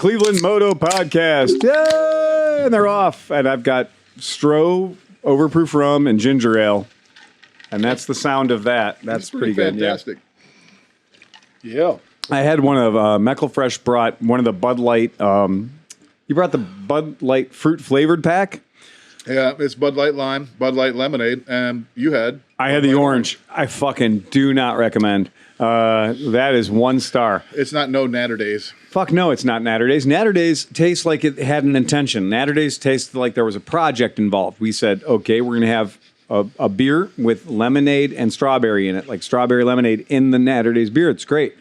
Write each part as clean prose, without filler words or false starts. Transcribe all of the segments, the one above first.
Cleveland Moto podcast. Yay! And they're off. And I've got Stroh, overproof rum, and ginger ale. And that's the sound of that. That's pretty good. Fantastic. Yeah. I had one of McElfresh brought one of the Bud Light. You brought the Bud Light fruit flavored pack. Yeah, it's Bud Light Lime, Bud Light Lemonade, and you had... I had the orange. I fucking do not recommend. That is 1 star. It's not no Natter Days. Fuck no, it's not Natter Days. Natter Days tastes like it had an intention. Natter Days tasted like there was a project involved. We said, okay, we're going to have a beer with lemonade and strawberry in it, like strawberry lemonade in the Natter Days beer. It's great.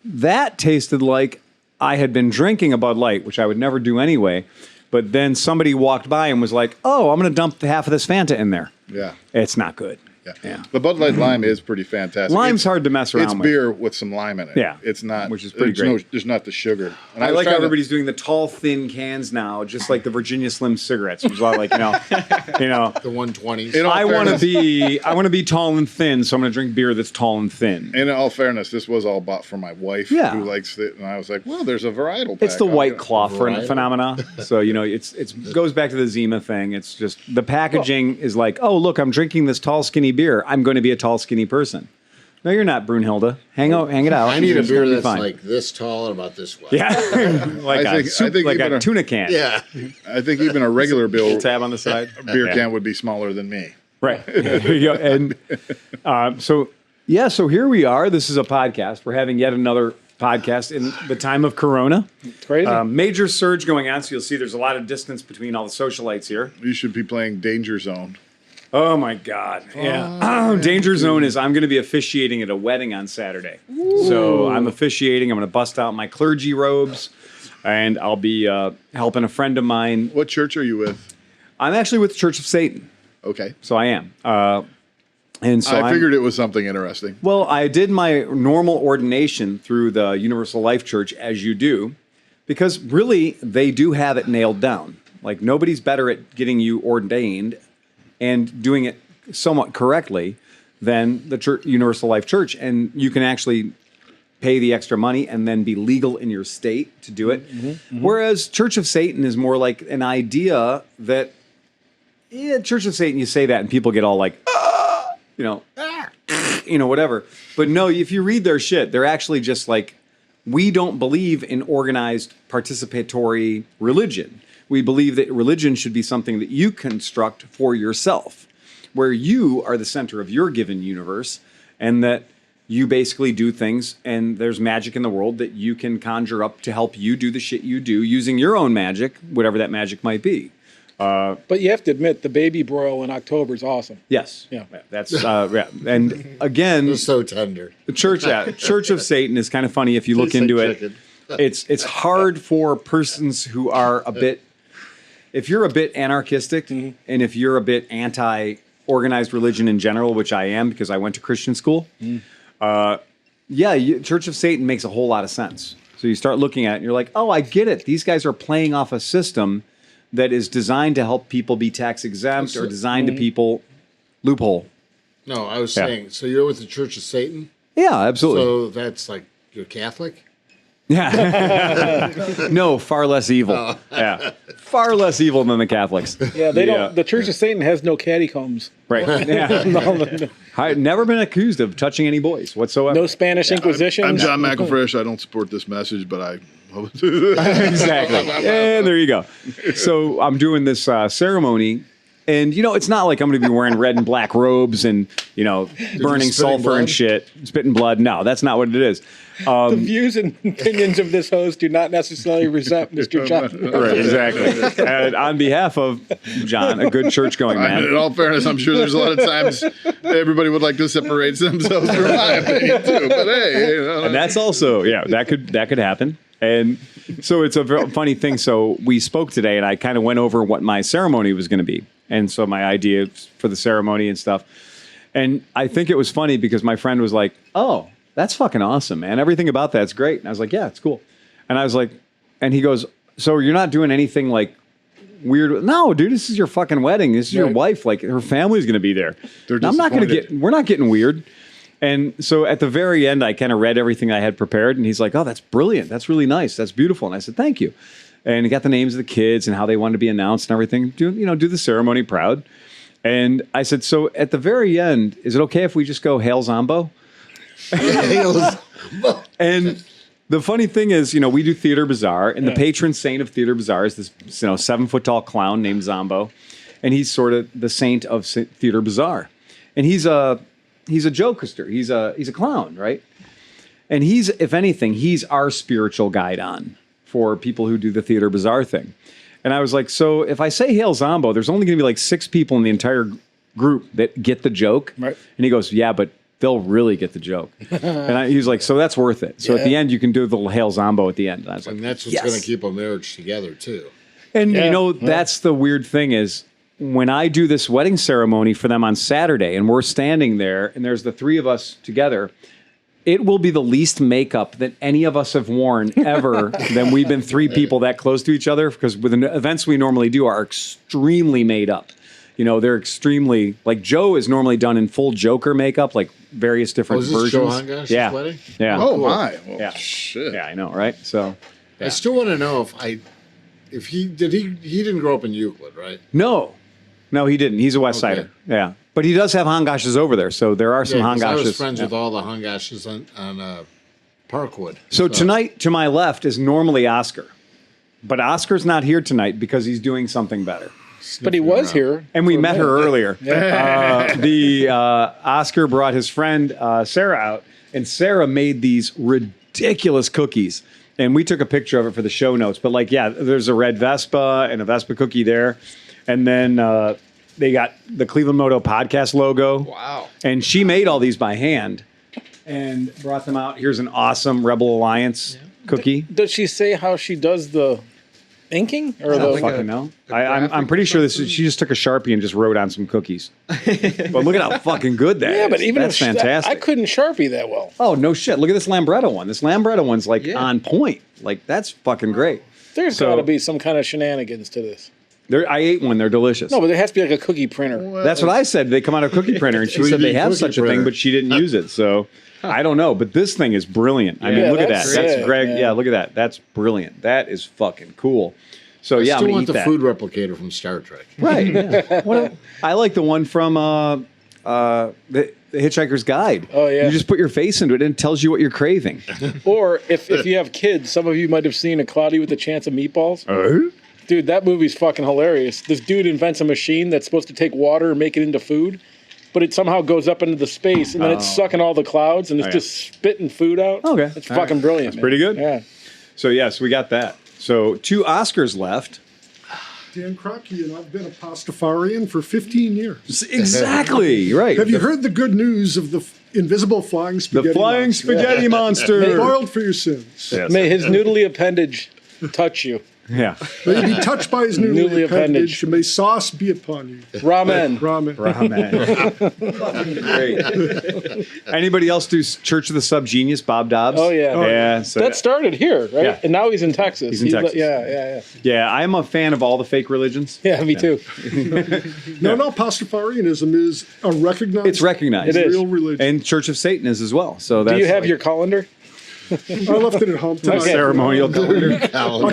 That tasted like I had been drinking a Bud Light, which I would never do anyway. But then somebody walked by and was like, oh, I'm going to dump half of this Fanta in there. Yeah. It's not good. Yeah. The Bud Light Lime is pretty fantastic. Lime's hard to mess around with. It's beer with some lime in it. Yeah. It's not... Which is pretty great. There's not the sugar. And I like how everybody's doing the tall, thin cans now, just like the Virginia Slim cigarettes. Which is all like, you know. The 120s. I want to be tall and thin, so I'm going to drink beer that's tall and thin. In all fairness, this was all bought for my wife, who likes it, and I was like, well, there's a varietal pack. It's the white cloth phenomena. So, it goes back to the Zima thing. It's just the packaging is like, oh, look, I'm drinking this tall, skinny beer. I'm going to be a tall, skinny person. No, you're not, Brunhilde. Hang it out. I need a beer that's like this tall and about this wide. Yeah, I think a tuna can. Yeah, I think even a regular beer tab on the side beer can would be smaller than me. Right. There you go. And so here we are. This is a podcast. We're having yet another podcast in the time of Corona. It's crazy. Major surge going on, so you'll see there's a lot of distance between all the socialites here. You should be playing Danger Zone. Oh, my God. Yeah. Danger Zone is I'm going to be officiating at a wedding on Saturday. Ooh. So I'm officiating. I'm going to bust out my clergy robes, and I'll be helping a friend of mine. What church are you with? I'm actually with the Church of Satan. Okay. So I am. And so I figured it was something interesting. Well, I did my normal ordination through the Universal Life Church, as you do, because really they do have it nailed down. Like nobody's better at getting you ordained and doing it somewhat correctly than the church, Universal Life Church. And you can actually pay the extra money and then be legal in your state to do it. Mm-hmm, mm-hmm. Whereas Church of Satan is more like an idea that, Church of Satan, you say that and people get all like, whatever. But no, if you read their shit, they're actually just like, we don't believe in organized participatory religion. We believe that religion should be something that you construct for yourself, where you are the center of your given universe, and that you basically do things, and there's magic in the world that you can conjure up to help you do the shit you do using your own magic, whatever that magic might be. But you have to admit, the baby broil in October is awesome. Yes. Yeah. That's, and again... It's so tender. The Church of Satan is kind of funny if you look into it. It's hard for persons who are a bit... If you're a bit anarchistic, and if you're a bit anti-organized religion in general, which I am because I went to Christian school, Church of Satan makes a whole lot of sense. So you start looking at it and you're like, oh, I get it. These guys are playing off a system that is designed to help people be tax exempt or designed to people loophole. No, I was saying, so you're with the Church of Satan? Yeah, absolutely. So that's like, you're Catholic? Yeah. No, far less evil. Oh. Yeah. Far less evil than the Catholics. Yeah, they don't. The Church of Satan has no catacombs. Right. Yeah. I've never been accused of touching any boys whatsoever. No Spanish Inquisition. I'm John McElfresh. I don't support this message, but I... Exactly. And there you go. So I'm doing this ceremony, and it's not like I'm going to be wearing red and black robes and burning sulfur and shit, spitting blood. No, that's not what it is. The views and opinions of this host do not necessarily represent Mr. John. Right, exactly. And on behalf of John, a good church-going man. In all fairness, I'm sure there's a lot of times everybody would like to separate themselves from my opinion too. But hey, and that's also that could happen. And so it's a very funny thing. So we spoke today, and I kind of went over what my ceremony was going to be, and so my idea for the ceremony and stuff. And I think it was funny because my friend was like, "Oh, that's fucking awesome, man. Everything about that's great." And I was like, "Yeah, it's cool." And I was like, and he goes, "So you're not doing anything like weird?" No, dude, this is your fucking wedding. This is your wife. Like her family's going to be there. We're not getting weird. And so at the very end, I kind of read everything I had prepared, and he's like, "Oh, that's brilliant. That's really nice. That's beautiful." And I said, "Thank you." And he got the names of the kids and how they wanted to be announced and everything. Do the ceremony proud. And I said, "So at the very end, is it okay if we just go Hail Zombo?" And the funny thing is, we do Theater Bazaar, and the patron saint of Theater Bazaar is this 7-foot tall clown named Zombo, and he's sort of the saint of Theater Bazaar, and he's a jokester, he's a clown, right? And he's, if anything, he's our spiritual guide on for people who do the Theater Bazaar thing. And I was like, so if I say Hail Zombo, there's only going to be like 6 people in the entire group that get the joke, right? And he goes, "Yeah, but they'll really get the joke." And he was like, "So that's worth it." So at the end, you can do the Hail Zombo at the end. And I was like, that's what's going to keep a marriage together, too. And, that's the weird thing is when I do this wedding ceremony for them on Saturday and we're standing there and there's the 3 of us together, it will be the least makeup that any of us have worn ever. Then we've been 3 people that close to each other, because with the events we normally do are extremely made up. They're extremely, like Joe is normally done in full Joker makeup, like various different versions. Joe Hungash's wedding? Yeah. Oh, cool. My. Well, yeah. Shit. Yeah, I know, right? So, I still want to know if he didn't grow up in Euclid, right? No, he didn't. He's a West Sider. Yeah. But he does have Hangashes over there, so there are some Hangashes. I was friends with all the Hangashes on Parkwood. So tonight, to my left, is normally Oscar. But Oscar's not here tonight because he's doing something better. But he was here. And we met her earlier. Oscar brought his friend Sarah out, and Sarah made these ridiculous cookies. And we took a picture of it for the show notes. But there's a red Vespa and a Vespa cookie there. And then they got the ClevelandMoto podcast logo. Wow. And she made all these by hand and brought them out. Here's an awesome Rebel Alliance cookie. Does she say how she does the inking? Or I don't fucking know. I'm pretty sure she just took a Sharpie and just wrote on some cookies. But look at how fucking good that is. Yeah, but even that's fantastic. I couldn't Sharpie that well. Oh, no shit. Look at this Lambretta one. This Lambretta one's on point. Like, that's fucking great. There's got to be some kind of shenanigans to this. I ate one. They're delicious. No, but there has to be like a cookie printer. That's what I said. They come out of a cookie printer, and she said they have such a thing, but she didn't use it. So I don't know. But this thing is brilliant. I mean, look at that. That's Greg. Yeah, look at that. That's brilliant. That is fucking cool. So I still want eat the that. food replicator from Star Trek. Right. Yeah. I like the one from the Hitchhiker's Guide. Oh, yeah. You just put your face into it and it tells you what you're craving. Or if you have kids, some of you might have seen A Cloudy with a Chance of Meatballs. Dude, that movie's fucking hilarious. This dude invents a machine that's supposed to take water and make it into food, but it somehow goes up into the space, and then it's sucking all the clouds, and it's just spitting food out. Okay. It's fucking brilliant, man. Pretty good. Yeah. So, we got that. So 2 Oscars left. Dan Kromke and I've been a pastafarian for 15 years. Exactly, right. Have you heard the good news of the invisible flying spaghetti The flying monster? spaghetti monster. Boiled for your sins. Yes. May his noodly appendage touch you. Yeah. May you be touched by his noodly appendage, and may sauce be upon you. Ramen. Great. Anybody else do Church of the Subgenius, Bob Dobbs? Oh, yeah. Yeah. So that started here, right? Yeah. And now he's in Texas. He's in Texas. Yeah. Yeah, I'm a fan of all the fake religions. Yeah, me too. No, pastafarianism is a recognized. It's recognized. It is. Real religion. And Church of Satan is as well. So that's Do you have your colander? I left it at home tonight. ceremonial calendar.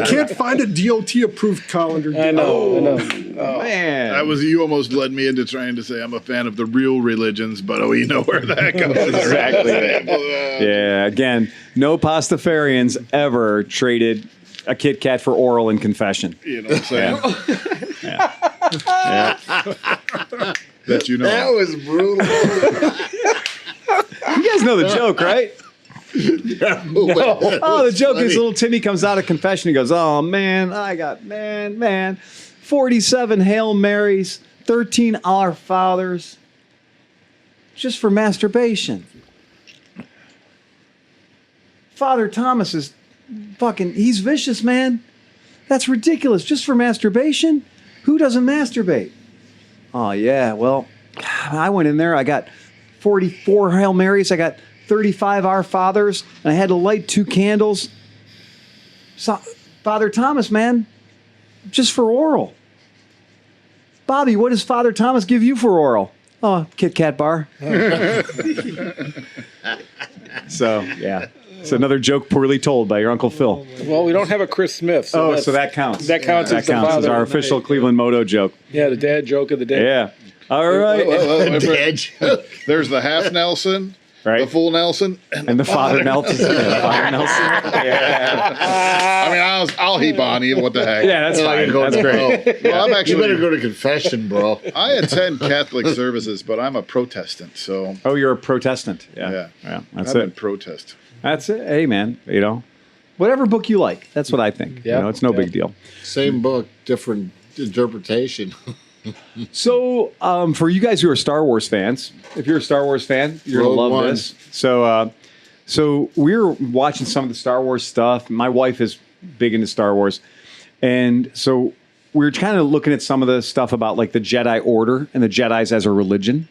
I can't find a DOT-approved calendar. I know. Man. You almost led me into trying to say I'm a fan of the real religions, but we know where that goes. Exactly. Yeah, again, no pastafarians ever traded a Kit Kat for oral in confession. You know what I'm saying? Yeah. That you know. That was brutal. You guys know the joke, right? Oh, the joke is little Timmy comes out of confession. He goes, "Oh, man, I got, 47 Hail Marys, 13 Our Fathers, just for masturbation. Father Thomas is he's vicious, man. That's ridiculous. Just for masturbation? Who doesn't masturbate?" "Oh, yeah, well, I went in there. I got 44 Hail Marys. I got 35 Our Fathers, and I had to light 2 candles. So, Father Thomas, man, just for oral." "Bobby, what does Father Thomas give you for oral?" Oh, Kit Kat bar. So, yeah. It's another joke poorly told by your Uncle Phil. Well, we don't have a Chris Smith. So So that counts. That counts That as the counts as father. our official Cleveland Moto joke. Yeah, the dad joke of the day. Yeah. All right. There's the half Nelson, Right. the full Nelson, And the father Nelson. Father Nelson. Yeah. I mean, I'll heap on you. What the heck? Yeah, that's fine. go That's to great. Well, I'm You actually. better go to confession, bro. I attend Catholic services, but I'm a Protestant, so Oh, you're a Protestant. Yeah. yeah, That's I'm in it. protest. That's it. Hey, man, whatever book you like. That's what I think. Yeah. It's no big deal. Same book, different interpretation. So, for you guys who are Star Wars fans, if you're a Star Wars fan, you're going to Rogue love One. this. So we're watching some of the Star Wars stuff. My wife is big into Star Wars. And so we're kind of looking at some of the stuff about like the Jedi Order and the Jedis as a religion.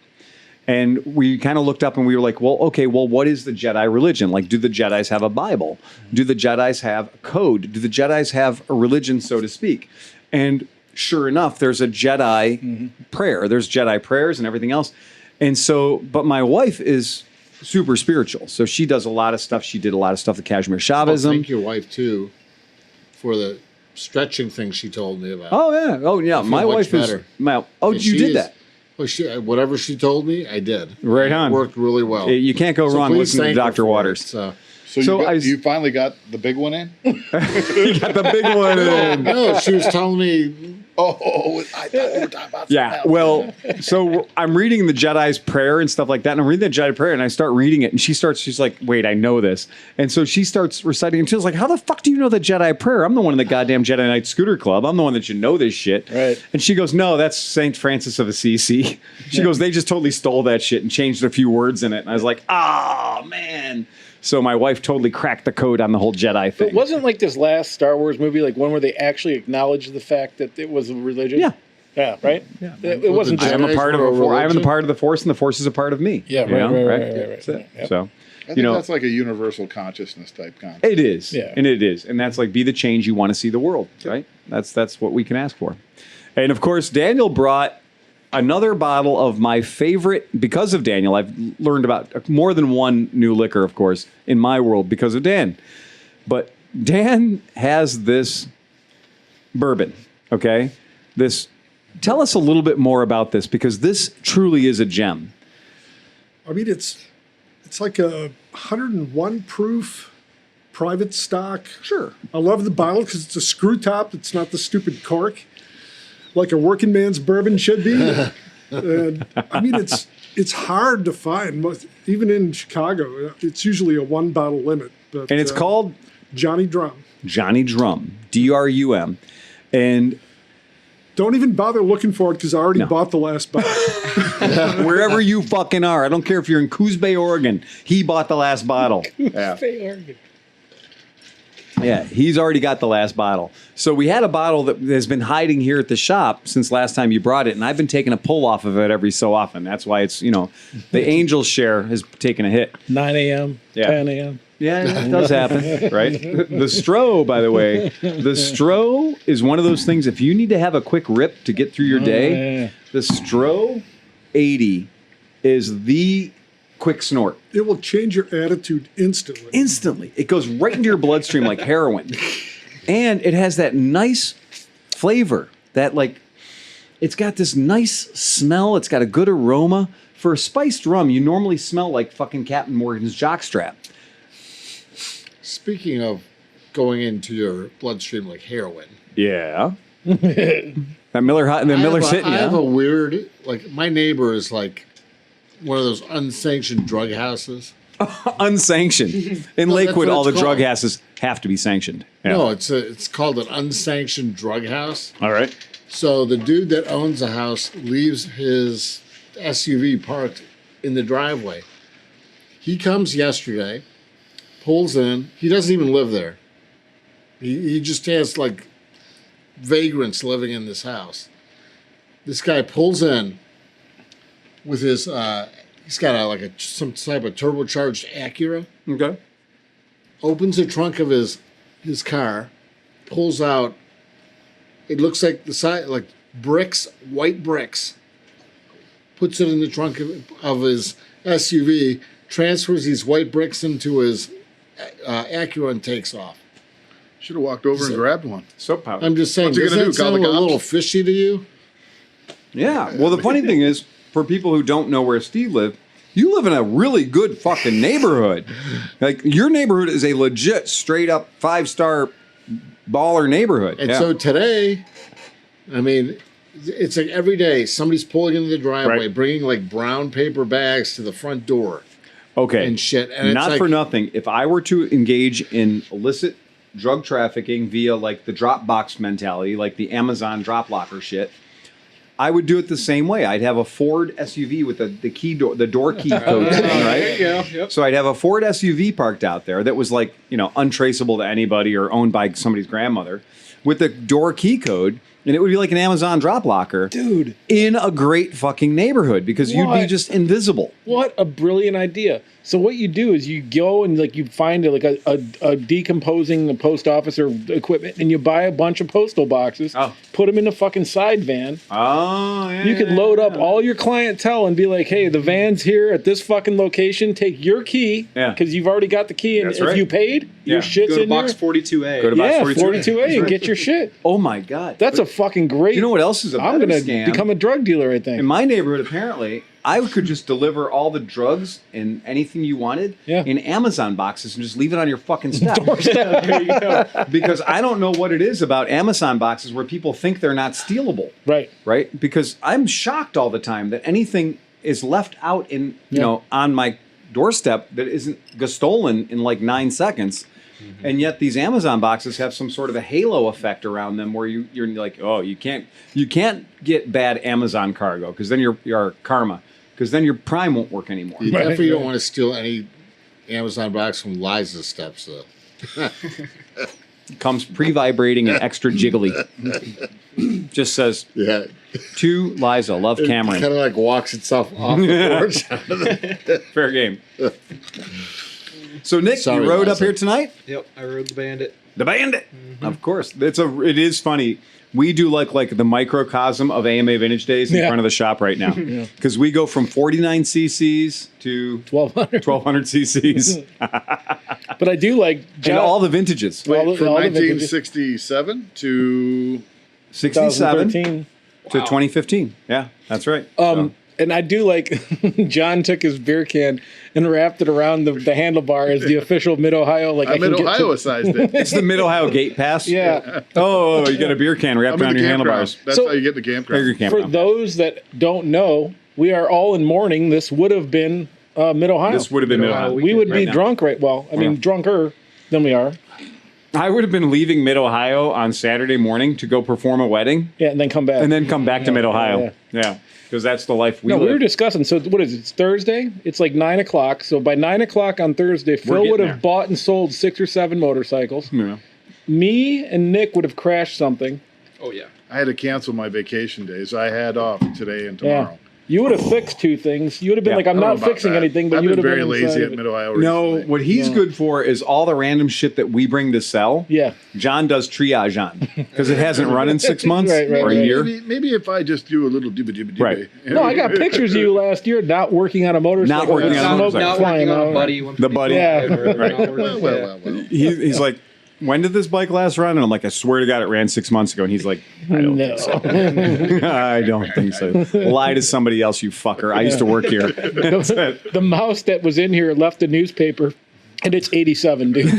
And we kind of looked up and we were like, well, okay, what is the Jedi religion? Like, do the Jedis have a Bible? Do the Jedis have a code? Do the Jedis have a religion, so to speak? And sure enough, there's a Jedi prayer. There's Jedi prayers and everything else. And so, but my wife is super spiritual. So she does a lot of stuff. She did a lot of stuff, the Kashmir Shaivism. Thank your wife, too, for the stretching thing she told me about. Oh, yeah. Oh, yeah. feel My much wife better. is. Oh, And you she did is- that. Well, whatever she told me, I did. Right It on. worked really well. You can't go So wrong please listening to thank her Dr. for it. Waters. So, So you finally got the big one in? You got the big one in. no, she was telling me, I thought we were talking about Yeah, well, so I'm reading the Jedi's prayer and stuff like that, and I'm reading the Jedi prayer, and I start reading it, and she's like, wait, I know this. And so she starts reciting, and she's like, how the fuck do you know the Jedi prayer? I'm the one in the goddamn Jedi Knight Scooter Club. I'm the one that should know this shit. Right. And she goes, no, that's St. Francis of Assisi. She goes, they just totally stole that shit and changed a few words in it. And I was like, oh, man. So my wife totally cracked the code on the whole Jedi thing. It wasn't like this last Star Wars movie, like one where they actually acknowledged the fact that it was a religion. Yeah. Yeah. Right. Yeah. It wasn't. the I Just, am a part of Jedi's were a I am the religion? part of the Force, and the Force is a part of me. Yeah, You right, know, right. That's it. Yep. So, I think that's like a universal consciousness type concept. it is, Yeah. and it is, and that's like be the change you want to see the world, right? That's what we can ask for. And of course, Daniel brought another bottle of my favorite. Because of Daniel, I've learned about more than one new liquor, of course, in my world because of Dan. But Dan has this bourbon, okay? Tell us a little bit more about this, because this truly is a gem. I mean, it's like a 101 proof private stock. Sure. I love the bottle because it's a screw top. It's not the stupid cork, like a working man's bourbon should be. And I mean, it's hard to find. Even in Chicago, it's usually a one bottle limit. But, And it's called Johnny Drum. Johnny Drum, DRUM. And Don't even bother looking for it because I already No. bought the last bottle. wherever you fucking are, I don't care if you're in Coos Bay, Oregon, he bought the last bottle. Yeah. Yeah, he's already got the last bottle. So we had a bottle that has been hiding here at the shop since last time you brought it, and I've been taking a pull off of it every so often. That's why it's, the Angels share has taken a hit. 9 a.m., Yeah. 10 a.m. Yeah, it does happen, right? The Stro, by the way, the Stro is one of those things, if you need to have a quick rip to get through your day, yeah. the Stro 80 is the quick snort. It will change your attitude instantly. Instantly. It goes right into your bloodstream like heroin. And it has that nice flavor that, like, it's got this nice smell. It's got a good aroma. For a spiced rum, you normally smell like fucking Captain Morgan's jockstrap. speaking of going into your bloodstream like heroin, Yeah. That Miller's hitting I have a you. weird, like, my neighbor is like one of those unsanctioned drug houses. Unsanctioned. In No, that's Lakewood, what all the it's drug called. houses have to be sanctioned. Yeah. No, it's called an unsanctioned drug house. All right. So the dude that owns the house leaves his SUV parked in the driveway. He comes yesterday, pulls in. He doesn't even live there. He just has like vagrants living in this house. This guy pulls in with his he's got some type of turbocharged Acura. Okay. Opens the trunk of his car, pulls out. It looks like the side, like bricks, white bricks, puts it in the trunk of his SUV, transfers these white bricks into his Acura, and takes off. Should have walked over and grabbed one. Soap powder. I'm just saying, What's he does gonna that do, call sound the a cops? little fishy to you? Yeah. Well, the funny thing is, for people who don't know where Steve lived, you live in a really good fucking neighborhood. Like, your neighborhood is a legit, straight up 5-star baller neighborhood. And Yeah. so today, I mean, it's like every day somebody's pulling into the driveway, Right. bringing like brown paper bags to the front door Okay. and shit. And it's Not like, for nothing. If I were to engage in illicit drug trafficking via like the Dropbox mentality, like the Amazon drop locker shit, I would do it the same way. I'd have a Ford SUV with the key door, the door key code thing, right? There you go. Yep. So I'd have a Ford SUV parked out there that was like, untraceable to anybody or owned by somebody's grandmother with the door key code. And it would be like an Amazon drop locker. Dude. In a great fucking neighborhood because you'd be What? just invisible. What a brilliant idea. So what you do is you go and like you find like a decomposing post office or equipment and you buy a bunch of postal boxes, put them in a fucking side van. Oh, yeah. You could load up all your clientele and be like, hey, the van's here at this fucking location. Take your key because you've already got the key. And That's if right. you paid, your shit's Go to in box here. 42A. Go to box Yeah, 42A. 42A and get your shit. Oh my God. That's a fucking great. You know what else is a I'm better going scam? to become a drug dealer, I think. In my neighborhood, apparently, I could just deliver all the drugs and anything you wanted in Amazon boxes and just leave it on your fucking step. Doorstep. There you go. Because I don't know what it is about Amazon boxes where people think they're not stealable. Right. Right? Because I'm shocked all the time that anything is left out in, on my doorstep that isn't stolen in like 9 seconds. Mm-hmm. And yet these Amazon boxes have some sort of a halo effect around them where you're like, oh, you can't get bad Amazon cargo because then you're karma. Because then your Prime won't work anymore. You definitely don't want to steal any Amazon box from Liza's steps, though. Comes pre-vibrating and extra jiggly. Just says, to Liza, love Cameron. Kind of like walks itself off the porch. Fair game. So Nick, Sorry, you rode up Liza. here tonight? Yep, I rode the Bandit. The Bandit, of course. It is funny. We do like the microcosm of AMA Vintage Days in front of the shop right now because we go from 49 cc's to 1200 cc's, But I do like and all the vintages. Wait, all the- from all the vintages. 1967 to 67 to 2013. 2015. Yeah, that's right. And I do like John took his beer can and wrapped it around the handlebar as the official Mid-Ohio. Like I can get to- Mid-Ohio-sized it. It's the Mid-Ohio Gate Pass. Yeah. Oh, you got a beer can wrapped I'm around in the your campground. handlebars. That's So- how you get in the campground. Your For campground. those that don't know, we are all in mourning. This would have been Mid-Ohio. This would have been Mid-Ohio. we would be right now. drunk, right? Well, I mean, drunker than we are. I would have been leaving Mid-Ohio on Saturday morning to go perform a wedding Yeah, and then come back. and then come back to Mid-Ohio. Yeah. Because that's the life we No, live. we were discussing. So what is it? It's Thursday. It's like 9 o'clock. So by 9 o'clock on Thursday, Phil getting would have there. bought and sold 6 or 7 motorcycles. Yeah. Me and Nick would have crashed something. Oh, yeah. I had to cancel my vacation days. I had off today and Yeah. tomorrow. You would have fixed 2 things. You would have been Yeah, like, I'm I don't not know about fixing that. anything, but I've you would been have very been lazy inside at of it. Mid-Ohio No, recently. what he's good for is all the random shit that we bring to sell. Yeah. John does triage on because it hasn't run in 6 months Right, or a right. year. Maybe if I just do a little dibba. Right. No, I got pictures of you last year not working on a motorcycle. Not working with on a smoke motorcycle. Not flying working on out. a buddy. The buddy. Yeah. Well. He's like, when did this bike last run? And I'm like, I swear to God, it ran 6 months ago. And he's like, I don't No. think so. I don't think so. Lie to somebody else, you fucker. I used to work here. That's it. The mouse that was in here left a newspaper, and it's 87, dude.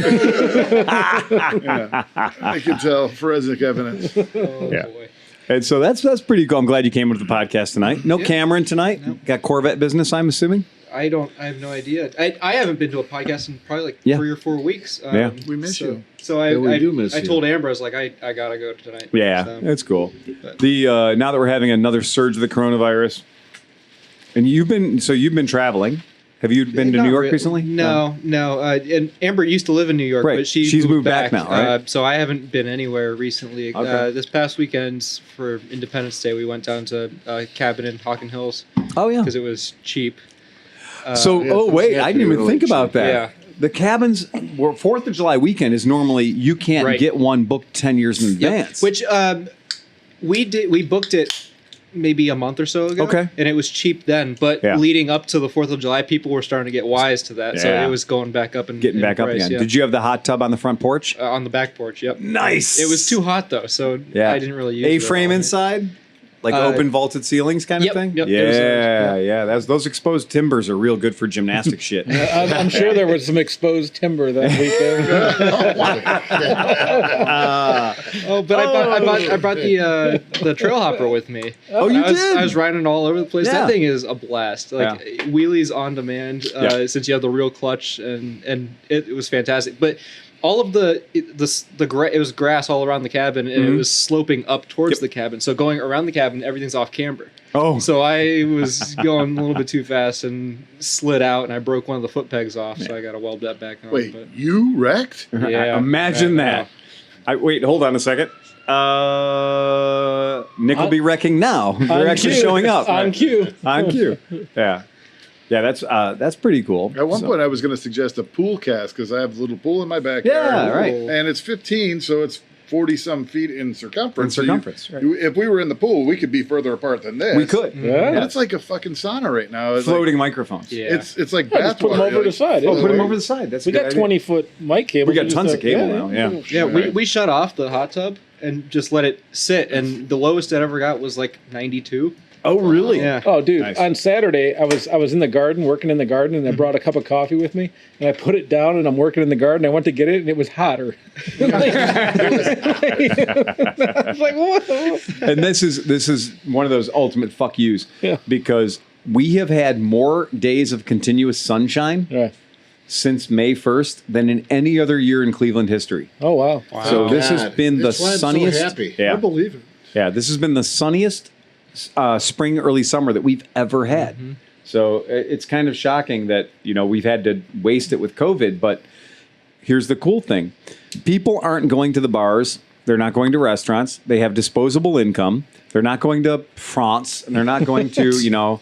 I can tell forensic evidence. Oh, Yeah. boy. And so that's pretty cool. I'm glad you came into the podcast tonight. No Cameron tonight. Got Corvette business, I'm assuming. I have no idea. I haven't been to a podcast in probably like 3 or 4 weeks. Yeah. We miss you. So I, Yeah, we I, do miss I you. told Amber, I was like, I gotta go tonight. Yeah, So, that's cool. but- The now that we're having another surge of the coronavirus, and you've been traveling. Have you been to Not New York really. recently? No. And Amber used to live in New York, Right. but She's moved back now, right? So I haven't been anywhere recently. Okay. This past weekend for Independence Day, we went down to a cabin in Hawken Hills Oh yeah. because it was cheap. So wait, I didn't even think about that. Yeah. The cabins, 4th of July weekend is normally you can't Right. get one booked 10 years in advance. Which we booked it maybe a month or so ago. Okay. And it was cheap then, but Yeah. leading up to the 4th of July, people were starting to get wise to that. So Yeah. it was going back up Getting in back up price, again. yeah. Did you have the hot tub on the front porch? On the back porch, yep. Nice. It was too hot though, so Yeah. I didn't really use it. A-frame at all. inside? Like open vaulted ceilings kind yep, of thing? yep, it was Yeah, ours, yeah. Those exposed timbers are real good for gymnastic shit. I'm sure there was some exposed timber that weekend. Oh, but I brought the trail hopper with me. Oh, you I was, did? I was riding all over the place. Yeah. That thing is a blast. Like wheelies on demand. Yeah. Since you have the real clutch, and it was fantastic. But all of it was grass all around the cabin, and it was sloping up towards the cabin. So going around the cabin, everything's off camber. Oh. So I was going a little bit too fast and slid out, and I broke one of the foot pegs off. So I got to weld that back on. Wait, but, you wrecked? yeah, Imagine that. Wait, hold on a second. Nick will be wrecking now. They're actually cue. showing up. On cue. On cue. Yeah. Yeah, that's pretty cool. At one point, I was going to suggest a pool cast because I have a little pool in my backyard. Yeah, right. And it's 15, so it's 40-some feet in circumference. In circumference, right. If we were in the pool, we could be further apart than this. We could. And Yeah. it's like a fucking sauna right now. It's Floating microphones. yeah. It's like Yeah, just put them bathwater. over the side. Oh, Yeah. put them over the side. That's a We good got idea. 20-foot mic cable. We got tons of cable now, yeah. Yeah, we shut off the hot tub and just let it sit, and the lowest it ever got was like 92. Oh, really? Yeah. Oh, dude! Nice. On Saturday, I was in the garden, working in the garden, and I brought a cup of coffee with me, and I put it down, and I'm working in the garden. I went to get it, and it was hotter. I was like, what? And this is one of those ultimate fuck yous. Yeah. Because we have had more days of continuous sunshine Yeah. since May 1st than in any other year in Cleveland history. Oh wow! So this has God. been the That's why I'm so sunniest. happy. I Yeah. believe it. Yeah, this has been the sunniest spring, early summer that we've ever had. So it's kind of shocking that, we've had to waste it with COVID. But here's the cool thing. People aren't going to the bars. They're not going to restaurants. They have disposable income. They're not going to France. And they're not going to,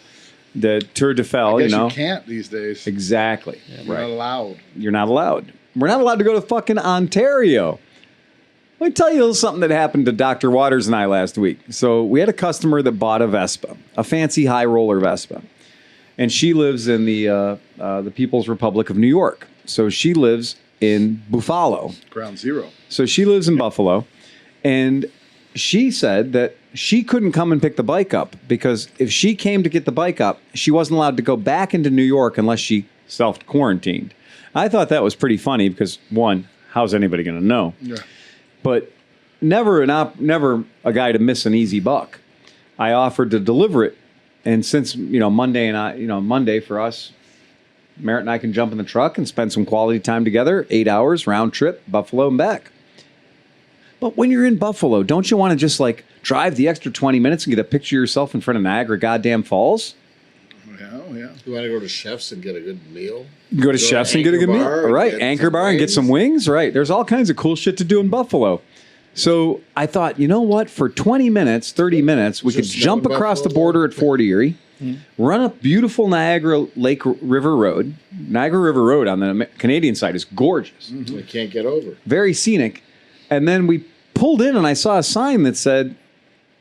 the Tour de Fel, I guess you can't these days. Exactly. You're not Right. allowed. You're not allowed. We're not allowed to go to fucking Ontario. Let me tell you a little something that happened to Dr. Waters and I last week. So we had a customer that bought a Vespa, a fancy high roller Vespa. And she lives in the People's Republic of New York. So she lives in Buffalo. Ground zero. So she lives in Buffalo. And she said that she couldn't come and pick the bike up because if she came to get the bike up, she wasn't allowed to go back into New York unless she self-quarantined. I thought that was pretty funny because, one, how's anybody going to know? Yeah. But never a guy to miss an easy buck. I offered to deliver it. And since, Monday for us, Merritt and I can jump in the truck and spend some quality time together, 8 hours, round trip, Buffalo and back. But when you're in Buffalo, don't you want to just drive the extra 20 minutes and get a picture of yourself in front of Niagara goddamn Falls? Yeah. You want to go to Chef's and get a good meal? Go to Chef's and get a good meal. Bar and Right. get Anchor some Bar and get some wings. Right. There's all kinds of cool shit to do in Buffalo. So I thought, you know what? For 20 minutes, 30 minutes, we could Just jump go to across the Buffalo. border at Fort Erie, run up beautiful Niagara Lake River Road. Niagara River Road on the Canadian side is gorgeous, We can't get over. very scenic. And then we pulled in and I saw a sign that said,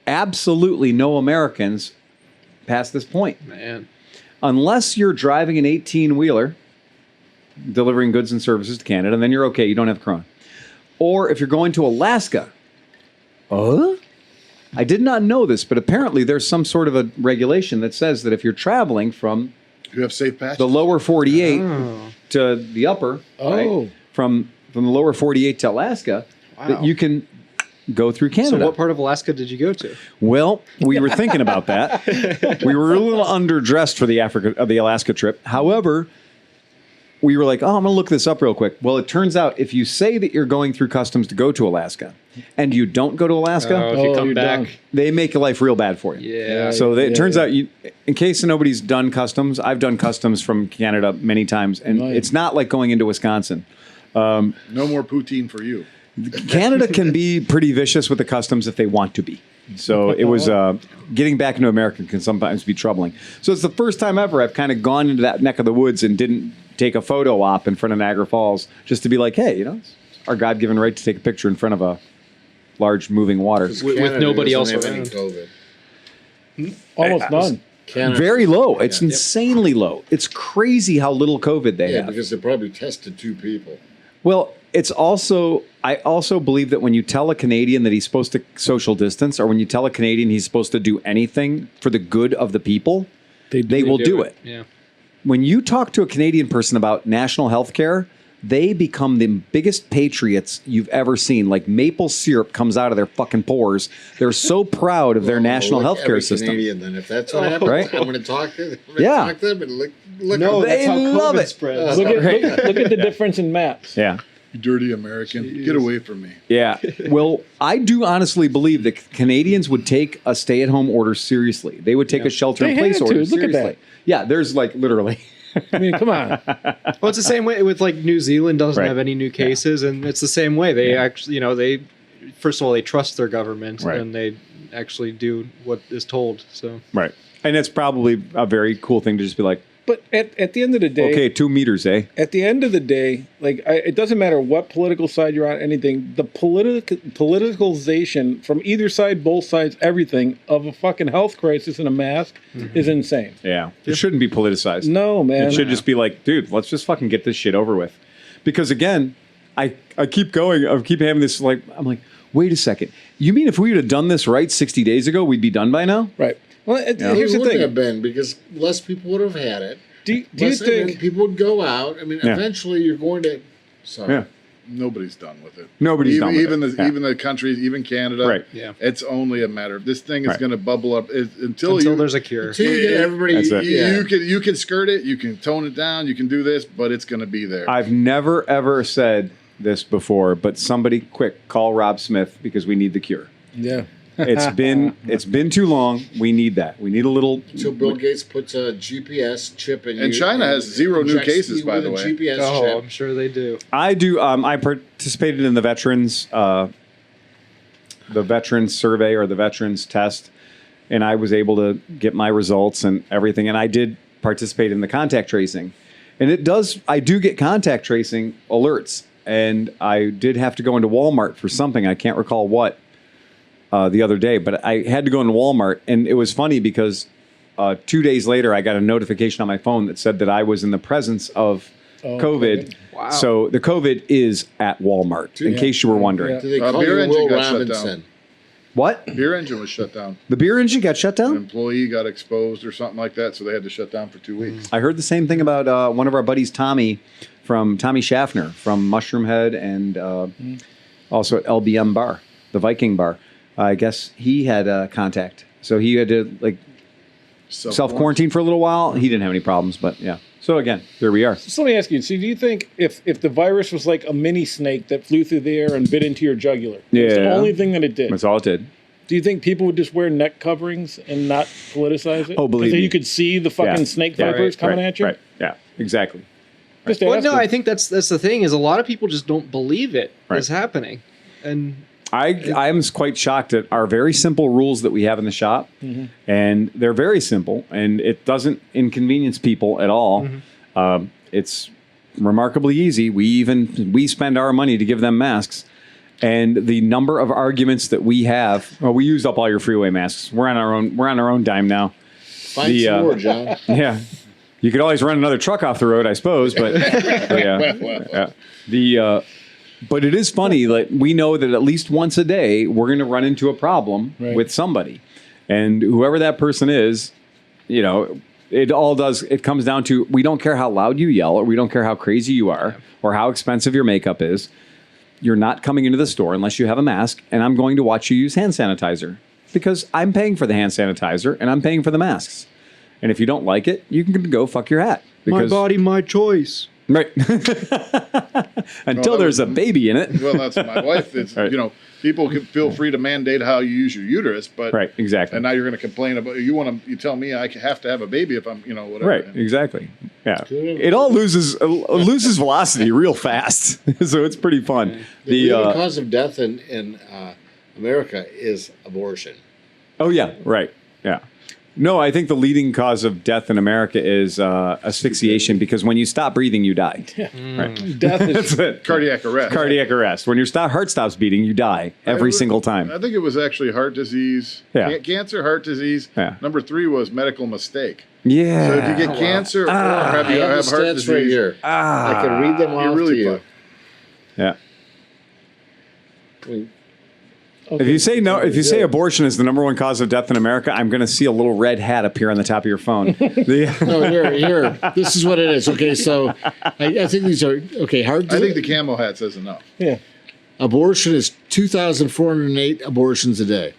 absolutely no Americans past this point. Man. Unless you're driving an 18-wheeler, delivering goods and services to Canada, then you're okay. You don't have Corona. Or if you're going to Alaska. I did not know this, but apparently there's some sort of a regulation that says that if you're traveling from You have safe patches. the lower 48 to the upper, right, from the lower 48 to Alaska, that you can go through Canada. So what part of Alaska did you go to? Well, we were thinking about that. We were a little underdressed for the Alaska trip. However, we were like, I'm going to look this up real quick. Well, it turns out if you say that you're going through customs to go to Alaska and you don't go to Alaska, If you come you're back. done. they make your life real bad for you. Yeah. So it turns out, in case nobody's done customs, I've done customs from Canada many times, and Nice. it's not like going into Wisconsin. No more poutine for you. Canada can be pretty vicious with the customs if they want to be. So it was getting back into America can sometimes be troubling. So it's the first time ever I've kind of gone into that neck of the woods and didn't take a photo op in front of Niagara Falls just to be like, hey, it's our God-given right to take a picture in front of a large moving water. With nobody else doesn't have any around. COVID. Almost none. Canada. Very low. It's insanely low. It's crazy how little COVID they Yeah, have. because they probably tested 2 people. Well, it's also, I also believe that when you tell a Canadian that he's supposed to social distance, or when you tell a Canadian he's supposed to do anything for the good of the people, they will do it. Yeah. When you talk to a Canadian person about national health care, they become the biggest patriots you've ever seen. Like maple syrup comes out of their fucking pores. They're so proud of their national Look, healthcare every system. Canadian, then, if that's what happens, right? I'm going to talk to them. Yeah. Talk to them and look No, at that's how They love COVID it. spreads. Look at the difference in maps. Yeah. You dirty American. Get away from me. Yeah. Well, I do honestly believe that Canadians would take a stay-at-home order seriously. They would take a shelter-in-place had to. order Look at seriously. that. Yeah, there's like literally. I mean, come on. Well, it's the same way with like New Zealand doesn't Right. have any new cases, and it's the same way. They actually, they first of all they trust their government Right. and they actually do what is told. So Right. And it's probably a very cool thing to just be like, But at the end of the day, okay, 2 meters, eh? at the end of the day, it doesn't matter what political side you're on, anything. The politicalization from either side, both sides, everything of a fucking health crisis and a mask is insane. Yeah. It shouldn't be politicized. No, man. It should just be like, dude, let's just fucking get this shit over with. Because again, I keep going, I keep having this I'm like, wait a second. You mean if we would have done this right 60 days ago, we'd be done by now? Right. Well, it. here's It the wouldn't thing. have been because less people would have had it. Do you And then think? people would go out? I mean, Yeah. eventually you're going to. Sorry. Yeah. Nobody's done with it. Nobody's done with even it. The, Yeah. even the countries, even Canada. Right. Yeah. It's only a matter of this thing is Right. going to bubble up until there's a cure. Until you get everybody. That's it. Yeah. You can skirt it, you can tone it down, you can do this, but it's going to be there. I've never ever said this before, but somebody quick call Rob Smith because we need the cure. Yeah. It's been too long. We need that. We need a little. Until Bill Gates puts a GPS chip in you. And China has 0 new injects cases, you by with the a way. GPS Oh, chip. I'm sure they do. I do. I participated in the veterans survey or the veterans test, and I was able to get my results and everything. And I did participate in the contact tracing, and I do get contact tracing alerts. And I did have to go into Walmart for something. I can't recall what the other day, but I had to go into Walmart, and it was funny because 2 days later I got a notification on my phone that said that I was in the presence of COVID. Wow. So the COVID is at Walmart, in case you were wondering. Yeah. Do they call beer you engine Will got shut Robinson? What? Beer engine was shut down. The beer engine got shut An down? employee got exposed or something like that, so they had to shut down for 2 weeks. I heard the same thing about one of our buddies, Tommy Schaffner from Mushroom Head and also at LBM Bar, the Viking Bar. I guess he had contact. So he had to self-quarantine for a little while. He didn't have any problems, but yeah. So again, here we are. So let me ask you. So do you think if the virus was like a mini snake that flew through the air and bit into your jugular, it's the Yeah. only thing that it did? That's all it did. Do you think people would just wear neck coverings and not politicize it? Oh, believe 'Cause then me. you could see the fucking snake vipers coming at you. Right. Yeah, exactly. Just Well, ask no, them. I think that's the thing is a lot of people just don't believe it is Right. happening, and I'm quite shocked at our very simple rules that we have in the shop, and they're very simple, and it doesn't inconvenience people at all. It's remarkably easy. We spend our money to give them masks, and the number of arguments that we have. Well, we used up all your freeway masks. We're on our own dime now. Find some more, John. Yeah. You could always run another truck off the road, I suppose, but yeah. But it is funny. Like we know that at least once a day we're going to run into a problem with somebody, and whoever that person is, it comes down to we don't care how loud you yell, or we don't care how crazy you are, or how expensive your makeup is. You're not coming into the store unless you have a mask, and I'm going to watch you use hand sanitizer because I'm paying for the hand sanitizer and I'm paying for the masks. And if you don't like it, you can go fuck your hat. my body, my choice. Right. Until there's a baby in it. Well, that's my wife. It's, Right. People can feel free to mandate how you use your uterus, but Right, exactly. And now you're going to complain about you tell me I have to have a baby if I'm whatever. Right, exactly. Yeah. It all loses velocity real fast. So it's pretty fun. The leading cause of death in America is abortion. Oh yeah, right. Yeah. No, I think the leading cause of death in America is asphyxiation because when you stop breathing, you die. Right. Death That's is it. Cardiac arrest. Cardiac arrest. When your heart stops beating, you die every single time. I think it was actually heart disease. Yeah. Cancer, heart disease. Yeah. Number 3 was medical mistake. Yeah. So if you get cancer or have I you have have the heart stats disease, right here. I can read them you're off really to you. fucked. Yeah. We- If you say no, if you say abortion is the number one cause of death in America, I'm going to see a little red hat appear on the top of your phone. No, here. This is what it is. Okay, so I think these are okay. I think the camo hat says enough. yeah. Abortion is 2,408 abortions a day.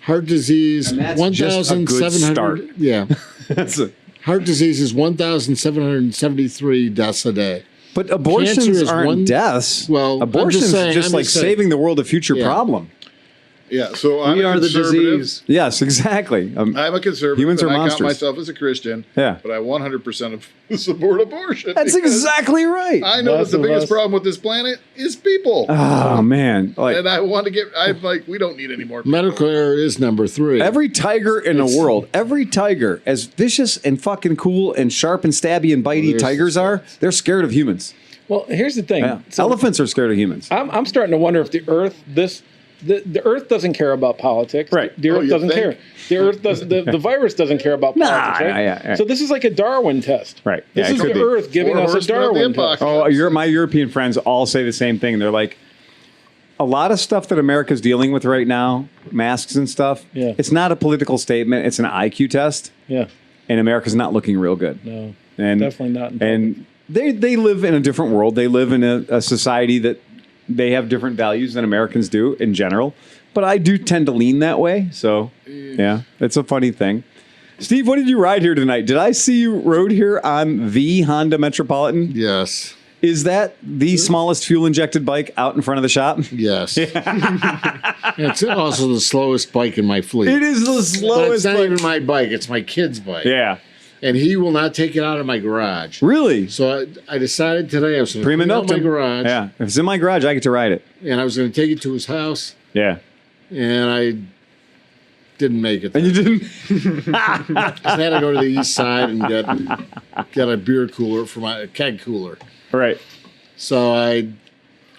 Heart disease, And that's just a good 1,700. start. Yeah, That's it. heart disease is 1,773 deaths a day. But Cancer abortions is aren't one- death. Well, I'm abortion just saying- is just I'm like just saying. saving the world a future Yeah. problem. Yeah, so I'm We a are the conservative. disease. Yes, exactly. I'm a conservative. Humans are and I monsters. count myself as a Christian. Yeah. But I 100% support abortion. That's because exactly right. I know Less that the of biggest us. problem with this planet is people. Oh man! Like And I want to get, I'm like, we don't need any more people. Medical error is number 3. every tiger in the world, every tiger, as vicious and fucking cool and sharp and stabby and bitey there's- tigers are, they're scared of humans. Well, here's the thing. Yeah. So Elephants are scared of humans. I'm starting to wonder if the Earth the Earth doesn't care about politics. Right. The Earth you doesn't think? care. The Earth does the virus doesn't care about Nah, politics. Right? yeah. So this is like a Darwin test. Right. This Yeah, it is could the be. Earth giving Or us a horsemen of the Darwin test. apocalypse. My European friends all say the same thing. They're like, a lot of stuff that America's dealing with right now, masks and stuff. Yeah. It's not a political statement. It's an IQ test, Yeah. and America's not looking real good. No. And Definitely not in And they live in a different world. They live in a society that they have different values than Americans do in general. But I do tend to lean that way. So, yeah, it's a funny thing. Steve, what did you ride here tonight? Did I see you rode here on the Honda Metropolitan? Yes. Is that the smallest fuel-injected bike out in front of the shop? Yes. It's also the slowest bike in my fleet. It is the But it's slowest not bike. even my bike. It's my kid's bike. Yeah. And he will not take it out of my garage. Really? So I decided today I was going to Prima clean out my noctem. garage. Yeah. If it's in my garage, I get to ride it. And I was going to take it to his house. Yeah. And I didn't make it. And you didn't? I had to go to the east side and get a beer cooler for a keg cooler. Right. So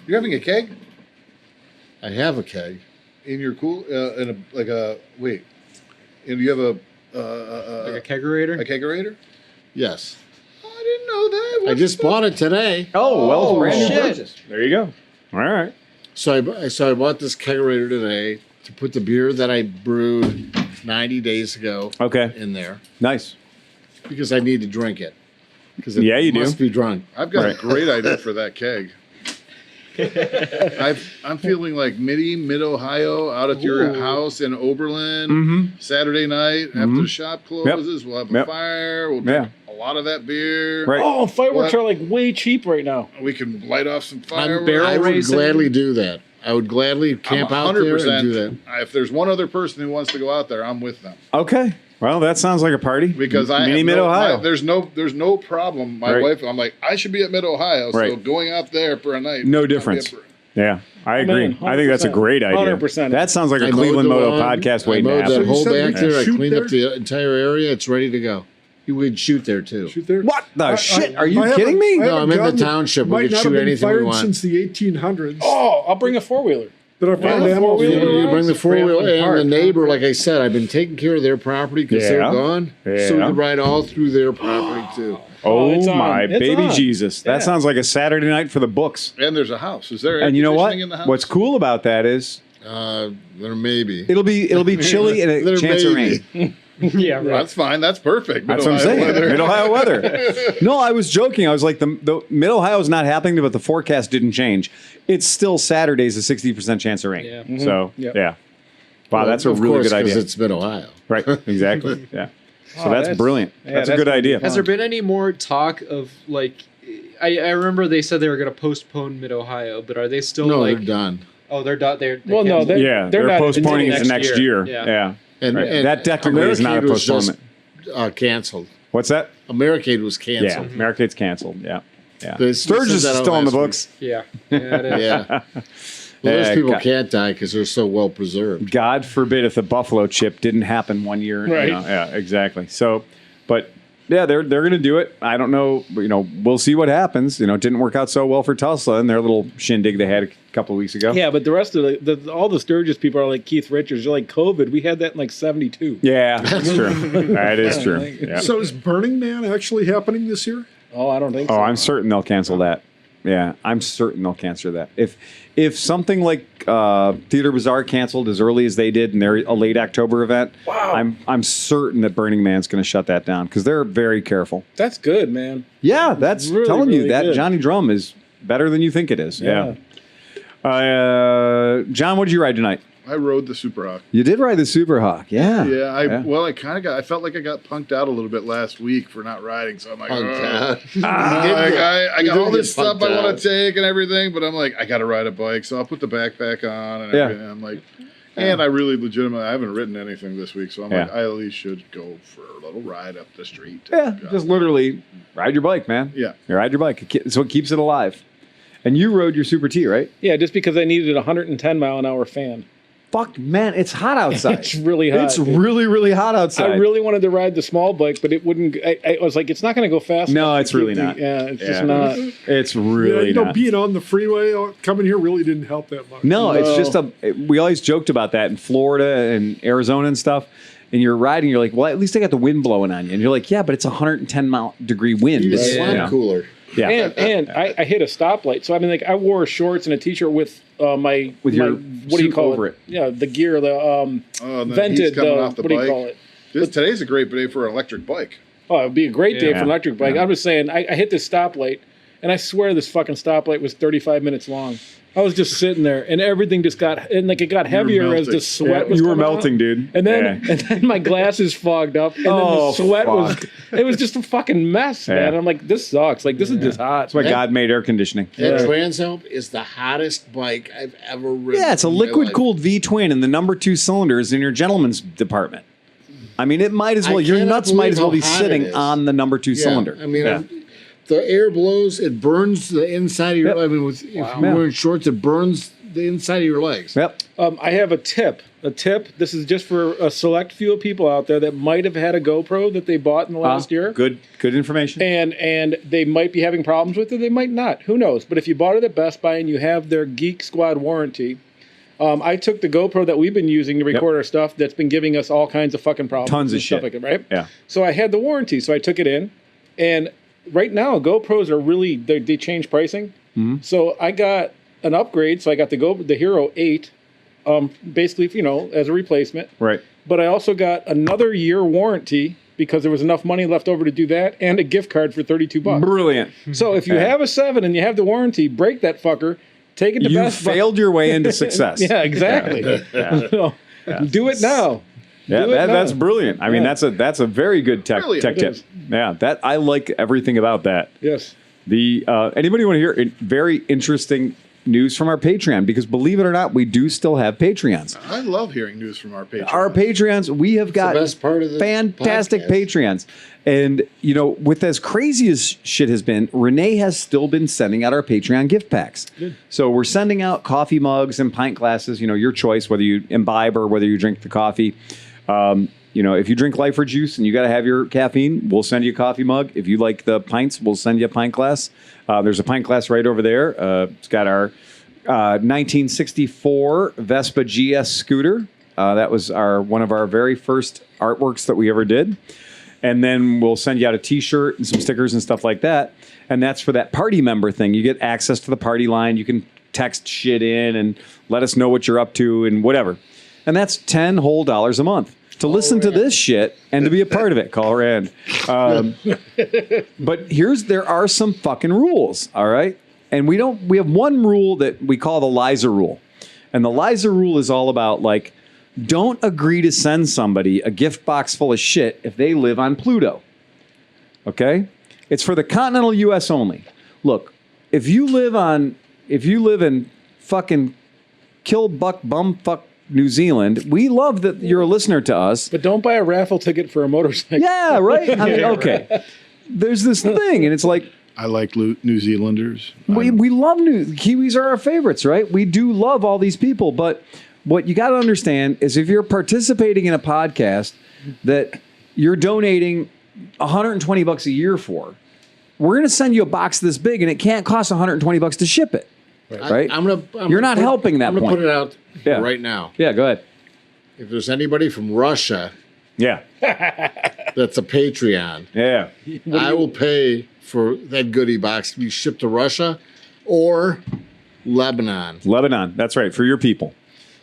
You're having a keg I have a keg. in your cool, and you have a Like a kegerator? a kegerator? Yes. I didn't know that. I just bought it today. Oh, well, it's a brand new shit. purchase. There you go. All right. So I bought this kegerator today to put the beer that I brewed 90 days ago Okay. in there Nice. because I need to drink it. Because it Yeah, you do. must be drunk. I've got Right. a great idea for that keg. I'm feeling like mid Ohio, out at your house in Oberlin, Mm-hmm. Saturday night after the shop closes. We'll have a Yep. fire. We'll Yeah. drink a lot of that beer. Right. Oh, fireworks What? are like way cheap right now. We can light off some fireworks. barrel I would racing. gladly do that. I would gladly I'm camp out there and do that. If there's one other person who wants to go out there, I'm with them Okay. Well, that sounds like a party. because I Mini have Mid Ohio. there's no problem. My Right. wife, I'm like, I should be at Mid Ohio, so Right. going out there for a night, No would not be difference. a- Yeah, I agree. Man, I think that's a 100%. great idea. 100%. That sounds like a I mowed Cleveland the Moto lawn. podcast I waiting to mowed that happen. whole So you back said there. I shoot cleaned up there? the entire area. It's ready to go. You would shoot there too. Shoot there. What the shit? Are you I have kidding me? No, I'm in the gun that township. We Might could not shoot have been anything we fired want. since the 1800s. Oh, I'll bring a four-wheeler. That I found Yeah, ammo four-wheeler. for. You bring the four wheel Bring them and the apart. neighbor. Like I said, I've been taking care of their property because they're Yeah. gone, so we Yeah. could ride all through their property too. Oh it's on. my It's baby on. Jesus! That Yeah. sounds like a Saturday night for the books. And there's a house. Is there air And you know what? conditioning in the house? What's cool about that is There may be. it'll be chilly and a There chance of may rain. Yeah, right. That's fine. That's perfect. That's what I'm saying. Mid-Ohio weather. Mid Ohio weather. No, I was joking. I was like, the Mid Ohio is not happening, but the forecast didn't change. It's still Saturday's a 60% chance of rain. Yeah. So Yep. yeah. Wow, that's a Of really course, good 'cause idea. It's Mid Ohio. Right. Exactly. Yeah. So Oh, that's that's- brilliant. yeah, That's a that's good gonna be idea. Has there been any more talk of like? I remember they said they were going to postpone Mid Ohio, but are they still No, like? they're done. Oh, they're done. They're Well, no, canceled. Yeah, they're not postponing it to next next year. year. Yeah. And, Right. and That technically is not a Americade was just, postponement. canceled. What's that? Americade was Yeah, canceled. Americade's canceled. Yeah. Yeah. They Sturgis sent is that out still in the last week. books. Yeah, yeah, it is. Yeah. Well, those people God, can't die because they're so well preserved. God forbid if the buffalo chip didn't happen one year. Right. Yeah, exactly. So, but yeah, they're going to do it. I don't know. We'll see what happens. It didn't work out so well for Tulsa and their little shindig they had a couple of weeks ago. Yeah, but the rest of all the Sturgis people are like Keith Richards. They're like COVID. We had that in like 72. Yeah, that's true. That is true. Yeah. So is Burning Man actually happening this year? Oh, I don't think so. Oh, I'm certain they'll cancel that. Yeah, I'm certain they'll cancel that. If something like Theater Bazaar canceled as early as they did, and they're a late October event, Wow. I'm certain that Burning Man's going to shut that down because they're very careful. That's good, man. Yeah, that's Really, telling you really that good. Johnny Drum is better than you think it is. Yeah. John, what did you ride tonight? I rode the Super Hawk. You did ride the Super Hawk. Yeah. Yeah, I felt like I got punked out a little bit last week for not riding, so I'm like, I got all this stuff I want to take and everything, but I'm like, I got to ride a bike, so I'll put the backpack on and everything. I'm like, and I really legitimately, I haven't ridden anything this week, so I'm like, I at least should go for a little ride up the street. Yeah, just literally ride your bike, man. Yeah. You ride your bike. It's what keeps it alive. And you rode your Super T, right? Yeah, just because I needed a 110 mile an hour fan. Fuck, man, it's hot outside. It's really hot. It's really, really hot outside. I really wanted to ride the small bike, but it wouldn't. I was like, it's not going to go fast. No, enough it's to keep really not. Yeah, it's just not. It's really not. Being on the freeway coming here really didn't help that much. No, it's just we always joked about that in Florida and Arizona and stuff. And you're riding, you're like, well, at least I got the wind blowing on you. And you're like, yeah, but it's 110-degree wind. Even It's, slime cooler. Yeah. And I hit a stoplight, so I mean, like I wore shorts and a t-shirt with your what do you suit call over it? Yeah, the gear, the And then vented. he's coming off the what do you bike. call it? Today's a great day for an electric bike. Oh, it'd be a great day Yeah. for an electric bike. Yeah. I'm just saying, I hit this stoplight, and I swear this fucking stoplight was 35 minutes long. I was just sitting there, and everything just got, and like it got heavier as the melting. sweat was you were coming out. melting, dude. And then my glasses fogged up, and then Oh, the sweat fuck. it was just a fucking mess, man. I'm like, this sucks. Like, this is just hot. That's why God made air conditioning. That Yeah. Transhelp is the hottest bike I've ever ridden. Yeah, it's a in my liquid life. cooled V twin, and the number 2 cylinder is in your gentleman's department. I mean, it might as well. I Your cannot nuts might believe as well how be hot sitting it is. on the number 2 Yeah, cylinder. I mean, Yeah. the air blows, it burns the inside of your. Yep. I mean, if you're wearing shorts, it burns the inside of your legs. Yep. I have a tip. This is just for a select few of people out there that might have had a GoPro that they bought in the last year. Good information. And they might be having problems with it. They might not. Who knows? But if you bought it at Best Buy and you have their Geek Squad warranty, I took the GoPro that we've been using to record our stuff that's been giving us all kinds of fucking problems. Tons of and stuff shit. like that, right? Yeah. So I had the warranty, so I took it in. And right now, GoPros are really, they change pricing. Mm-hmm. So I got an upgrade. So I got the Hero 8, basically, as a replacement. Right. But I also got another year warranty because there was enough money left over to do that, and a gift card for $32. Brilliant. So if you have a 7 and you have the warranty, break that fucker, take it to You Best Buy. failed your way into success. Yeah, exactly. So, do it now. Yeah, Do it now. that's brilliant. I mean, Yeah. that's a very good tech Brilliant. tech It tip. is. Yeah, that I like everything about that. Yes. The anybody want to hear very interesting news from our Patreon? Because believe it or not, we do still have Patreons. I love hearing news from our patrons. Our Patreons, we have got best part of the fantastic podcast. Patreons. And, with as crazy as shit has been, Renee has still been sending out our Patreon gift packs. So we're sending out coffee mugs and pint glasses, your choice, whether you imbibe or whether you drink the coffee. If you drink Life or Juice and you got to have your caffeine, we'll send you a coffee mug. If you like the pints, we'll send you a pint glass. There's a pint glass right over there. It's got our 1964 Vespa GS scooter. That was one of our very first artworks that we ever did. And then we'll send you out a T-shirt and some stickers and stuff like that. And that's for that party member thing. You get access to the party line. You can text shit in and let us know what you're up to and whatever. And that's $10 whole a month. To listen to this shit and to be a part of it, call Rand. But there are some fucking rules, all right? And we have one rule that we call the Liza rule. And the Liza rule is all about, like, don't agree to send somebody a gift box full of shit if they live on Pluto. Okay? It's for the continental U.S. only. Look, if you live in fucking kill buck bumfuck New Zealand, we love that you're a listener to us. But don't buy a raffle ticket for a motorcycle. Yeah, right? I mean, okay. There's this thing, and it's like, I like New Zealanders. We love Kiwis are our favorites, right? We do love all these people, but what you got to understand is if you're participating in a podcast that you're donating $120 a year for, we're going to send you a box this big, and it can't cost $120 to ship it. Right? You're not helping that I'm going to put it out right now. Yeah, go ahead. If there's anybody from Russia Yeah. that's a Patreon, Yeah. I will pay for that goodie box to be shipped to Russia or Lebanon. Lebanon. That's right. For your people.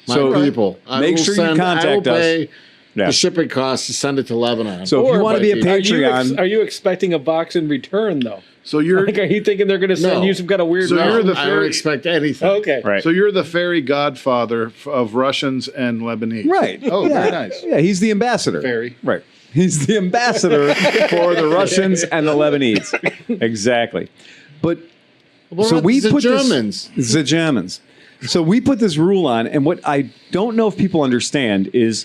My people. Make sure you contact us. I will pay Yeah. the shipping costs to send it to Lebanon. So if you want to be a Patreon, Are you expecting a box in return, though? So you're Like, are you thinking they're going to send you some kind of weird? So you're the I don't fairy. expect anything. Okay. right. So you're the fairy godfather of Russians and Lebanese. Right. Oh, yeah. very nice. Yeah, he's the ambassador. Fairy. Right. He's the ambassador for the Russians and the Lebanese. Exactly. But What so about we the put Germans? the Germans. So we put this rule on, and what I don't know if people understand is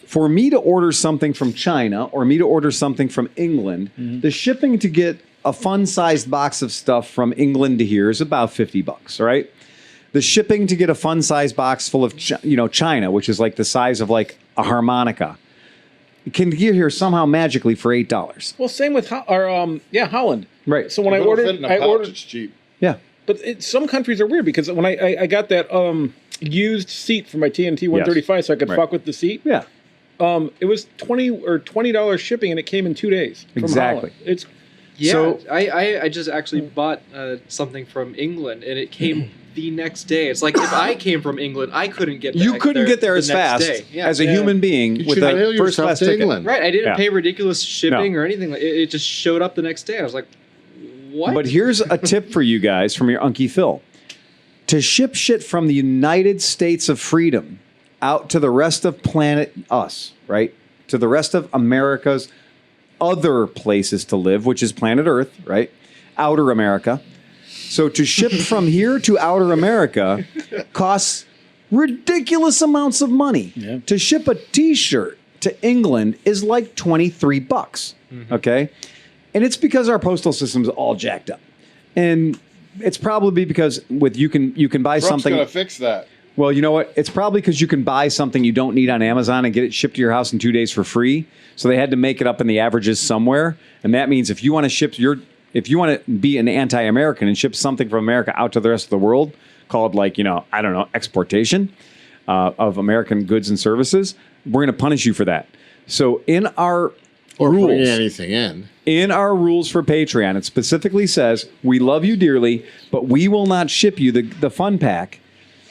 for me to order something from China or me to order something from England, the shipping to get a fun-sized box of stuff from England to here is about $50, right? The shipping to get a fun-sized box full of China, which is like the size of like a harmonica, can get here somehow magically for $8. Well, same with Holland. Right. So when I Little fit ordered, in a I pouch, ordered, it's cheap. Yeah. but some countries are weird because when I got that used seat for my TNT 135, so I could Right. fuck with the seat. Yeah. It was $20 shipping, and it came in 2 days. From Exactly. Holland. It's Yeah, So- I just actually bought something from England, and it came the next day. It's like if I came from England, I couldn't get You couldn't get there the as next fast day. Yeah. as a human being You with should a mail first yourself class to ticket. England. Right, I didn't Yeah. pay ridiculous shipping No. or anything. It just showed up the next day. I was like, what? But here's a tip for you guys from your Unkie Phil. To ship shit from the United States of freedom out to the rest of planet us, right? To the rest of America's other places to live, which is planet Earth, right? Outer America. So to ship from here to outer America costs ridiculous amounts of money. Yeah. To ship a t-shirt to England is like $23, okay? And it's because our postal system is all jacked up. And it's probably because you can buy Trump's something. gonna fix that. Well, you know what? It's probably because you can buy something you don't need on Amazon and get it shipped to your house in 2 days for free. So they had to make it up in the averages somewhere. And that means if you want to be an anti-American and ship something from America out to the rest of the world, called exportation of American goods and services, we're going to punish you for that. So in our Or rules, putting anything in. in our rules for Patreon, it specifically says, we love you dearly, but we will not ship you the fun pack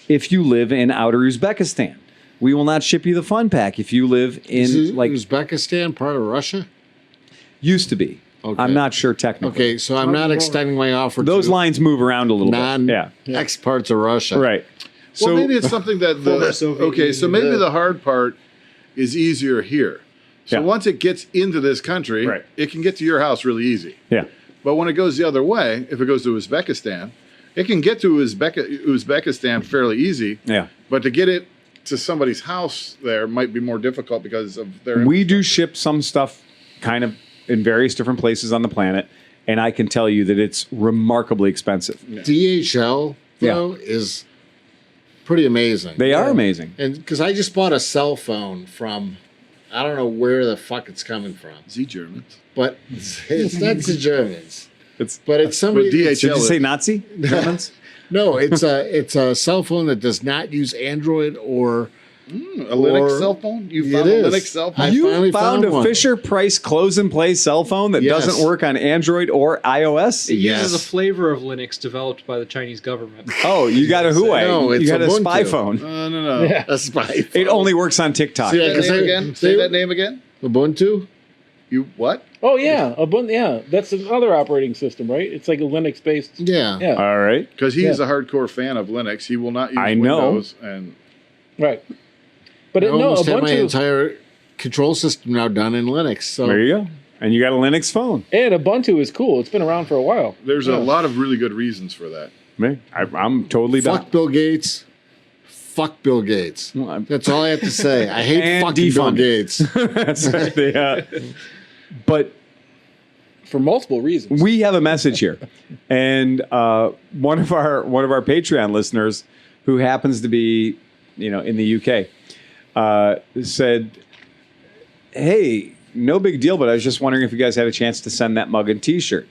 if you live in outer Uzbekistan. We will not ship you the fun pack if you live Is in, Uzbekistan part of Russia? used to be. Okay. I'm not sure technically. Okay, so I'm not extending my offer Those to lines move around a little bit. non-ex parts of Russia. Right. Well, So maybe it's something that so maybe the hard part is easier here. So Yeah. once it gets into this country, Right. it can get to your house really easy. yeah. But when it goes the other way, if it goes to Uzbekistan, it can get to Uzbekistan fairly easy. Yeah. But to get it to somebody's house there might be more difficult because of their. We do ship some stuff kind of in various different places on the planet, and I can tell you that it's remarkably expensive. DHL, though, is pretty amazing. They are amazing. And because I just bought a cell phone from, I don't know where the fuck it's coming from, Z Germans. but it's not the Germans. It's But it's somebody. But DHL Did you say Nazi Germans? No, it's a cell phone that does not use Android or. A Linux cell phone? You It found a is. Linux cell phone? I You finally found a one. Fisher Price close and play cell phone that Yes. doesn't work on Android or iOS? it Yes. uses a flavor of Linux developed by the Chinese government. Oh, you got a Huawei. No, it's you got a Ubuntu. spy phone. No. A spy. It only works on TikTok. See, Say that 'cause name they- again. they- Say that name again. Ubuntu. You what? Oh yeah, that's another operating system, right? It's like a Linux based. Yeah. Yeah, All right. Because he's Yeah. a hardcore fan of Linux. He will not use I know. Windows. And right. But I no, almost have my Ubuntu entire control system now done in Linux. So There you go. And you got a Linux phone. and Ubuntu is cool. It's been around for a while. there's a lot of really good reasons for that. I'm totally fuck done. Bill Gates. Fuck Bill Gates. Well, I'm- That's all I have to say. I hate And fucking Bill defund. Gates. That's right. But for multiple reasons. We have a message here, and one of our Patreon listeners, who happens to be, in the UK, said, "Hey, no big deal, but I was just wondering if you guys had a chance to send that mug and T-shirt.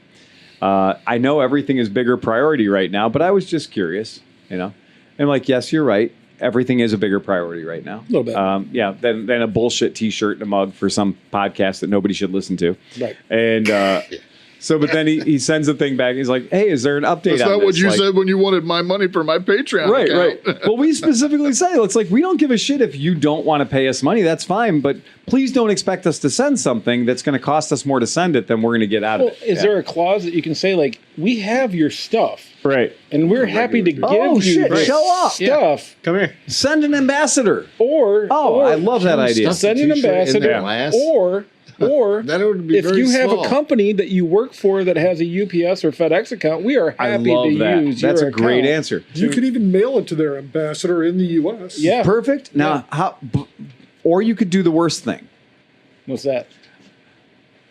I know everything is bigger priority right now, but I was just curious, And I'm like, yes, you're right. Everything is a bigger priority right now. A little bit. Than a bullshit T-shirt and a mug for some podcast that nobody should listen to. Right. And but then he sends a thing back. He's like, hey, is there an update That's on not this? what you said when you wanted my money for my Patreon account. Right. Well, we specifically say, it's like, we don't give a shit if you don't want to pay us money. That's fine. But please don't expect us to send something that's going to cost us more to send it than we're going to get out of it. Is there a clause that you can say, like, we have your stuff? Right. And we're happy to give you shit, show up. stuff. Come here. Send an ambassador. Or I love that idea. Send an ambassador. Or That would be if very you have small. a company that you work for that has a UPS or FedEx account, we are I happy love to that. use That's your a great account. answer. You could even mail it to their ambassador in the U.S. Yeah. Perfect. Now, or you could do the worst thing. What's that?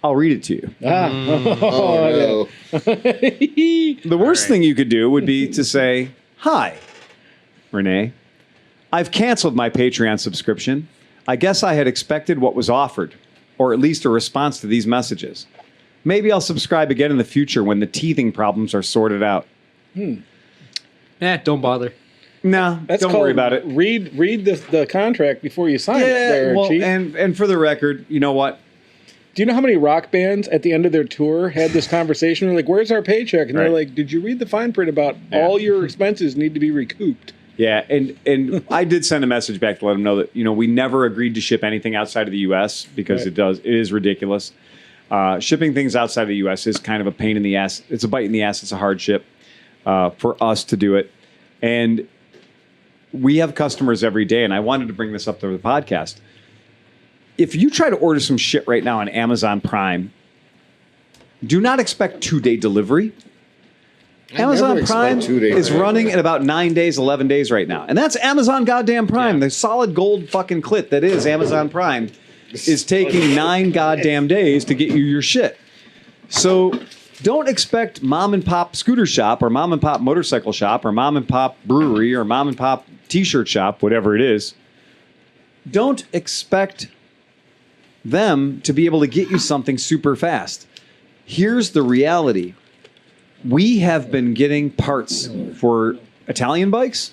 I'll read it to you. Oh, no. The worst thing you could do would be to say, hi, Renee. I've canceled my Patreon subscription. I guess I had expected what was offered, or at least a response to these messages. Maybe I'll subscribe again in the future when the teething problems are sorted out. Don't bother. No, don't worry about it. Read the contract before you sign it. There, Chief. and for the record, you know what? Do you know how many rock bands at the end of their tour had this conversation? They're like, "Where's our paycheck?" And they're Right. like, "Did you read the fine print about all your expenses need to be recouped?" Yeah, and I did send a message back to let them know that we never agreed to ship anything outside of the U.S. because Right. it is ridiculous. Shipping things outside of the U.S. is kind of a pain in the ass. It's a bite in the ass. It's a hardship for us to do it, and we have customers every day. And I wanted to bring this up to the podcast. If you try to order some shit right now on Amazon Prime, do not expect 2-day delivery. Amazon never Prime expect 2 days is delivery. running at about 9 days, 11 days right now. And that's Amazon goddamn Prime. The solid gold fucking clit that is Amazon Prime is taking 9 goddamn days to get you your shit. So don't expect mom and pop scooter shop or mom and pop motorcycle shop or mom and pop brewery or mom and pop t-shirt shop, whatever it is. Don't expect them to be able to get you something super fast. Here's the reality. We have been getting parts for Italian bikes.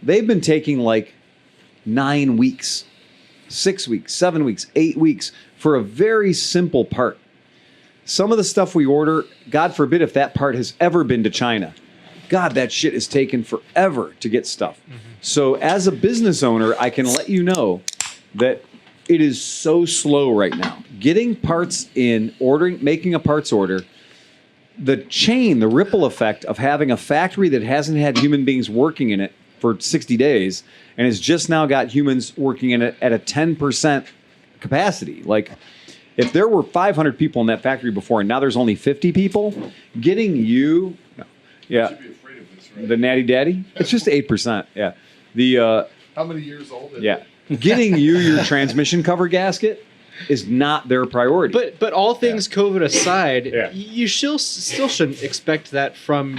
They've been taking like 9 weeks, 6 weeks, 7 weeks, 8 weeks for a very simple part. Some of the stuff we order, God forbid if that part has ever been to China. God, that shit is taken forever to get stuff. So as a business owner, I can let you know that it is so slow right now. Getting parts in, making a parts order, the ripple effect of having a factory that hasn't had human beings working in it for 60 days and has just now got humans working in it at a 10% capacity. Like, if there were 500 people in that factory before and now there's only 50 people, getting you... Yeah. Should be afraid of this, right? The Natty Daddy? It's just 8%. Yeah. How many years old is Yeah. it? Getting you your transmission cover gasket is not their priority. But all things COVID aside, Yeah. you still shouldn't expect that from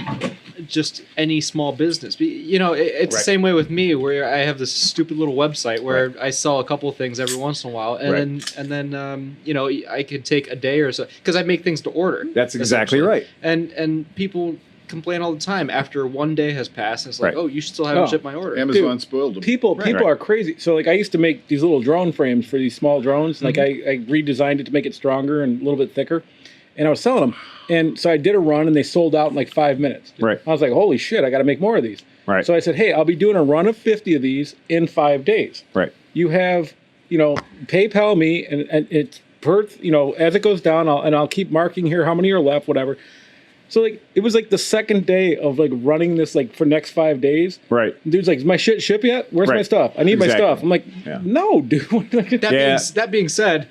just any small business. It's the same way with me, where I have this stupid little website where I sell a couple of things every once in a while, and then I could take a day or so because I make things to order. That's exactly essentially. right. And people complain all the time after one day has passed. And it's like, Right. oh, you still haven't Oh. shipped my order. Amazon spoiled them. People Right. are crazy. So like I used to make these little drone frames for these small drones. Like I redesigned it to make it stronger and a little bit thicker, and I was selling them. And so I did a run, and they sold out in like 5 minutes. Right. I was like, holy shit, I got to make more of these. Right. So I said, hey, I'll be doing a run of 50 of these in 5 days. Right. You have, PayPal me, and it's per, as it goes down, I'll keep marking here how many are left, whatever. So like it was like the second day of like running this like for next 5 days. Right. Dude's like, is my shit shipped yet? Where's my Right. stuff? I need my Exactly. stuff. I'm like, Yeah. no, dude. That being said,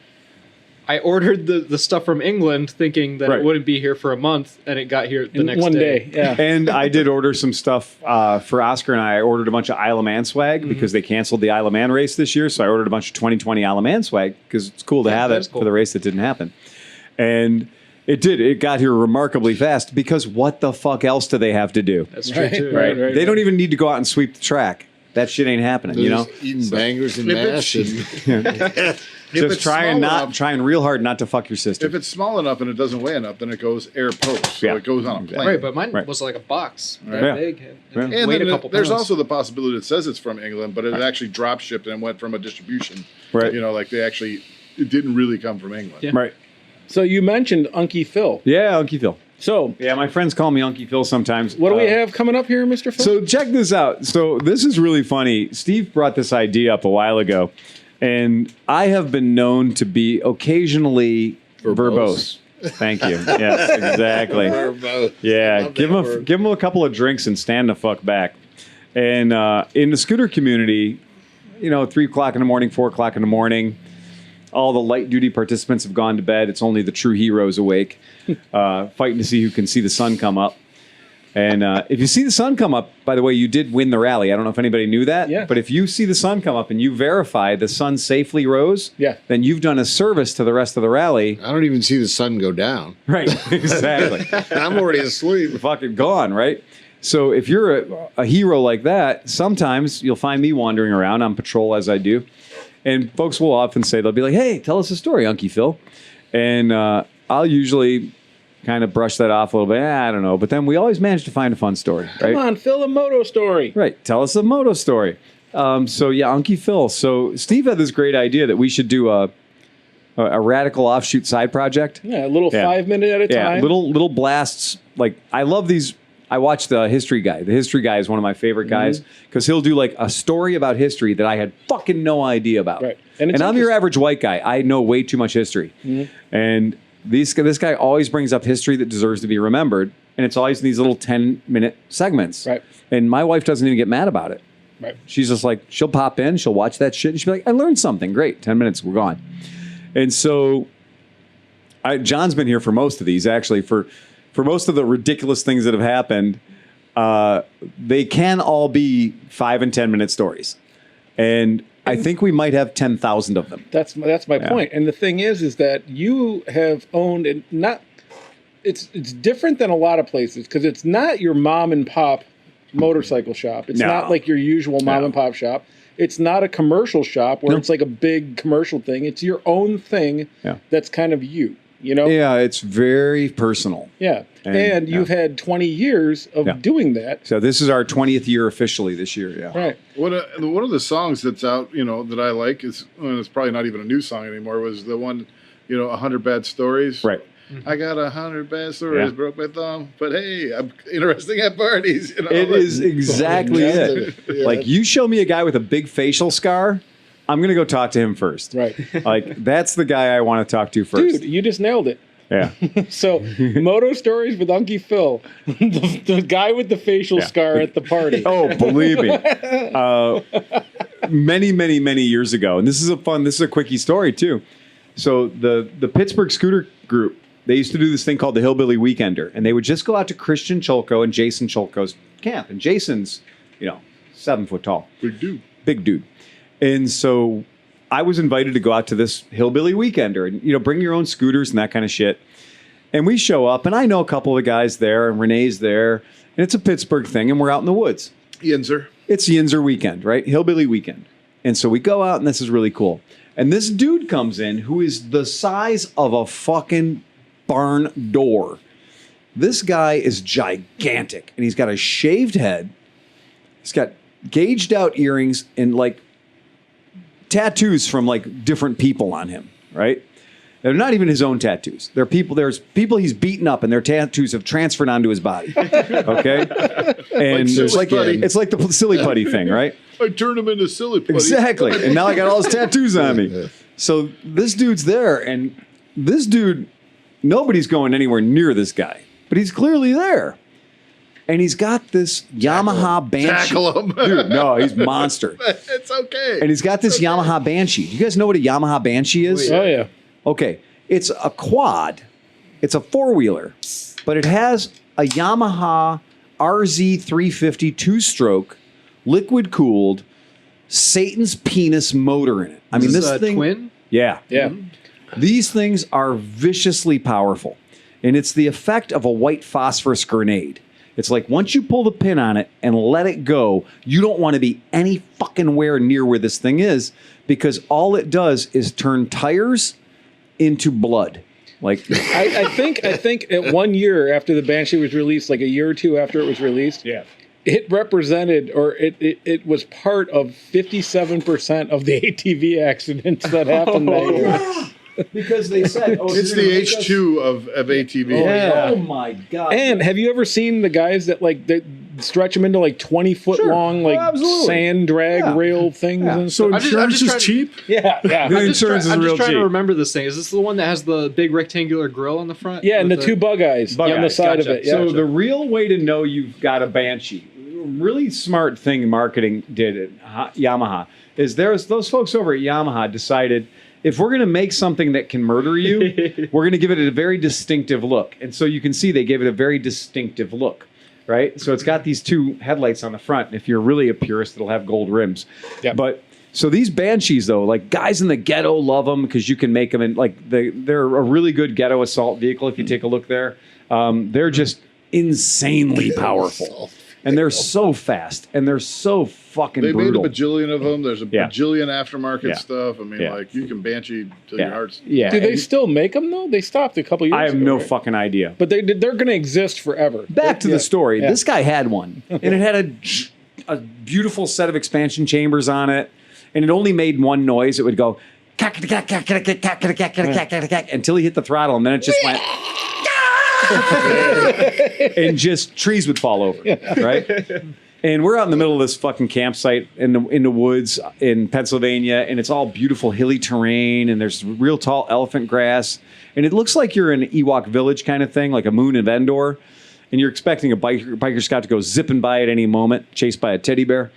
I ordered the stuff from England thinking that Right. it wouldn't be here for a month, and it got here the In next one day. day. Yeah. And I did order some stuff for Oscar and I ordered a bunch of Isle of Man swag because they canceled the Isle of Man race this year. So I ordered a bunch of 2020 Isle of Man swag because it's cool to have that it is cool. for the race that didn't happen. And It did. It got here remarkably fast because what the fuck else do they have to do? That's true too. Right. They don't even need to go out and sweep the track. That shit ain't happening, you know? Eating bangers and mash. Just trying real hard not to fuck your sister. If it's small enough and it doesn't weigh enough, then it goes air post. So Yeah. it goes on a plane. Right, but mine was like a box that Yeah. big and And weighed then a couple there's pounds. also the possibility it says it's from England, but it actually drop shipped and went from a distribution. Right. You know, like it didn't really come from England. Yeah. Right. So you mentioned Unkie Phil. Yeah, Unkie Phil. So Yeah, my friends call me Unkie Phil sometimes. what do we have coming up here, Mr. Phil? So check this out. So this is really funny. Steve brought this idea up a while ago, and I have been known to be occasionally verbose. Thank you. Yes, exactly. Yeah, give him a couple of drinks and stand the fuck back. And in the scooter community, 3 o'clock in the morning, 4 o'clock in the morning, all the light duty participants have gone to bed. It's only the true heroes awake, fighting to see who can see the sun come up. And if you see the sun come up, by the way, you did win the rally. I don't know if anybody knew that. Yeah. But if you see the sun come up and you verify the sun safely rose, then you've done a service to the rest of the rally. I don't even see the sun go down. Right, exactly. I'm already asleep. Fucking gone, right? So if you're a hero like that, sometimes you'll find me wandering around on patrol as I do. And folks will often say, they'll be like, hey, tell us a story, Unkie Phil. And I'll usually kind of brush that off a little bit. I don't know. But then we always manage to find a fun story. Right? Come on, Phil, a moto story. Right. Tell us a moto story. So yeah, Unkie Phil. So Steve had this great idea that we should do a radical offshoot side project. Yeah, a little 5 minute at a time. Yeah, little blasts. Like, I love these. I watch the History Guy. The History Guy is one of my favorite guys because he'll do like a story about history that I had fucking no idea about. Right. And I'm your average white guy. I know way too much history. And this guy always brings up history that deserves to be remembered. And it's always in these little 10-minute segments. Right. And my wife doesn't even get mad about it. Right. She's just like, she'll pop in, she'll watch that shit, and she'll be like, I learned something. Great. 10 minutes, we're gone. And so John's been here for most of these, actually, for most of the ridiculous things that have happened. They can all be 5 and 10 minute stories. And I think we might have 10,000 of them. That's my point. And the thing is that you have owned and not. It's different than a lot of places because it's not your mom and pop motorcycle shop. It's not like your usual mom and pop shop. It's not a commercial shop where it's like a big commercial thing. It's your own thing that's kind of you. Yeah, it's very personal. Yeah. And you've had 20 years of doing that. So this is our 20th year officially this year. Yeah. Right. One of the songs that's out, that I like is, it's probably not even a new song anymore, was the one, 100 Bad Stories. Right. I got 100 bad stories, broke my thumb, but hey, I'm interesting at parties. It is exactly it. Yeah. Like, you show me a guy with a big facial scar, I'm going to go talk to him first. Right. Like, that's the guy I want to talk to first. Dude, you just nailed it. Yeah. So, Moto Stories with Unkie Phil, the guy with the facial scar at the party. Oh, believe me. Many years ago, and this is a quickie story too. So the Pittsburgh scooter group, they used to do this thing called the Hillbilly Weekender, and they would just go out to Christian Cholko and Jason Cholko's camp. And Jason's, 7 foot tall. Big dude. And so I was invited to go out to this Hillbilly Weekender and, bring your own scooters and that kind of shit. And we show up, and I know a couple of the guys there, and Renee's there, and it's a Pittsburgh thing, and we're out in the woods. Yinzer. It's Yinzer weekend, right? Hillbilly weekend. And so we go out, and this is really cool. And this dude comes in who is the size of a fucking barn door. This guy is gigantic, and he's got a shaved head. He's got gauged out earrings and like tattoos from like different people on him, right? They're not even his own tattoos. There's people he's beaten up, and their tattoos have transferred onto his body. Okay? And it's like the silly putty thing, right? I turned him into silly putty. Exactly. And now I got all his tattoos on me. So this dude's there, and this dude, nobody's going anywhere near this guy, but he's clearly there. And he's got this Yamaha Banshee. Tackle him. Dude, no, he's monster. It's okay. And he's got this Yamaha Banshee. Do you guys know what a Yamaha Banshee is? Oh, yeah. Okay, it's a quad. It's a four-wheeler, but it has a Yamaha RZ350 two-stroke, liquid-cooled, Satan's penis motor in it. I mean, this a thing. twin? Yeah. Yeah. These things are viciously powerful. And it's the effect of a white phosphorus grenade. It's like once you pull the pin on it and let it go, you don't want to be any fucking where near where this thing is, because all it does is turn tires into blood. Like I think at 1 year after the Banshee was released, like a year or two after it was released, it represented, or it was part of 57% of the ATV accidents that happened that year. Because they said, it's the H2 of ATV. Oh my God. And have you ever seen the guys that like they stretch them into like 20-foot Sure. long like sand drag rail things? And So stuff? insurance is cheap? Yeah. The insurance is I'm real just trying cheap. to remember this thing. Is this the one that has the big rectangular grill on the front? Yeah, and the With two bug eyes on the eyes, side gotcha. of it. Yeah. So the real way to know you've got a Banshee, really smart thing marketing did at Yamaha, is those folks over at Yamaha decided, if we're going to make something that can murder you, we're going to give it a very distinctive look. And so you can see they gave it a very distinctive look, right? So it's got these two headlights on the front. And if you're really a purist, it'll have gold rims. Yep. But so these Banshees, though, like guys in the ghetto love them because you can make them in, like they're a really good ghetto assault vehicle. If you take a look there, they're just insanely powerful. And they're so fast, and they're so fucking brutal. Made a bajillion of them. There's a bajillion aftermarket stuff. I mean, Yeah. like, you can Banshee till your heart's... Yeah. Do they still make them though? They stopped a couple years ago. I have no right? fucking idea. But they're going to exist forever. Back to the story. Yeah. This guy had one, and it had a beautiful set of expansion chambers on it, and it only made one noise. It would go until he hit the throttle, and then it just went and just trees would fall over, right? And we're out in the middle of this fucking campsite in the woods in Pennsylvania, and it's all beautiful hilly terrain, and there's real tall elephant grass, and it looks like you're in an Ewok village kind of thing, like a Moon of Endor, and you're expecting a biker scout to go zipping by at any moment, chased by a teddy bear.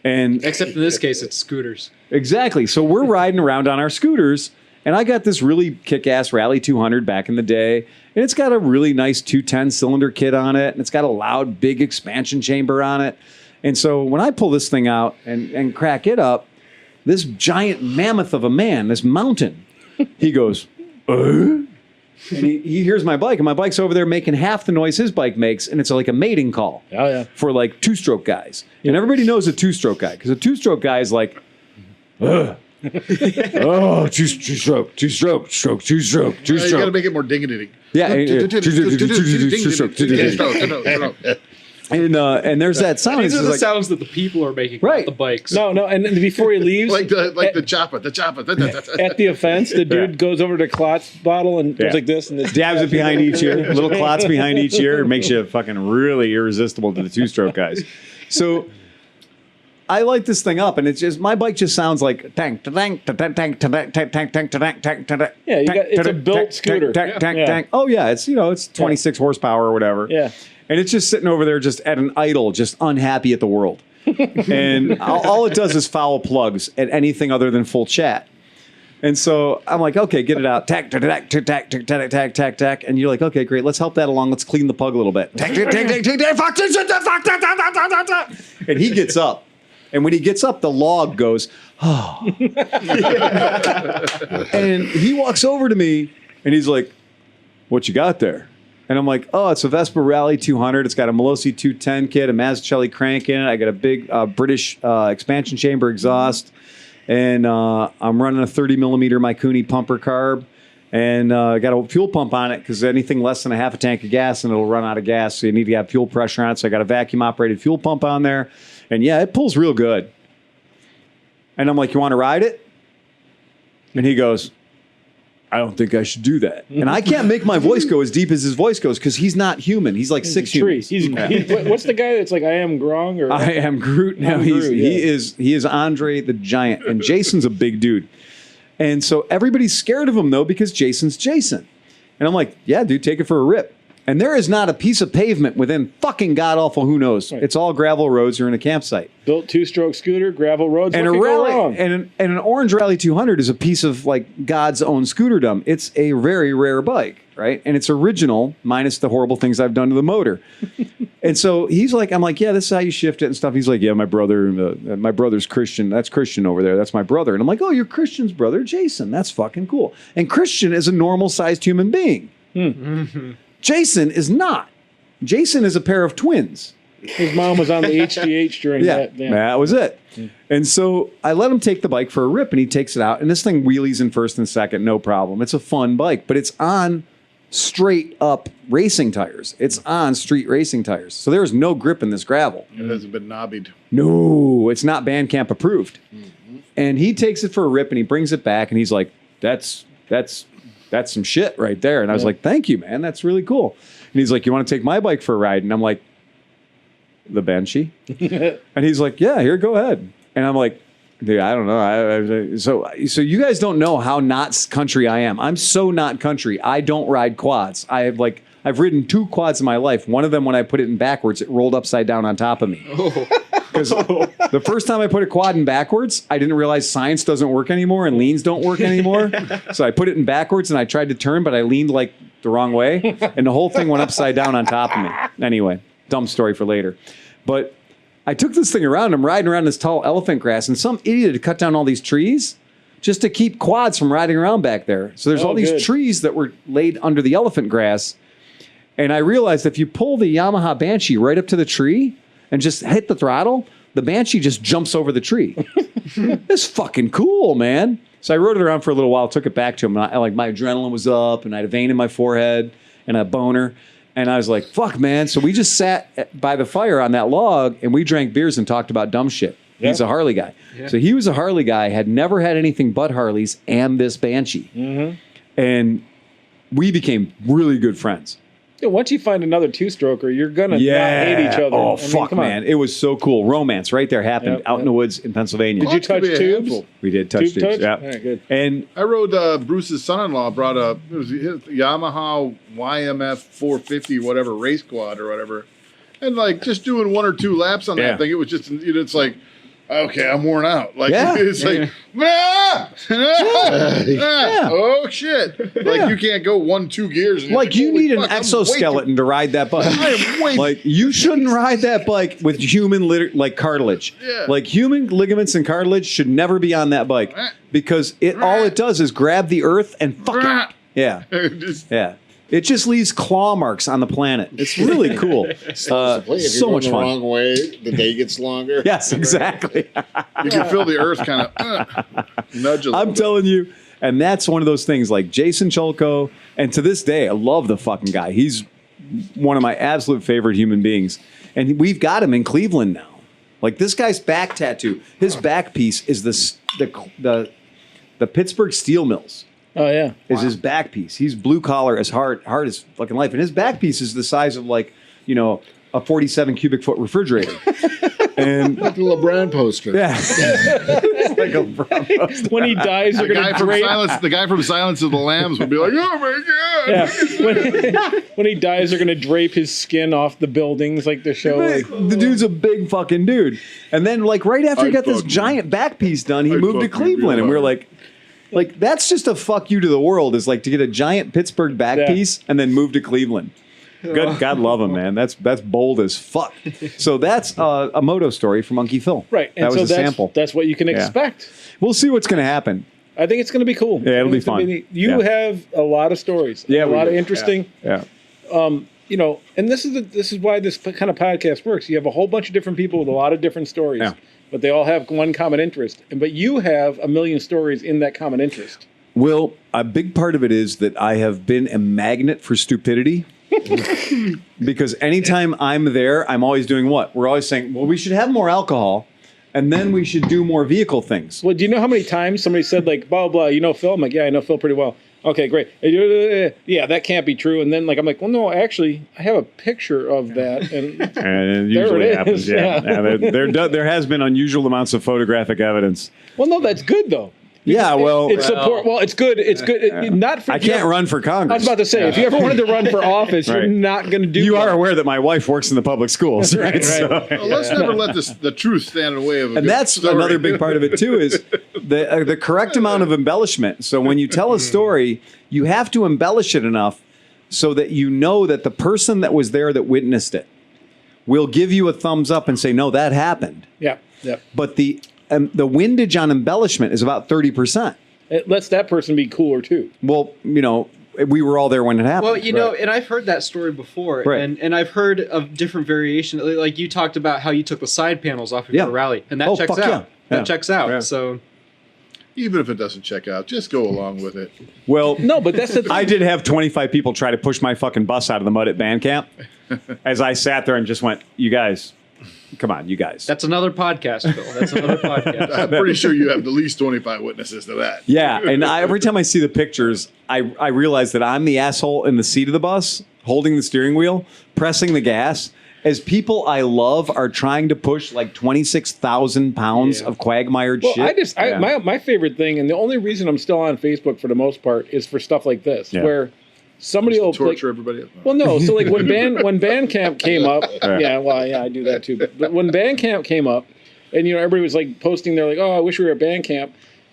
And Except in this case, it's scooters. exactly. So we're riding around on our scooters, and I got this really kick-ass Rally 200 back in the day, and it's got a really nice 210 cylinder kit on it, and it's got a loud, big expansion chamber on it. And so when I pull this thing out and crack it up, this giant mammoth of a man, this mountain, he goes, and he hears my bike, and my bike's over there making half the noise his bike makes, and it's like a mating call for like two-stroke guys. And everybody knows a two-stroke guy, because a two-stroke guy is like, oh, two-stroke. You got to make it more ding-a-ding. Yeah, two-stroke. And there's that sound. These It's are the like, sounds that the people are making, Right. not the bikes. No, and then before he leaves, Like the chopper. at the offense, the dude goes over to Klotz bottle and goes like this, and this dabs it behind each ear, little clots behind each ear. It makes you fucking really irresistible to the two-stroke guys. So I light this thing up, and it's just, my bike just sounds like tank, tank, tank, tank, tank, tank, tank, tank, tank, tank, tank. Yeah, it's a built scooter. Tank, tank, Yeah. tank. Oh yeah, it's 26 horsepower or whatever. Yeah. And it's just sitting over there, just at an idle, just unhappy at the world. And all it does is foul plugs at anything other than full chat. And so I'm like, okay, get it out. Tack, tack, tack, tack, tack, tack, tack, tack, tack, tack. And you're like, okay, great. Let's help that along. Let's clean the plug a little bit. Tack, tack, tack, tack, tack, tack, fuck this shit, fuck that. And he gets up. And when he gets up, the log goes, oh. And he walks over to me, and he's like, what you got there? And I'm like, oh, it's a Vespa Rally 200. It's got a Melosi 210 kit, a Mazzucchelli crank in it. I got a big British expansion chamber exhaust. And I'm running a 30 millimeter Mikuni pumper carb. And I got a fuel pump on it because anything less than a half a tank of gas and it'll run out of gas. So you need to have fuel pressure on it. So I got a vacuum operated fuel pump on there. And yeah, it pulls real good. And I'm like, you want to ride it? And he goes, I don't think I should do that. And I can't make my voice go as deep as his voice goes because he's not human. He's like six humans. What's the guy that's like, I am Grong? Or I am Groot. No, he is Andre the Giant. And Jason's a big dude. And so everybody's scared of him, though, because Jason's Jason. And I'm like, yeah, dude, take it for a rip. And there is not a piece of pavement within fucking god-awful who knows. Right. It's all gravel roads or in a campsite. Built two-stroke scooter, gravel roads. And what a could go rally, wrong? and an orange Rally 200 is a piece of like God's own scooterdom. It's a very rare bike, right? And it's original, minus the horrible things I've done to the motor. And so he's like, I'm like, yeah, this is how you shift it and stuff. He's like, yeah, my brother's Christian. That's Christian over there. That's my brother. And I'm like, oh, you're Christian's brother, Jason. That's fucking cool. And Christian is a normal-sized human being. Jason is not. Jason is a pair of twins. His mom was on the HGH during that. Yeah. That was it. And so I let him take the bike for a rip, and he takes it out, and this thing wheelies in first and second, no problem. It's a fun bike, but it's on straight up racing tires. It's on street racing tires. So there's no grip in this gravel. It hasn't been knobbied. No, it's not Bandcamp approved. And he takes it for a rip, and he brings it back, and he's like, that's some shit right there. And I was like, thank you, man. That's really cool. And he's like, you want to take my bike for a ride? And I'm like, the Banshee? And he's like, yeah, here, go ahead. And I'm like, dude, I don't know. So you guys don't know how not country I am. I'm so not country. I don't ride quads. I've ridden 2 quads in my life. One of them, when I put it in backwards, it rolled upside down on top of me. Because the first time I put a quad in backwards, I didn't realize science doesn't work anymore and leans don't work anymore. So I put it in backwards and I tried to turn, but I leaned like the wrong way. And the whole thing went upside down on top of me. Anyway, dumb story for later. But I took this thing around. I'm riding around this tall elephant grass, and some idiot had cut down all these trees just to keep quads from riding around back there. So there's all these trees that were laid under the elephant grass. And I realized if you pull the Yamaha Banshee right up to the tree and just hit the throttle, the Banshee just jumps over the tree. It's fucking cool, man. So I rode it around for a little while, took it back to him. And my adrenaline was up, and I had a vein in my forehead and a boner. And I was like, fuck, man. So we just sat by the fire on that log, and we drank beers and talked about dumb shit. Yeah. He's a Harley guy. Yeah. So he was a Harley guy, had never had anything but Harleys and this Banshee. Mm-hmm. And we became really good friends. Yeah, once you find another 2-stroker, you're going to not hate each other. Oh, fuck, man. It was so cool. Romance right there happened out in the woods in Pennsylvania. Did you touch tubes? We did touch tubes. Yeah. All right, good. And I rode Bruce's son-in-law brought it was his Yamaha YMF 450 whatever race quad or whatever, and like just doing 1 or 2 laps on that thing, it was just it's like, okay, I'm worn out. Like it's like, oh shit! Like you can't go 1-2 gears. And like you need an exoskeleton to ride that bike. I am way like you shouldn't ride that bike with human cartilage. Yeah. Like human ligaments and cartilage should never be on that bike because all it does is grab the earth and fuck it. Yeah, yeah. It just leaves claw marks on the planet. It's really cool. So much fun. The wrong way, the day gets longer. Yes, exactly. You can feel the earth kind of nudge a little I'm telling you, and that's one of those things like Jason Cholko, and to this day, I love the fucking guy. He's one of my absolute favorite human beings. And we've got him in Cleveland now. Like this guy's back tattoo, his back piece is the Pittsburgh Steel Mills. Oh, yeah. Is his back piece. He's blue collar as hard as fucking life. And his back piece is the size of like, a 47 cubic foot refrigerator. And like a LeBron poster. Yeah. Like a LeBron poster. When he dies, they're going to drape. The guy from Silence of the Lambs would be like, oh my God. Yeah. When he dies, they're going to drape his skin off the buildings like the show. The dude's a big fucking dude. And then like right after he got this giant back piece done, he moved to Cleveland. And we were like, that's just a fuck you to the world, is like to get a giant Pittsburgh back piece and then move to Cleveland. Good, God love him, man. That's bold as fuck. So that's a moto story from Unkie Phil. Right. And that was a sample. That's what you can expect. We'll see what's going to happen. I think it's going to be cool. Yeah, it'll be fun. You have a lot of stories. Yeah, a lot of interesting. Yeah. And this is why this kind of podcast works. You have a whole bunch of different people with a lot of different stories. Yeah. But they all have one common interest. But you have a million stories in that common interest. Well, a big part of it is that I have been a magnet for stupidity. Because anytime I'm there, I'm always doing what? We're always saying, well, we should have more alcohol, and then we should do more vehicle things. Well, do you know how many times somebody said, like, blah, blah, you know Phil? I'm like, yeah, I know Phil pretty well. Okay, great. Yeah, that can't be true. And then, like, I'm like, well, no, actually, I have a picture of that. And it usually happens, yeah. There has been unusual amounts of photographic evidence. Well, no, that's good, though. Yeah, well, it's support. Well, it's good. It's good. Not for. I can't run for Congress. I was about to say, if you ever wanted to run for office, you're not going to do. You are aware that my wife works in the public schools, right? Right. So, well, let's never let the truth stand in the way of. And that's another big part of it too, is the correct amount of embellishment. So when you tell a story, you have to embellish it enough so that you know that the person that was there that witnessed it will give you a thumbs up and say, "No, that happened." Yeah. Yeah. But the windage on embellishment is about 30%. It lets that person be cooler too. Well, we were all there when it happened. Well, you know, and I've heard that story before, Right. and I've heard of different variations. Like you talked about how you took the side panels off of Yeah. your rally, and that Oh, checks fuck out. yeah. That Yeah. checks out. Yeah. So Even if it doesn't check out, just go along with it. Well, No, but that's the thing. I did have 25 people try to push my fucking bus out of the mud at band camp. As I sat there and just went, you guys, come on, you guys. that's another podcast, Phil. That's another podcast. I'm pretty sure you have at least 25 witnesses to that. Yeah, and every time I see the pictures, I realize that I'm the asshole in the seat of the bus, holding the steering wheel, pressing the gas, as people I love are trying to push like 26,000 pounds of quagmired Well, shit. my favorite thing, and the only reason I'm still on Facebook for the most part is for stuff like this, Yeah. where somebody will Torture everybody. Well, no. So like when Bandcamp came up, I do that too. But when Bandcamp came up, and everybody was like posting, they're like, "Oh, I wish we were at Bandcamp."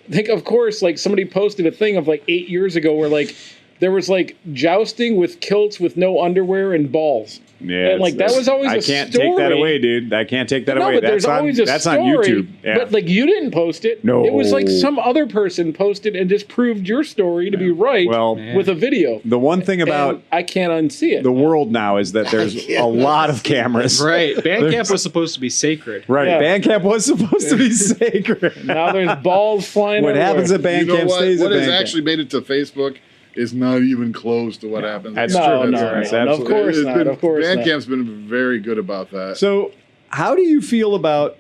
I think, of course, like somebody posted a thing of like 8 years ago where like there was like jousting with kilts with no underwear and balls. Yeah, and like that was always a story. I can't take that away, dude. I can't take that No, away. but there's always a that's story. on YouTube. Yeah. But like you didn't post it. No. It was like some other person posted and just proved your story to be right Well, with a video. the one thing about And I can't unsee it. the world now is that there's a lot of cameras. Right. Bandcamp was supposed to be sacred. Right. Yeah. Bandcamp was supposed to be sacred. Now there's balls flying What everywhere. happens at You know Bandcamp what? stays What at has Bandcamp. actually made it to Facebook is not even close to what happens. That's No, true. no, That's no, absolutely- of course It's not. been- Of course not. Bandcamp's been very good about that. So, how do you feel about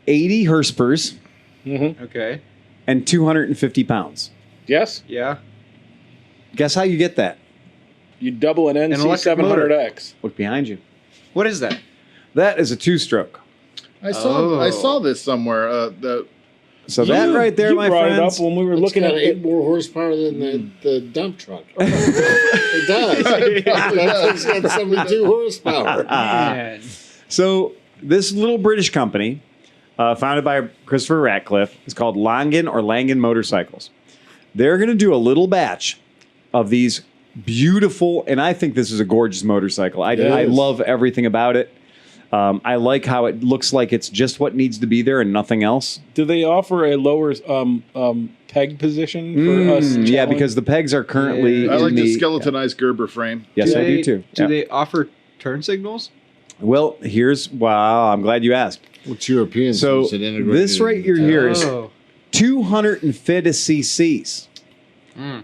80 Hurspers Okay. and 250 pounds? Yes, Yeah. Guess how you get that? you double an electric NC700X. Look behind you. What is that? That is a two-stroke. I Oh. saw this somewhere. So that right there, you my brought friends. it up when we were It's looking got at 8 more horsepower than the dump truck. It does. It's got 72 horsepower. Man. So this little British company, founded by Christopher Ratcliffe, is called Langen Motorcycles. They're going to do a little batch of these beautiful, and I think this is a gorgeous motorcycle. I is. love everything about it. I like how it looks like it's just what needs to be there and nothing else. Do they offer a lower peg position for us? Yeah, challenge? because the pegs are currently. Yeah. I like in the skeletonized Gerber frame. Yes, I they, do too. Do Yeah. they offer turn signals? Well, wow, I'm glad you asked. It's European. So it's an integrated- this right here is Oh. 250 cc's.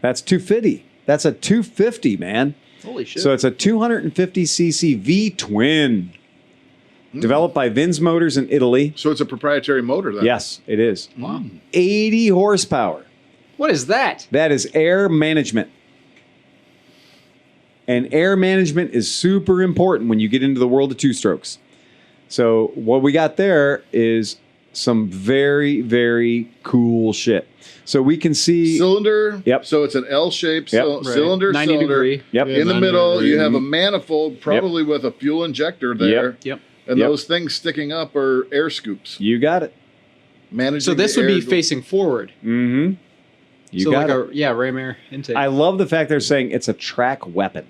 That's 250. That's a 250, man. Holy shit. So it's a 250 cc V twin, developed by Vins Motors in Italy. So it's a proprietary motor then. Yes, it is. Wow. 80 horsepower. What is that? That is air management. And air management is super important when you get into the world of two strokes. So what we got there is some very, very cool shit. So we can see. Cylinder. Yep. So it's an L-shaped Yep. Right. cylinder. 90 cylinder. degree. Yep. In the 90 middle, degree. you have a manifold, probably with a fuel injector there. Yep. And Yep. those things sticking up are air scoops. You got it. Managing So this the would be air- facing forward. Mm-hmm. You so got like it. ram air intake. I love the fact they're saying it's a track weapon.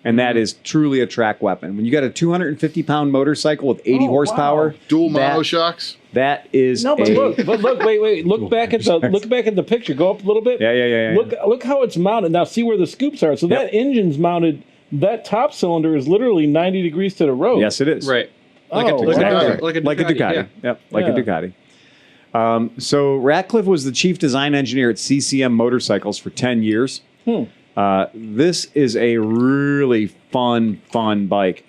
And that is truly a track weapon. When you got a 250-pound motorcycle with 80 horsepower, dual that- monoshocks. that is No, but a... look, wait. Look back at the picture. Go up a little bit. Yeah. Look how it's mounted. Now see where the scoops are. So that engine's mounted. That top cylinder is literally 90 degrees to the road. Yes, it is. right. Like Oh, a wow. Ducati. Like a Ducati. Yeah. Yep, like Yeah. a Ducati. So Ratcliffe was the chief design engineer at CCM Motorcycles for 10 years. This is a really fun bike.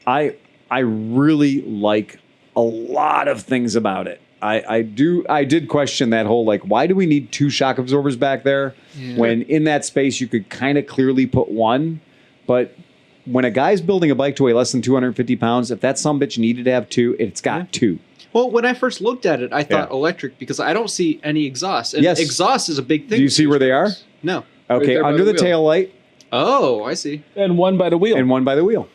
I really like a lot of things about it. I did question that whole, like, why do we need 2 shock absorbers back there when in that space you could kind of clearly put one? But when a guy's building a bike to weigh less than 250 pounds, if that sumbitch needed to have 2, it's got 2. Well, when I first looked at it, I thought Yeah. electric because I don't see any exhaust. And Yes. exhaust is a big thing. Do you with see these where they are? things. No. Okay, there by under the the wheel. tail light Oh, I see. And one by the wheel. and one by the wheel.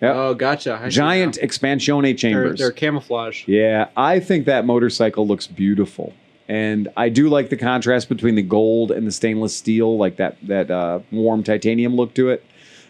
Yep. Oh, gotcha. I see Giant now. expansione chambers. They're camouflage. Yeah, I think that motorcycle looks beautiful. And I do like the contrast between the gold and the stainless steel, like that warm titanium look to it.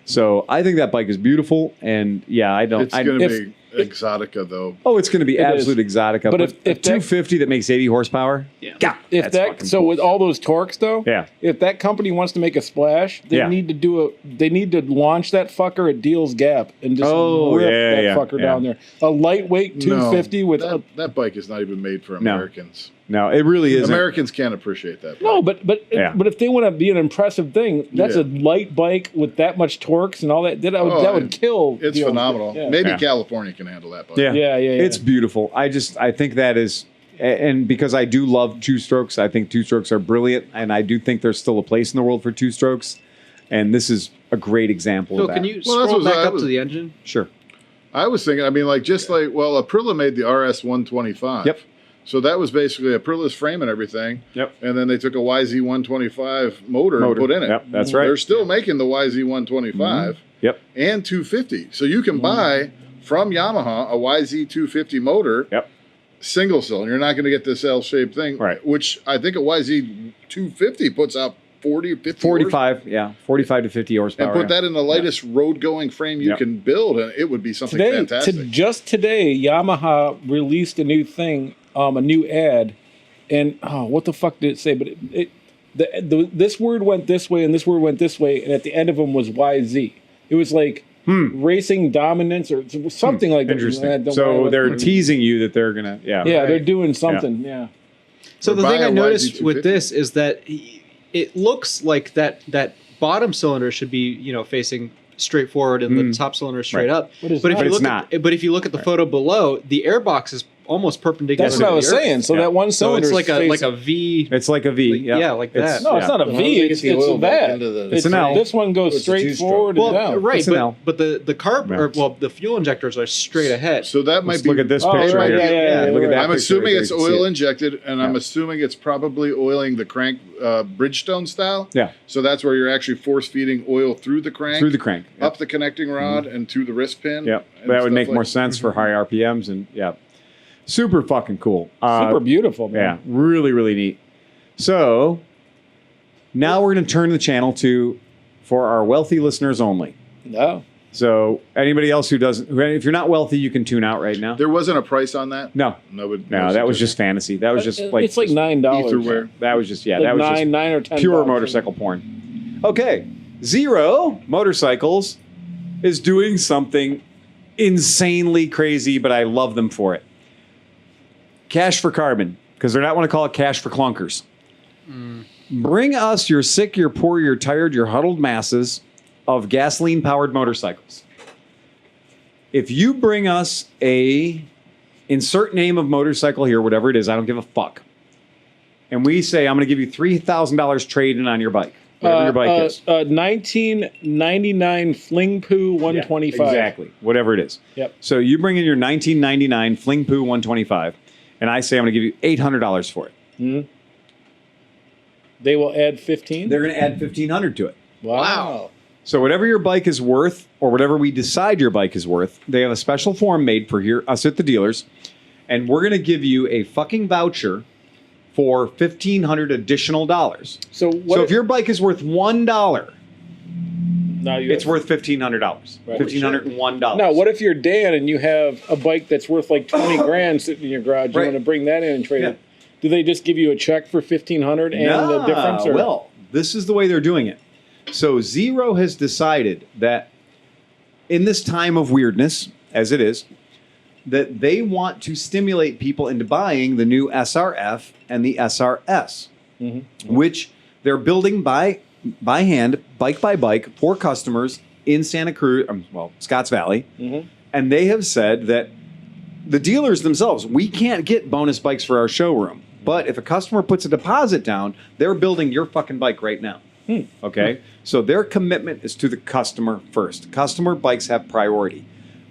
So I think that bike is beautiful. And yeah, It's going to if- be Exotica though. Oh, it's going to be It absolute is. Exotica. But if a that- 250 that makes 80 horsepower, God, If that's that fucking so cool. with all those torques though, Yeah. if that company wants to make a splash, they Yeah. need to they need to launch that fucker at Deal's Gap and just rip that fucker down there. A lightweight 250 with that bike is not even made for Americans. No, it really isn't. Americans can't appreciate that bike. no, but if they want to be an impressive thing, that's Yeah. a light bike with that much torques and all that. That would kill. It's Deal's phenomenal. Gap. Yeah. Maybe Yeah. California can handle that bike. Yeah. Yeah. It's beautiful. I think that is, and because I do love two strokes, I think two strokes are brilliant, and I do think there's still a place in the world for two strokes, and this is a great example Phil, of that. can you Well, that's scroll what back I up was- to the engine? Sure. I was thinking, Aprilia made the RS 125. Yep. So that was basically Aprilia's frame and everything. Yep. And then they took a YZ 125 motor and put in it. Yep, that's right. They're still making the YZ 125 Yep. and 250. So you can buy from Yamaha a YZ 250 motor. Yep. Single cylinder. You're not going to get this L-shaped thing. Right. Which I think a YZ 250 puts out 40, 50 45, yeah, 45 to 50 horsepower. and put that in the lightest road-going frame you Yep. can build, and it would be something Today, fantastic. just today, Yamaha released a new thing, a new ad, and what the fuck did it say? But this word went this way and this word went this way, and at the end of them was YZ. It was like racing dominance or something like that. Interesting. So they're teasing you that they're gonna, yeah, they're doing something. Yeah. So Or the buy thing I a noticed YZ250. with this is that it looks like that bottom cylinder should be facing straight forward and the top cylinder straight up. But it's But not. if you But it's look not. but if you look at the photo below, the airbox is almost perpendicular. That's to what I the was earth. saying. So Yeah. that one So cylinder it's like is a V. It's like a V. Yeah, like that. No, it's not a Well, V. they It's get the oil back that. into the- It's an L. This one goes It's a straight two-stroke. forward and Well, down. right, It's an L. but the carb Yeah. or the fuel injectors are straight ahead. So that might Let's be. look at this Oh, picture right, here. yeah, Look at right. that. I'm picture assuming right there. it's You can see oil it. injected, and I'm Yeah. assuming it's probably oiling the crank Bridgestone style. Yeah. So that's where you're actually force feeding oil through the crank, Through the crank. up the connecting rod, and to the wrist pin. Yep. and That would stuff make like- more sense for high RPMs and super fucking cool. Super beautiful, Yeah, man. really, really neat. So now we're going to turn the channel for our wealthy listeners only. No. So anybody else who doesn't, if you're not wealthy, you can tune out right now. There wasn't a price on that. No, that was just fantasy. That was just like it's like $9. etherware. That was just Like that was just nine or 10. pure motorcycle porn. Okay, Zero Motorcycles is doing something insanely crazy, but I love them for it. Cash for carbon, because they're not want to call it cash for clunkers. Bring us your sick, your poor, your tired, your huddled masses of gasoline-powered motorcycles. If you bring us a insert name of motorcycle here, whatever it is, I don't give a fuck. And we say, I'm going to give you $3,000 trade-in on your bike, whatever your bike is. 1999 Fling Poo 125. Yeah, exactly, whatever it is. Yep. So you bring in your 1999 Fling Poo 125, and I say I'm going to give you $800 for it. They will add 15. They're going to add $1,500 to it. Wow. So whatever your bike is worth, or whatever we decide your bike is worth, they have a special form made for us at the dealers, and we're going to give you a fucking voucher for $1,500 additional dollars. So So if your bike is worth $1, now it's worth $1,500. Right. $1,501. Now, what if you're Dan and you have a bike that's worth like 20 grand sitting in your garage? You Right. want to bring that in and trade Yeah. it? Do they just give you a check for 1,500 and the difference? Or? Well, this is the way they're doing it. So Zero has decided that in this time of weirdness, as it is, that they want to stimulate people into buying the new SRF and the SRS, which they're building by hand, bike by bike, for customers in Santa Cruz, Scotts Valley. And they have said that the dealers themselves, we can't get bonus bikes for our showroom. But if a customer puts a deposit down, they're building your fucking bike right now. Okay? So their commitment is to the customer first. Customer bikes have priority.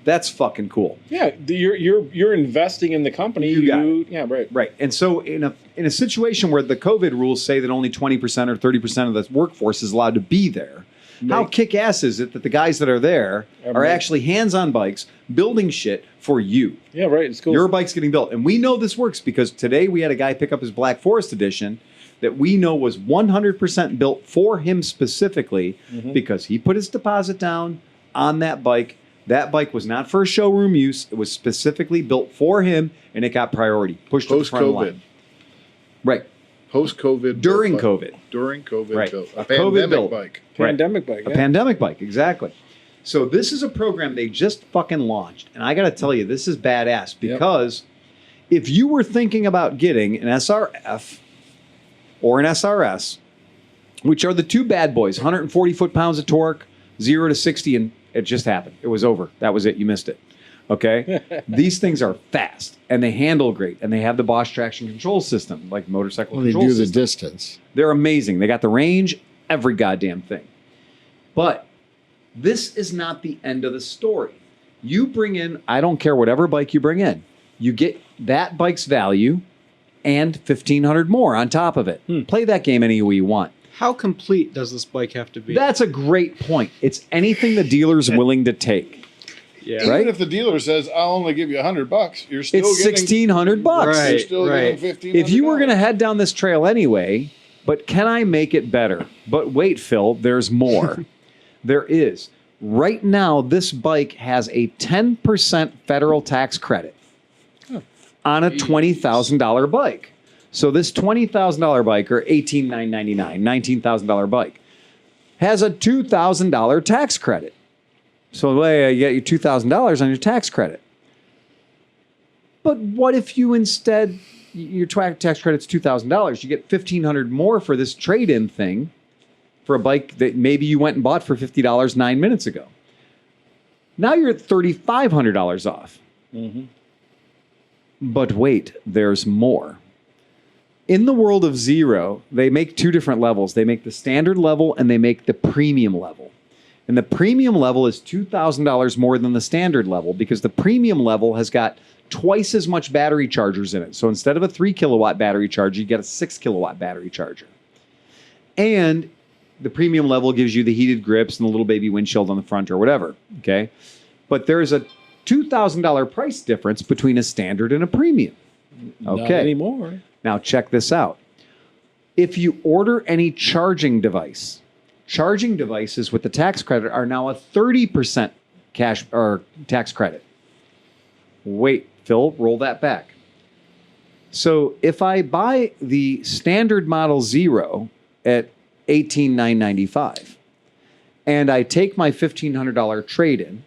That's fucking cool. Yeah, you're investing in the company. You got it. Yeah, right. Right. And so in a situation where the COVID rules say that only 20% or 30% of the workforce is allowed to be there, how kick-ass is it that the guys that are there are actually hands-on bikes building shit for you? Yeah, right. It's cool. Your bike's getting built. And we know this works because today we had a guy pick up his Black Forest edition that we know was 100% built for him specifically because he put his deposit down on that bike That bike was not for showroom use. It was specifically built for him, and it got priority. Pushed to the front of the line. Right. Post-COVID. During built COVID. bike. During COVID. Right. Built. A A COVID pandemic built. bike. Pandemic bike. A Yeah. pandemic bike, exactly. So this is a program they just fucking launched. And I got to tell you, this is badass because if you were thinking about getting an SRF or an SRS, which are the two bad boys, 140 foot-pounds of torque, 0 to 60, and it just happened. It was over. That was it. You missed it. Okay? These things are fast, and they handle great, and they have the Bosch traction control system, like motorcycle Well, they control do the system. distance. They're amazing. They got the range, every goddamn thing. But this is not the end of the story. You bring in, I don't care whatever bike you bring in, you get that bike's value and 1,500 more on top of it. Play that game any way you want. How complete does this bike have to be? That's a great point. It's anything the dealer's willing to take. yeah. Even Right? if the dealer says, I'll only give you $100, you're still It's getting 1,600 bucks. Right. You're still getting $1,500. If you were going to head down this trail anyway, but can I make it better? But wait, Phil, there's more. There is. Right now, this bike has a 10% federal tax credit on a $20,000 bike. So this $20,000 bike, or $18,999, $19,000 bike, has a $2,000 tax credit. So you get your $2,000 on your tax credit. But what if you instead, your tax credit's $2,000, you get $1,500 more for this trade-in thing for a bike that maybe you went and bought for $50 9 minutes ago. Now you're at $3,500 off. But wait, there's more. In the world of Zero, they make two different levels. They make the standard level and they make the premium level. And the premium level is $2,000 more than the standard level because the premium level has got twice as much battery chargers in it. So instead of a 3 kilowatt battery charger, you get a 6 kilowatt battery charger. And the premium level gives you the heated grips and the little baby windshield on the front or whatever. Okay. But there's a $2,000 price difference between a standard and a premium. Okay. Not anymore. Now check this out. If you order any charging devices with the tax credit are now a 30% cash or tax credit. Wait, Phil, roll that back. So if I buy the standard Model Zero at $18,995 and I take my $1,500 trade-in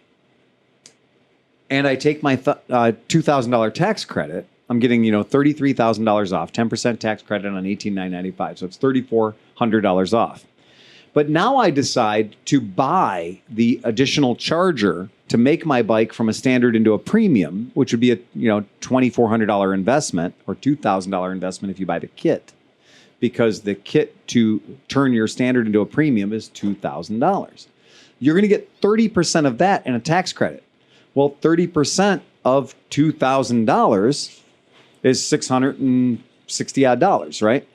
and I take my $2,000 tax credit, I'm getting, $33,000 off, 10% tax credit on $18,995. So it's $3,400 off. But now I decide to buy the additional charger to make my bike from a standard into a premium, which would be a $2,400 investment or $2,000 investment if you buy the kit, because the kit to turn your standard into a premium is $2,000. You're going to get 30% of that in a tax credit. Well, 30% of $2,000 is $660 odd, right?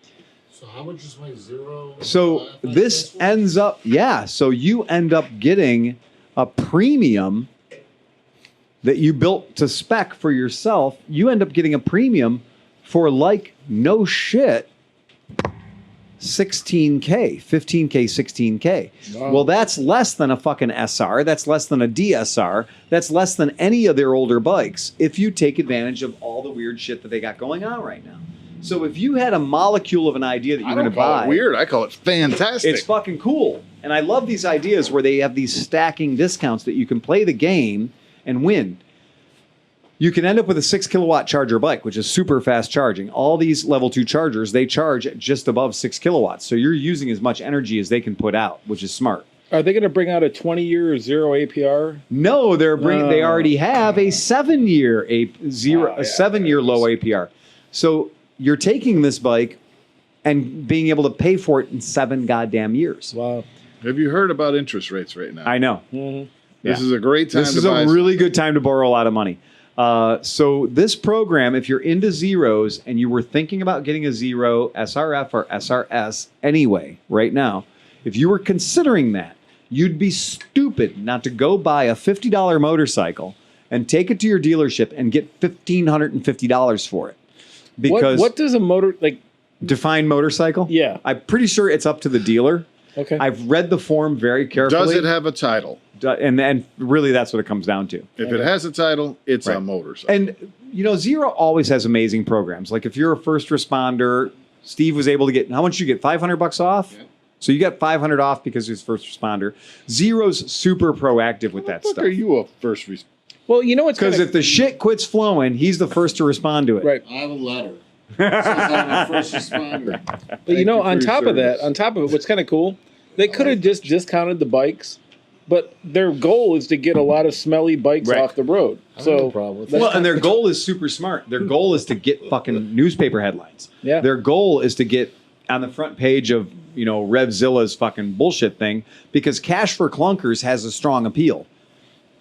So how much is my Zero? So this ends up, so you end up getting a premium that you built to spec for yourself. You end up getting a premium for no shit, $16K, $15K, $16K. Wow. Well, that's less than a fucking SR. That's less than a DSR. That's less than any of their older bikes if you take advantage of all the weird shit that they got going on right now. So if you had a molecule of an idea that you're going to call buy, it weird. I call it fantastic. it's fucking cool. And I love these ideas where they have these stacking discounts that you can play the game and win. You can end up with a 6 kilowatt charger bike, which is super fast charging. All these level 2 chargers, they charge at just above 6 kilowatts. So you're using as much energy as they can put out, which is smart. Are they going to bring out a 20-year zero APR? No, they already have a 7-year low APR. So you're taking this bike and being able to pay for it in 7 goddamn years. Wow. Have you heard about interest rates right now? I know. Mm-hmm. This is a great time This to is buy a really good time to borrow a lot of money. So this program, if you're into Zeros and you were thinking about getting a Zero SRF or SRS anyway, right now, if you were considering that, you'd be stupid not to go buy a $50 motorcycle and take it to your dealership and get $1,550 for it. Because what does a motor define motorcycle? Yeah. I'm pretty sure it's up to the dealer. Okay. I've read the form very carefully. Does it have a title? And really, that's what it comes down to. If it has a title, it's a motorcycle. And, Zero always has amazing programs. Like if you're a first responder, Steve was able to get, how much did you get? $500 off? Yeah. So you got $500 off because he's first responder. Zero's super proactive with that stuff. Are you a first responder? Well, what's because if the shit quits flowing, he's the first to respond to it. Right. I have a letter. Says I'm a first responder. But on top of it, what's kind of cool, they could have just discounted the bikes, but their goal is to get a lot of smelly bikes off the road. So, problem with that. Well, and their goal is super smart. Their goal is to get fucking newspaper headlines. Yeah. Their goal is to get on the front page of, Revzilla's fucking bullshit thing because Cash for Clunkers has a strong appeal.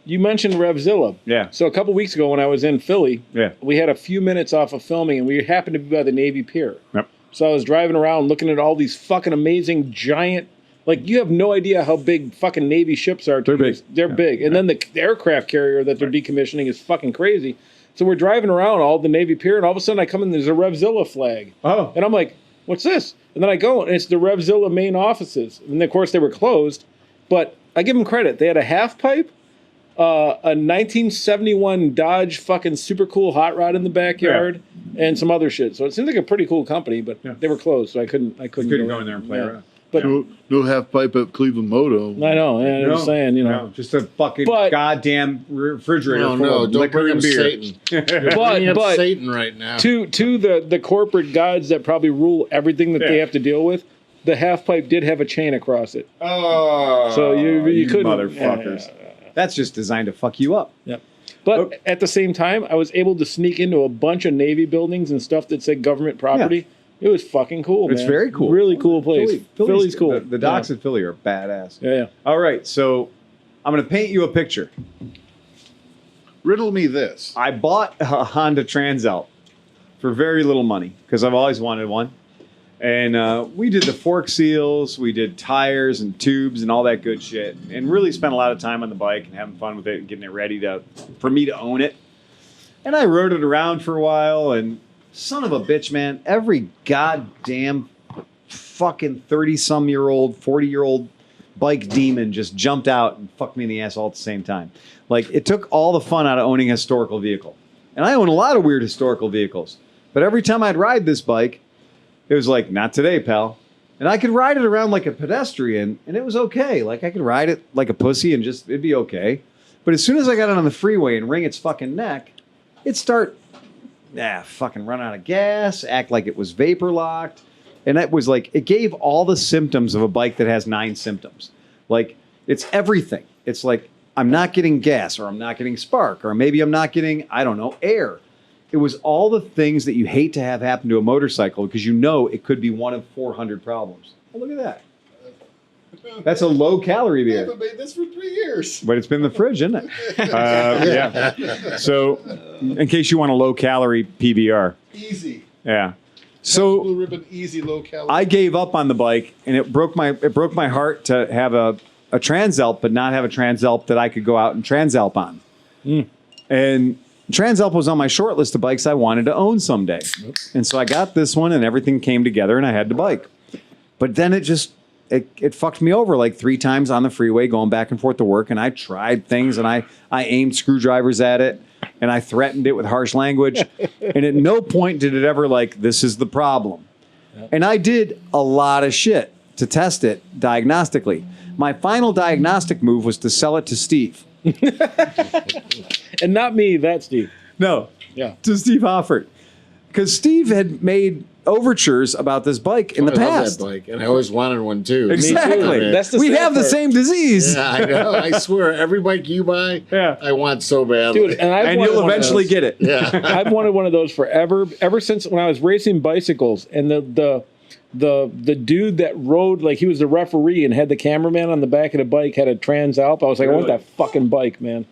You mentioned Revzilla. Yeah. So a couple weeks ago when I was in Philly, Yeah. we had a few minutes off of filming and we happened to be by the Navy Pier. Yep. So I was driving around looking at all these fucking amazing giant, you have no idea how big fucking Navy ships are. They're big. They're big. And then the aircraft carrier that they're decommissioning is fucking crazy. So we're driving around all the Navy Pier and all of a sudden I come in, there's a Revzilla flag. Oh. And I'm like, what's this? And then I go and it's the Revzilla main offices. And of course they were closed, but I give them credit. They had a half pipe, a 1971 Dodge fucking super cool hot rod in the backyard, and some other shit. So it seemed like a pretty cool company, but they were closed, so I couldn't go in there and play around. But No half pipe at ClevelandMoto. I know, I'm just saying, No, just a fucking goddamn refrigerator full No, of don't liquor bring and him beer. Satan. Bringing up But Satan right now. to the corporate gods that probably rule everything that they have to deal with, the half pipe did have a chain across it. Oh, So you couldn't, motherfuckers. That's just designed to fuck you up. Yep. But at the same time, I was able to sneak into a bunch of Navy buildings and stuff that said government property. It was fucking cool, man. It's very cool. Really cool place. Philly's cool. The docks in Philly are badass. Yeah. All right, so I'm going to paint you a picture. Riddle me this. I bought a Honda Transalp for very little money because I've always wanted one. And we did the fork seals, we did tires and tubes and all that good shit, and really spent a lot of time on the bike and having fun with it and getting it ready for me to own it. And I rode it around for a while, and son of a bitch, man, every goddamn fucking 30-some-year-old, 40-year-old bike demon just jumped out and fucked me in the ass all at the same time. Like, it took all the fun out of owning a historical vehicle. And I own a lot of weird historical vehicles. But every time I'd ride this bike, it was like, not today, pal. And I could ride it around like a pedestrian, and it was okay. Like, I could ride it like a pussy and it'd be okay. But as soon as I got it on the freeway and wring its fucking neck, it'd start, fucking run out of gas, act like it was vapor locked. And that was like, it gave all the symptoms of a bike that has 9 symptoms. Like, it's everything. It's like, I'm not getting gas, or I'm not getting spark, or maybe I'm not getting, I don't know, air. It was all the things that you hate to have happen to a motorcycle because it could be one of 400 problems. Oh, look at that. That's a low-calorie beer. I haven't made this for 3 years. But it's been in the fridge, isn't it? Yeah. So, in case you want a low-calorie PBR. Easy. Yeah. So Blue Ribbon, easy, low calorie. I gave up on the bike, and it broke my heart to have a Transalp, but not have a Transalp that I could go out and Transalp on. And Transalp was on my short list of bikes I wanted to own someday. And so I got this one, and everything came together, and I had the bike. But then it fucked me over like 3 times on the freeway going back and forth to work, and I tried things, and I aimed screwdrivers at it, and I threatened it with harsh language. And at no point did it ever this is the problem. And I did a lot of shit to test it diagnostically. My final diagnostic move was to sell it to Steve. And not me, that's Steve. No. Yeah. To Steve Hoffert. Because Steve had made overtures about this bike in the I love past. that bike, and I always wanted one too. Exactly. Me too, That's the we sad have the part. same disease. Yeah, I know. I swear, every bike you buy, Yeah. I want so badly. Dude, and And you'll eventually get it. yeah. I've wanted one of those forever, ever since when I was racing bicycles, and the dude that rode, like, he was the referee and had the cameraman on the back of the bike, had a Transalp. I was like, I want Really? that fucking bike, man.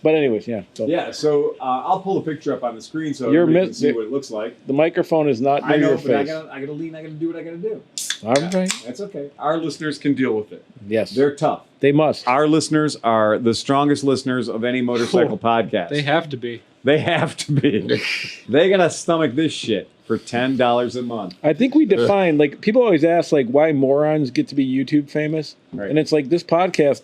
But anyways, yeah. So Yeah, so I'll pull a picture up on the screen so You're everybody can miss- see what it looks like. the microphone is not near I know, your but face. I gotta lean, I gotta do what I gotta do. All right. That's okay. Our listeners can deal with it. Yes. They're tough. They must. Our listeners are the strongest listeners of any motorcycle podcast. They have to be. They have to be. They gotta stomach this shit for $10 a month. I think we define, like, people always ask, like, why morons get to be YouTube famous. Right. And it's like, this podcast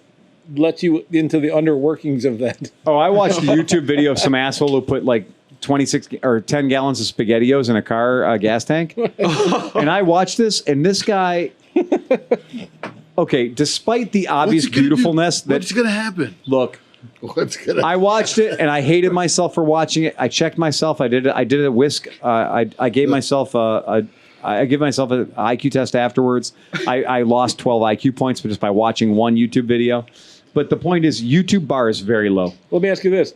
lets you into the underworkings of that. Oh, I watched a YouTube video of some asshole who put like 26 or 10 gallons of SpaghettiOs in a car gas tank. And I watched this, and this guy, okay, despite the obvious beautifulness what's going to happen? Look, I watched it and I hated myself for watching it. I checked myself. I did a whisk. I gave myself I give myself an IQ test afterwards. I lost 12 IQ points just by watching one YouTube video. But the point is, YouTube bar is very low. Let me ask you this.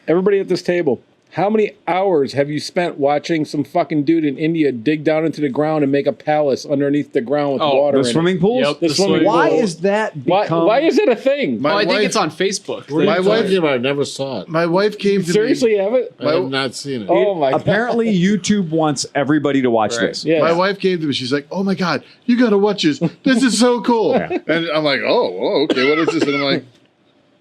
Everybody at this table, how many hours have you spent watching some fucking dude in India dig down into the ground and make a palace underneath the ground with water The swimming pools? Yep, The swimming pool. Why is that become... Why is it a thing? I think it's on Facebook. My wife, I never saw it. my wife came to Seriously, me. have it? I have not seen it. Oh my god. Apparently, YouTube wants everybody to watch this. Yeah. My wife came to me. She's like, "Oh my god, you got to watch this. This is so cool." And I'm like, "Oh, okay. What is this?" And I'm like,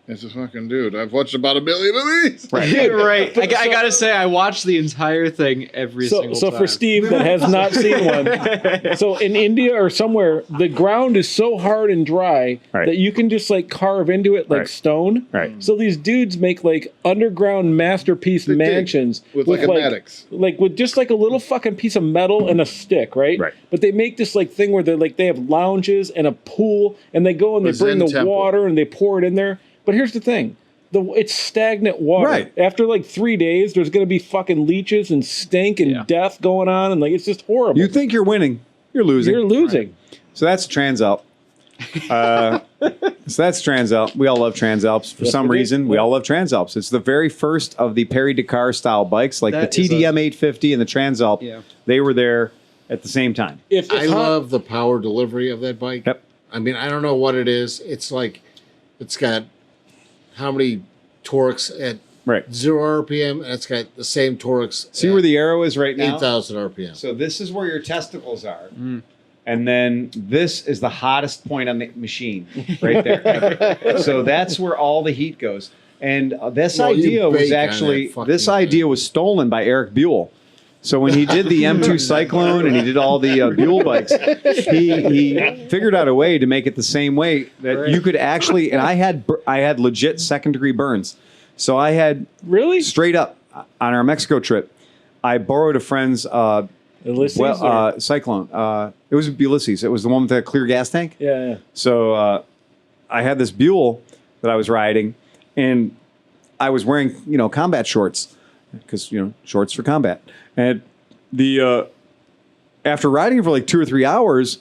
"It's a fucking dude. I've watched about 1 million of these." Right. I gotta say, I watched the entire thing every single So time. for Steve that has not seen one, so in India or somewhere, the ground is so hard and dry that you can just like carve into it like stone. Right. So these dudes make like underground masterpiece mansions with like a Maddox. like with just like a little fucking piece of metal and a stick, right? Right. But they make this like thing where they have lounges and a pool, and they go and they bring the Zen temple. water and they pour it in there. But here's the thing. It's stagnant water. Right. After like 3 days, there's going to be fucking leeches and stink and death going on. And like, it's just horrible. You think you're winning. You're losing. You're losing. So that's Transalp. So that's Transalp. We all love Transalps. For some we do. reason, we all love Transalps. It's the very first of the Perry Dakar style bikes, like That the is TDM 850 and the Transalp. Yeah. They were there at the same time. If I love the power delivery of that bike. Yep. I mean, I don't know what it is. It's like, it's got how many torques at Right. 0 RPM, and it's got the same torques. See where the arrow is right now? 8,000 RPM. So this is where your testicles are. And then this is the hottest point on the machine right there. So that's where all the heat goes. And this Well, you idea was bake on actually, that fucking this thing. idea was stolen by Eric Buell. So when he did the M2 Cyclone and he did all the Buell bikes, he figured out a way to make it the same way that you could actually, and I had legit second degree burns. So I had really straight up on our Mexico trip, I borrowed a friend's Ulysses or- Cyclone. It was Ulysses. It was the one with the clear gas tank. yeah. So I had this Buell that I was riding, and I was wearing, combat shorts because, shorts for combat. And the after riding for like 2 or 3 hours,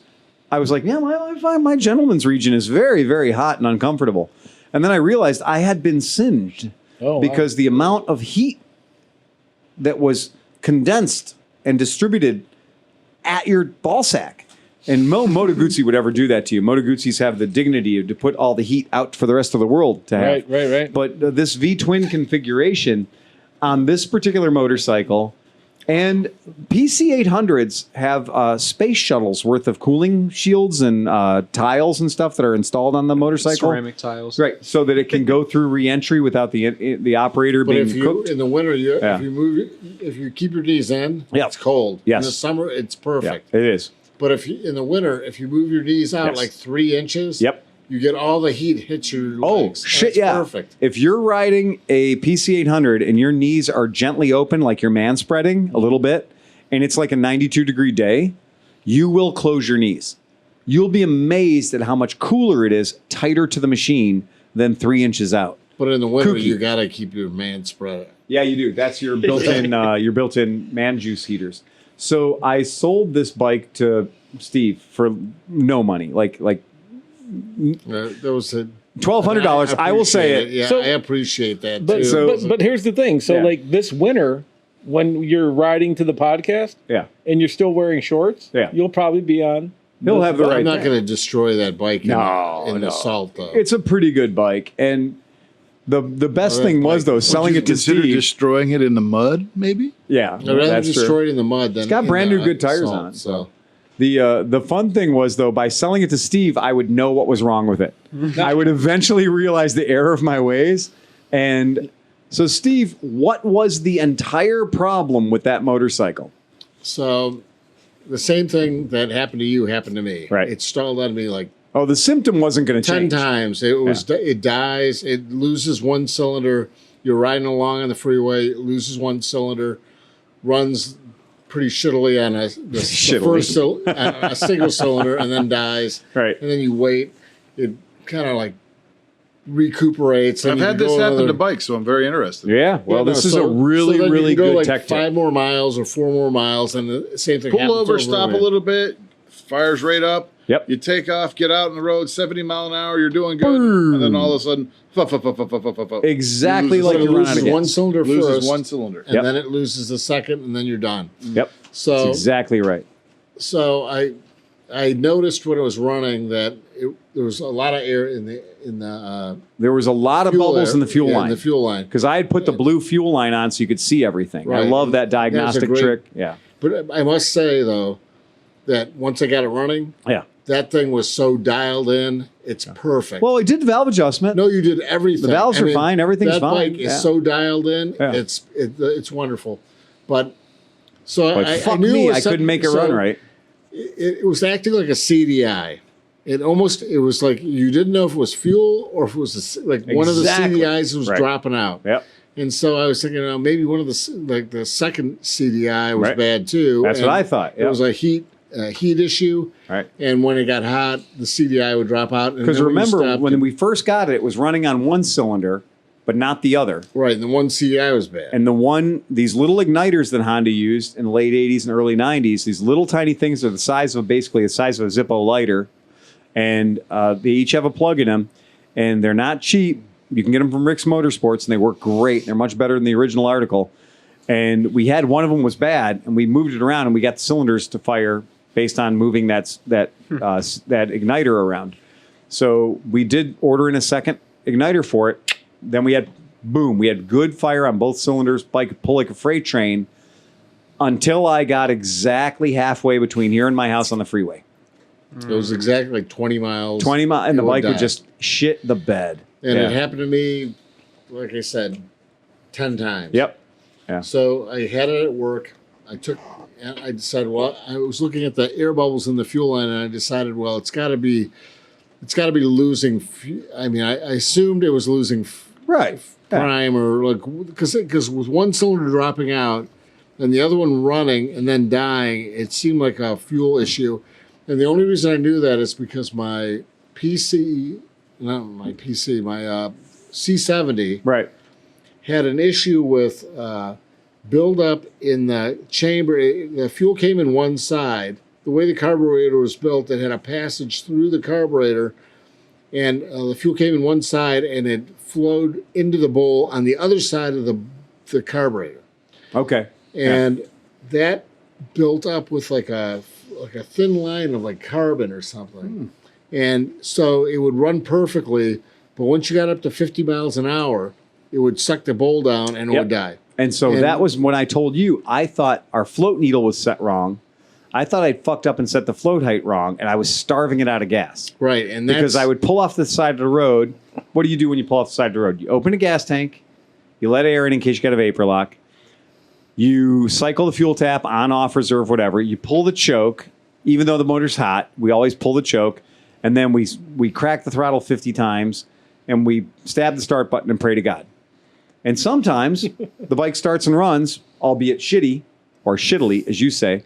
I was like, yeah, my gentleman's region is very, very hot and uncomfortable. And then I realized I had been singed because the amount of heat that was condensed and distributed at your ball sack. And Moto Guzzi would ever do that to you. Moto Guzzis have the dignity to put all the heat out for the rest of the world to have. Right. But this V-twin configuration on this particular motorcycle, and PC800s have space shuttles worth of cooling shields and tiles and stuff that are installed on the motorcycle. Ceramic tiles. Right, so that it can go through re-entry without the operator But being if you cooked. in the winter, if you keep your knees in, it's cold. Yes. In the summer, it's Yeah, perfect. it is. But in the winter, if you move your knees out Yes. like 3 inches, you get all the heat hits your legs. Shit, That's yeah. perfect. If you're riding a PC800 and your knees are gently open, like you're man spreading a little bit, and it's like a 92-degree day, you will close your knees. You'll be amazed at how much cooler it is, tighter to the machine than 3 inches out. But in the winter, Kooky. you got to keep your man spread. Yeah, you do. That's your built-in man juice heaters. So I sold this bike to Steve for no money, like There was a $1,200. I will say it. Yeah, So- I appreciate that But, too. but here's the thing. So Yeah. like this winter, when you're riding to the podcast Yeah, and you're still wearing shorts, Yeah. you'll probably be on. he'll have the I'm right. not going to destroy that bike in the salt, though. It's a pretty good bike, and the best Well, thing that was bike- though selling Would you it to consider Steve. destroying it in the mud, maybe? Yeah, I'd rather that's destroy true. it in the mud than It's got in brand the new good tires salt, on it. So The fun thing was though, by selling it to Steve, I would know what was wrong with it. I would eventually realize the error of my ways. And so, Steve, what was the entire problem with that motorcycle? So the same thing that happened to you happened to me. Right. It stalled on me like Oh, the symptom wasn't going to 10 change. times. It dies. It loses one cylinder. You're riding along on the freeway. It loses one cylinder. Runs pretty shittily on a single cylinder and then dies. Right. And then you wait. It kind of like recuperates. I've had this happen to bikes, so I'm very interested. Yeah. Well, this is a really, then really you can go good like tech tip. 5 more miles or 4 more miles, and the same thing Pull happens over, stop a again. little bit, fires right up. Yep. You take off, get out on the road, 70 mile an hour, you're doing good. Boom. And then all of a sudden, Exactly You like lose you run out loses of one gas. cylinder loses first, one cylinder. and Yep. then it loses the second, and then you're done. Yep. So That's exactly right. So I noticed when it was running that there was a lot of air in the There was a lot of fuel bubbles air- in the fuel yeah, line. In the fuel line. Because I had put the blue fuel line on so you could see everything. I Right. love that That was a diagnostic great- trick. Yeah. But I must say though that once I got it running, Yeah. that thing was so dialed in. It's perfect. Well, I did the valve adjustment. no, you did everything. The valves are fine, everything's that fine, bike yeah. is so dialed in. Yeah. It's wonderful. But so But I fuck knew me, it was I couldn't something- make it so run right. It was acting like a CDI. It was like you didn't know if it was fuel or if it was one of the Exactly. CDIs was Right. dropping out. Yep. And so I was thinking, maybe one of the second CDI was Right. bad too. That's what And I thought. It Yep. was a heat issue. Right. And when it got hot, the CDI would drop out. Because remember, when we first got it, it was running on one cylinder, but not the other. right, and the one CDI was bad. And these little igniters that Honda used in the late 80s and early 90s, these little tiny things are basically the size of a Zippo lighter. And they each have a plug in them. And they're not cheap. You can get them from Rick's Motorsports, and they work great. They're much better than the original article. And we had one of them was bad, and we moved it around, and we got the cylinders to fire based on moving that igniter around. So we did order in a second igniter for it. Then we had good fire on both cylinders. Bike could pull like a freight train until I got exactly halfway between here and my house on the freeway. It was exactly like 20 miles. 20 miles, and the it would bike would die. just shit the bed. And Yeah. it happened to me, like I said, 10 times. Yep. So I had it at work. I decided, well, I was looking at the air bubbles in the fuel line, and I decided, well, it's got to be losing. I mean, I assumed it was losing Right. Yeah. prime or like because with one cylinder dropping out and the other one running and then dying, it seemed like a fuel issue. And the only reason I knew that is because my C70 Right. had an issue with buildup in the chamber. The fuel came in one side. The way the carburetor was built, it had a passage through the carburetor, and the fuel came in one side, and it flowed into the bowl on the other side of the carburetor. Okay. And that built up with like a thin line of like carbon or something. And so it would run perfectly, but once you got up to 50 miles an hour, it would suck the bowl down and it would die. And so that was when I told you, I thought our float needle was set wrong. I thought I'd fucked up and set the float height wrong, and I was starving it out of gas. Right. And Because I would pull off the side of the road. What do you do when you pull off the side of the road? You open a gas tank, you let air in case you got a vapor lock, you cycle the fuel tap on, off, reserve, whatever. You pull the choke, even though the motor's hot, we always pull the choke, and then we crack the throttle 50 times, and we stab the start button and pray to God. And sometimes the bike starts and runs, albeit shitty, or shittily, as you say,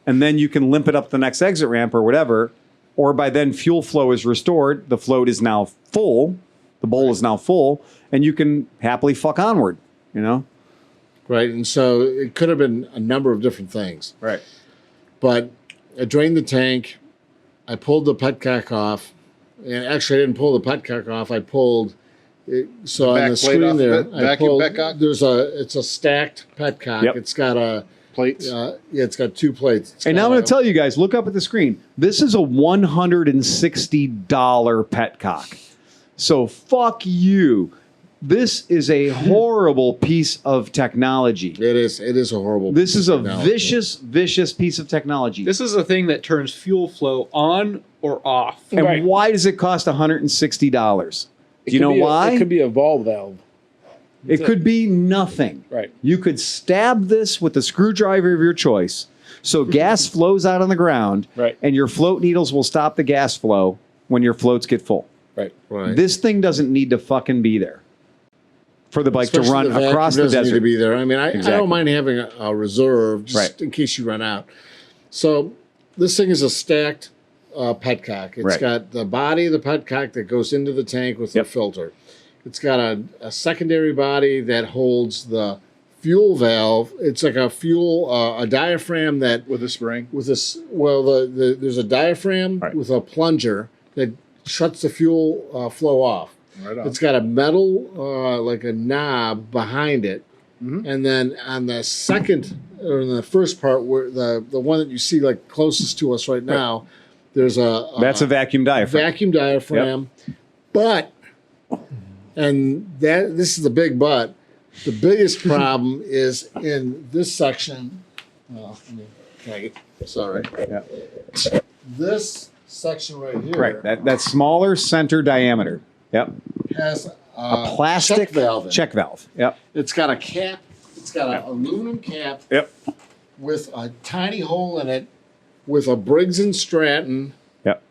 and then you can limp it up the next exit ramp or whatever, or by then fuel flow is restored, the float is now full, the bowl is now full, and you can happily fuck onward, you know? Right. And so it could have been a number of different things. Right. But I drained the tank. I pulled the petcock off. And actually, I didn't pull the petcock off. I pulled it. So Back on the plate screen off there, the I vacuum pulled. petcock? It's a stacked petcock. Yep. It's got a Plates. it's got two plates. It's And now got I'm going a- to tell you guys, look up at the screen. This is a $160 petcock. So fuck you. This is a horrible piece of technology. It is a horrible. This is a technology. vicious piece of technology. This is a thing that turns fuel flow on or off. And Right. why does it cost $160? Do you know why? It could be a valve valve. It could be nothing. Right. You could stab this with a screwdriver of your choice. So gas flows out on the ground, Right. and your float needles will stop the gas flow, when your floats get full. Right. Right. This thing doesn't need to fucking be there for the bike Especially to run the vacuum across the doesn't need desert. to be there. I mean, I Exactly. don't mind having a reserve just Right. in case you run out. So this thing is a stacked petcock. It's Right. got the body of the petcock that goes into the tank with Yep. the filter. It's got a secondary body that holds the fuel valve. It's like a a diaphragm that With a spring. with this. Well, there's a diaphragm Right. with a plunger that shuts the fuel flow off. Right on. It's got a metal, like a knob behind it. And then on the second, or in the first part, where the one that you see like closest to us right now, there's That's a vacuum diaphragm. vacuum diaphragm. But, and this is the big but, the biggest problem is in this section. Well, can I get, sorry. Yeah. This section right here Right. That smaller center diameter. Yep. has A plastic check valve in it. check valve. Yep. It's got a cap. It's got an aluminum cap Yep. with a tiny hole in it, with a Briggs and Stratton Yep.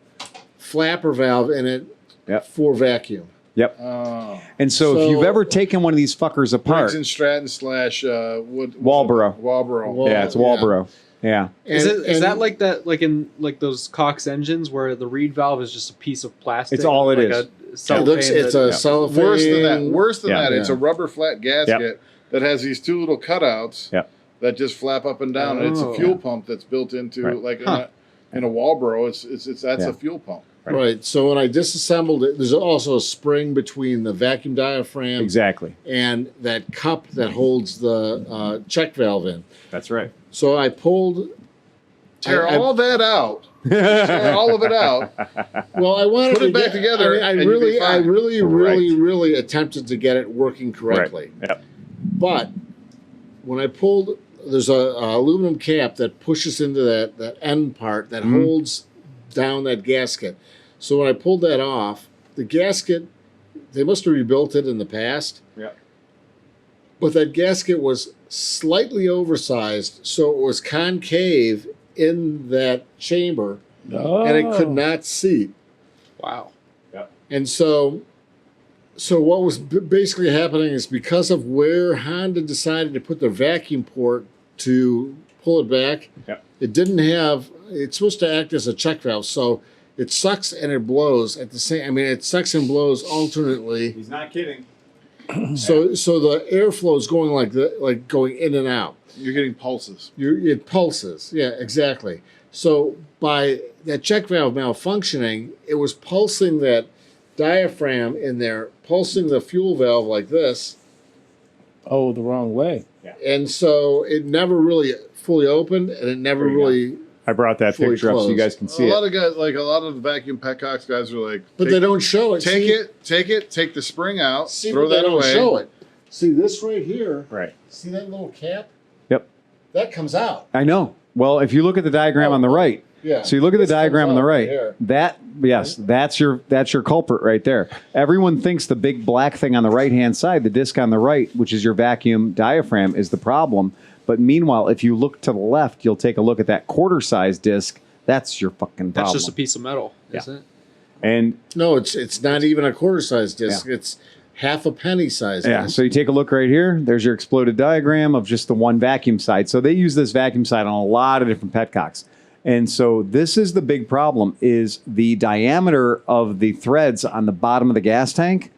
flapper valve in it Yep. for vacuum. Yep. Oh. And so, if So- you've ever taken one of these fuckers apart, Briggs and Stratton slash Walboro. Walboro. Well, yeah, it's Walboro. Yeah. Is that like that, like in like those Cox engines where the reed valve is just a piece of plastic? It's all it like is. A It cellophane looks, it's that- a cellophane. Worse than that. Worse than Yeah. that. It's a Yeah. rubber flat gasket that has these two little cutouts Yep. that just flap up and down. And it's a Oh. fuel pump that's built into Right. like in a Walboro. It's that's Yeah. a fuel pump. Right. So when I disassembled it, there's also a spring between the vacuum diaphragm Exactly. and that cup that holds the check valve in. That's right. So I pulled. Tear I- all that out. Tear all of it out. Well, I wanted Put to it back get- together I and you'll be fine. really attempted to get it working correctly. Right. Yep. But when I pulled, there's a aluminum cap that pushes into that end part that holds down that gasket. So when I pulled that off, the gasket, they must have rebuilt it in the past, Yeah. but that gasket was slightly oversized, so it was concave in that chamber, and it could not seat. Wow. And so what was basically happening is because of where Honda decided to put the vacuum port to pull it back, Yep. it didn't have. It's supposed to act as a check valve, so it sucks and it blows at the same. I mean, it sucks and blows alternately. He's not kidding. So the airflow is going like going in and out. You're getting pulses. It pulses. Yeah, exactly. So by that check valve malfunctioning, it was pulsing that diaphragm in there, pulsing the fuel valve like this, Oh, the wrong way. and so it never really fully opened, and it never There you go. really. I brought that Fully picture up so you closed. guys can see a lot it. of guys, like a lot of the vacuum petcocks guys, are like, But they don't show it. take the spring out, See, throw but they that don't away. show it. See this right here. Right. See that little cap? Yep. That comes out. I know. Well, if you look at the diagram on the right, Yeah. so you look at the This comes diagram on the out right. here. That's your culprit right there. Everyone thinks the big black thing on the right hand side, the disc on the right, which is your vacuum diaphragm, is the problem. But meanwhile, if you look to the left, you'll take a look at that quarter size disc. That's your fucking problem. That's just a piece of metal, isn't it? And No, it's not even a quarter size disc. Yeah. It's half a penny size yeah, disc. so you take a look right here. There's your exploded diagram of just the one vacuum side. So they use this vacuum side on a lot of different petcocks. And so this is the big problem: is the diameter of the threads on the bottom of the gas tank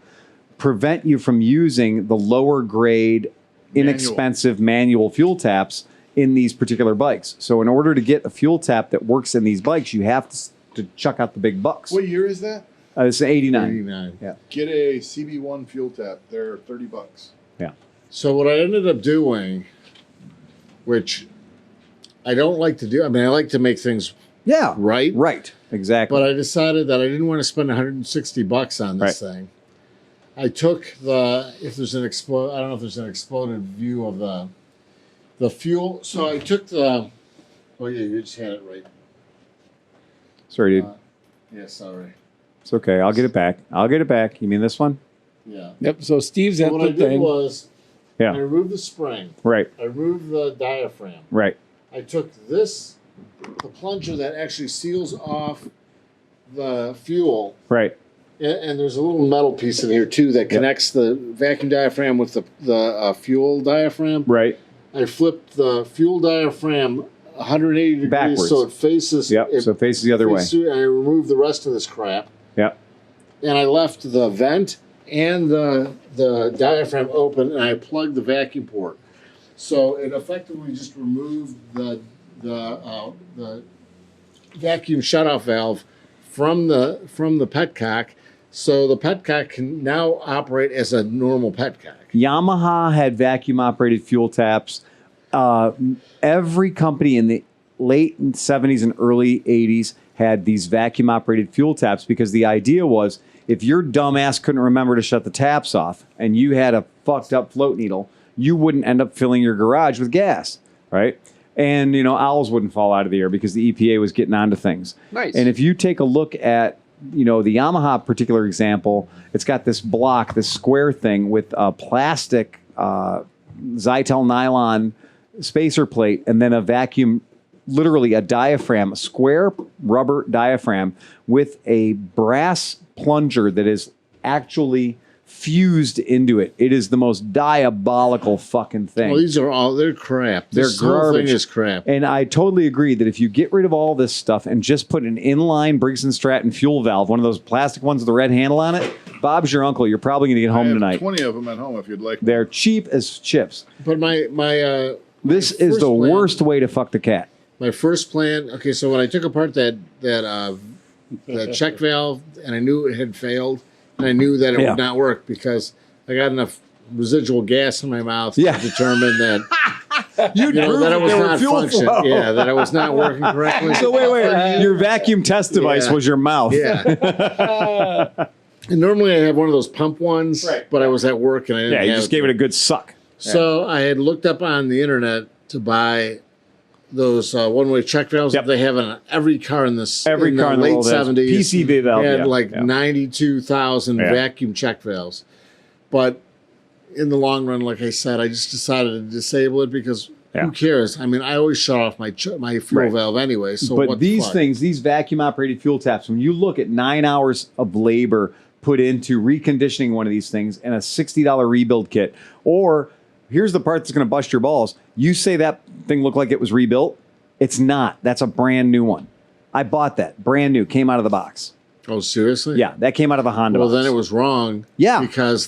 prevent you from using the lower grade, inexpensive manual fuel taps in these particular bikes. So in order to get a fuel tap that works in these bikes, you have to chuck out the big bucks. What year is that? It's an 89. 89. Yeah. Get a CB1 fuel tap. They're $30. Yeah. So what I ended up doing, which I don't like to do. I mean, I like to make things Yeah. right. Right. Exactly. But I decided that I didn't want to spend $160 on this thing. I took I don't know if there's an exploded view of the fuel. So I took oh yeah, you just had it right. Sorry, dude. Yeah, sorry. It's okay. I'll get it back. You mean this one? Yeah. Yep. So Steve's So at what I the did thing. was I Yeah. removed the spring. Right. I removed the diaphragm. Right. I took the plunger that actually seals off the fuel. Right. And there's a little metal piece in here too that connects the vacuum diaphragm with the fuel diaphragm. Right. I flipped the fuel diaphragm 180 degrees Backwards. so it faces. Yep. So it faces the other way. And I removed the rest of this crap. Yep. And I left the vent and the diaphragm open, and I plugged the vacuum port. So it effectively just removed the vacuum shutoff valve from the petcock. So the petcock can now operate as a normal petcock. Yamaha had vacuum operated fuel taps. Every company in the late 70s and early 80s had these vacuum operated fuel taps because the idea was if your dumbass couldn't remember to shut the taps off and you had a fucked up float needle, you wouldn't end up filling your garage with gas, right? And, owls wouldn't fall out of the air because the EPA was getting onto things. Nice. And if you take a look at, the Yamaha particular example, it's got this block, this square thing with a plastic Zytel nylon spacer plate and then a vacuum, literally a diaphragm, a square rubber diaphragm with a brass plunger that is actually fused into it. It is the most diabolical fucking thing. Well, they're crap. This They're whole garbage. thing is crap. And I totally agree that if you get rid of all this stuff and just put an inline Briggs & Stratton fuel valve, one of those plastic ones with the red handle on it, Bob's your uncle. You're probably going to get I home have tonight. 20 of them at home if you'd like. They're cheap as chips. But This is first the plan- worst way to fuck the cat. my first plan. Okay, so when I took apart that check valve, and I knew it had failed, and I knew that it Yeah. would not work because I got enough residual gas in my mouth Yeah. to determine that You'd that it was not functioning. flow. Yeah, that it was not working correctly. So wait. Your vacuum test device Yeah. was your mouth. Yeah. And normally I have one of those pump ones, but I was at work and I didn't Yeah, you have just gave it a good suck. So I had looked up on the internet to buy those one-way check valves Yep. that they have in every car in the Every car in the late world has 70s. PCV valve. Had yeah, like yeah. 92,000 Yeah. vacuum check valves. But in the long run, like I said, I just decided to disable it because Yeah. who cares? I mean, I always shut off my fuel Right. valve anyway. So But what the these fuck? things, these vacuum operated fuel taps, when you look at 9 hours of labor put into reconditioning one of these things and a $60 rebuild kit, or here's the part that's going to bust your balls. You say that thing looked like it was rebuilt. It's not. That's a brand new one. I bought that. Brand new. Came out of the box. Oh, seriously? Yeah, that came out of the Honda Well, box. then it was wrong. Yeah. Because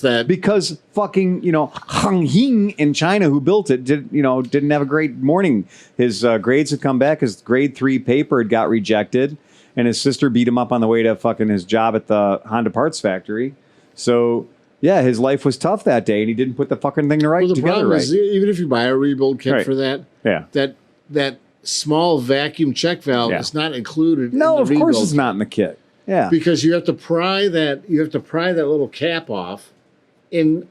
fucking, Hang Hing in China who built it didn't have a great morning. His grades had come back. His grade 3 paper had got rejected, and his sister beat him up on the way to fucking his job at the Honda parts factory. So yeah, his life was tough that day, and he didn't put the fucking thing well, the together problem right. is even if you buy a rebuild kit Right. for that, Yeah. that small vacuum check valve Yeah. is not included. No, in of the course rebuild it's not in the kit. Yeah. because you have to pry that little cap off, and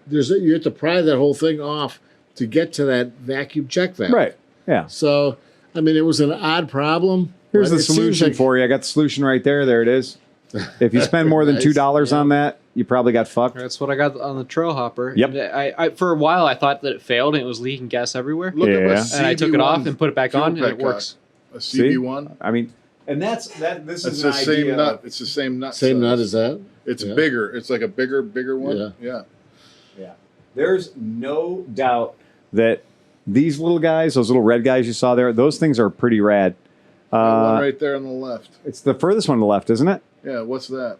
you have to pry that whole thing off to get to that vacuum check valve. Right. Yeah. So I mean, it was an odd problem. Here's but the it seems solution like- for you. I got the solution right there. There it is. If you spend more than Nice. $2 on that, you probably got fucked. That's what I got on the trail hopper. Yep. And I for a while I thought that it failed and it was leaking gas everywhere. Look Yeah. up a And I took it off CB1 and put it back fuel on, and it petcock. works. A See? CB1. I mean, and this It's is the an same idea. nut. It's the same nut. Same size. nut as that. It's Yeah. bigger. It's like a bigger one. Yeah. Yeah. Yeah. There's no doubt that these little guys, those little red guys you saw there, those things are pretty rad. That one right there on the left. It's the furthest one to the left, isn't it? Yeah. What's that?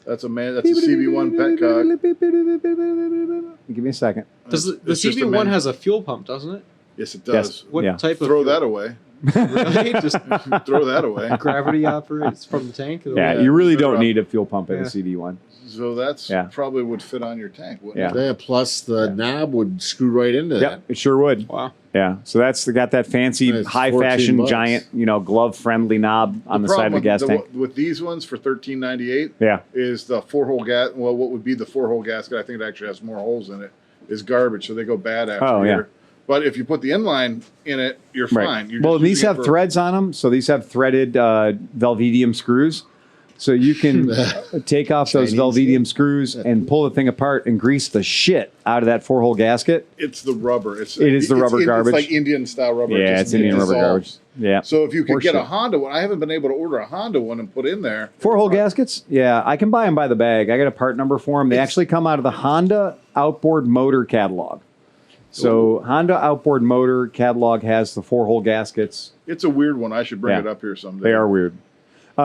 That's a CB1 petcock. Give me a second. Does the It's just a CB1 man- has a fuel pump, doesn't it? Yes, it Yes. does. What Yeah. type of Throw fuel? that away. Really? Just Throw that away. gravity operates from the tank? Yeah, Yeah, you really sure. don't need a fuel pump in Yeah. a CD1. So that's Yeah. probably would fit on your tank, wouldn't Yeah. it? Yeah, plus the knob would screw right into Yeah, that. it sure would. Wow. Yeah, so that's got that fancy, Nice, high 14 fashion, bucks. giant, glove-friendly knob on the side of the gas tank. With these ones for $13.98 Yeah, is the 4-hole gas. Well, what would be the 4-hole gasket? I think it actually has more holes in it. Is garbage, so they go bad after Oh, a yeah. year. But if you put the inline in it, you're right. fine. You're Well, just these using it have for- threads on them, so these have threaded Velvedium screws. So you can take off those Velvedium screws and pull the thing apart and grease the shit out of that 4-hole gasket. It's the rubber. It is the rubber garbage. It's like Indian style rubber. Yeah, it's Indian rubber garbage. Yeah. So if you could get a Horseshit. Honda one, I haven't been able to order a Honda one and put in there. 4-hole gaskets? Yeah, I can buy them by the bag. I got a part number for them. They actually come out of the Honda Outboard Motor catalog. So Honda Outboard Motor catalog has the 4-hole gaskets. It's a weird one. I should bring it up here someday. They are weird.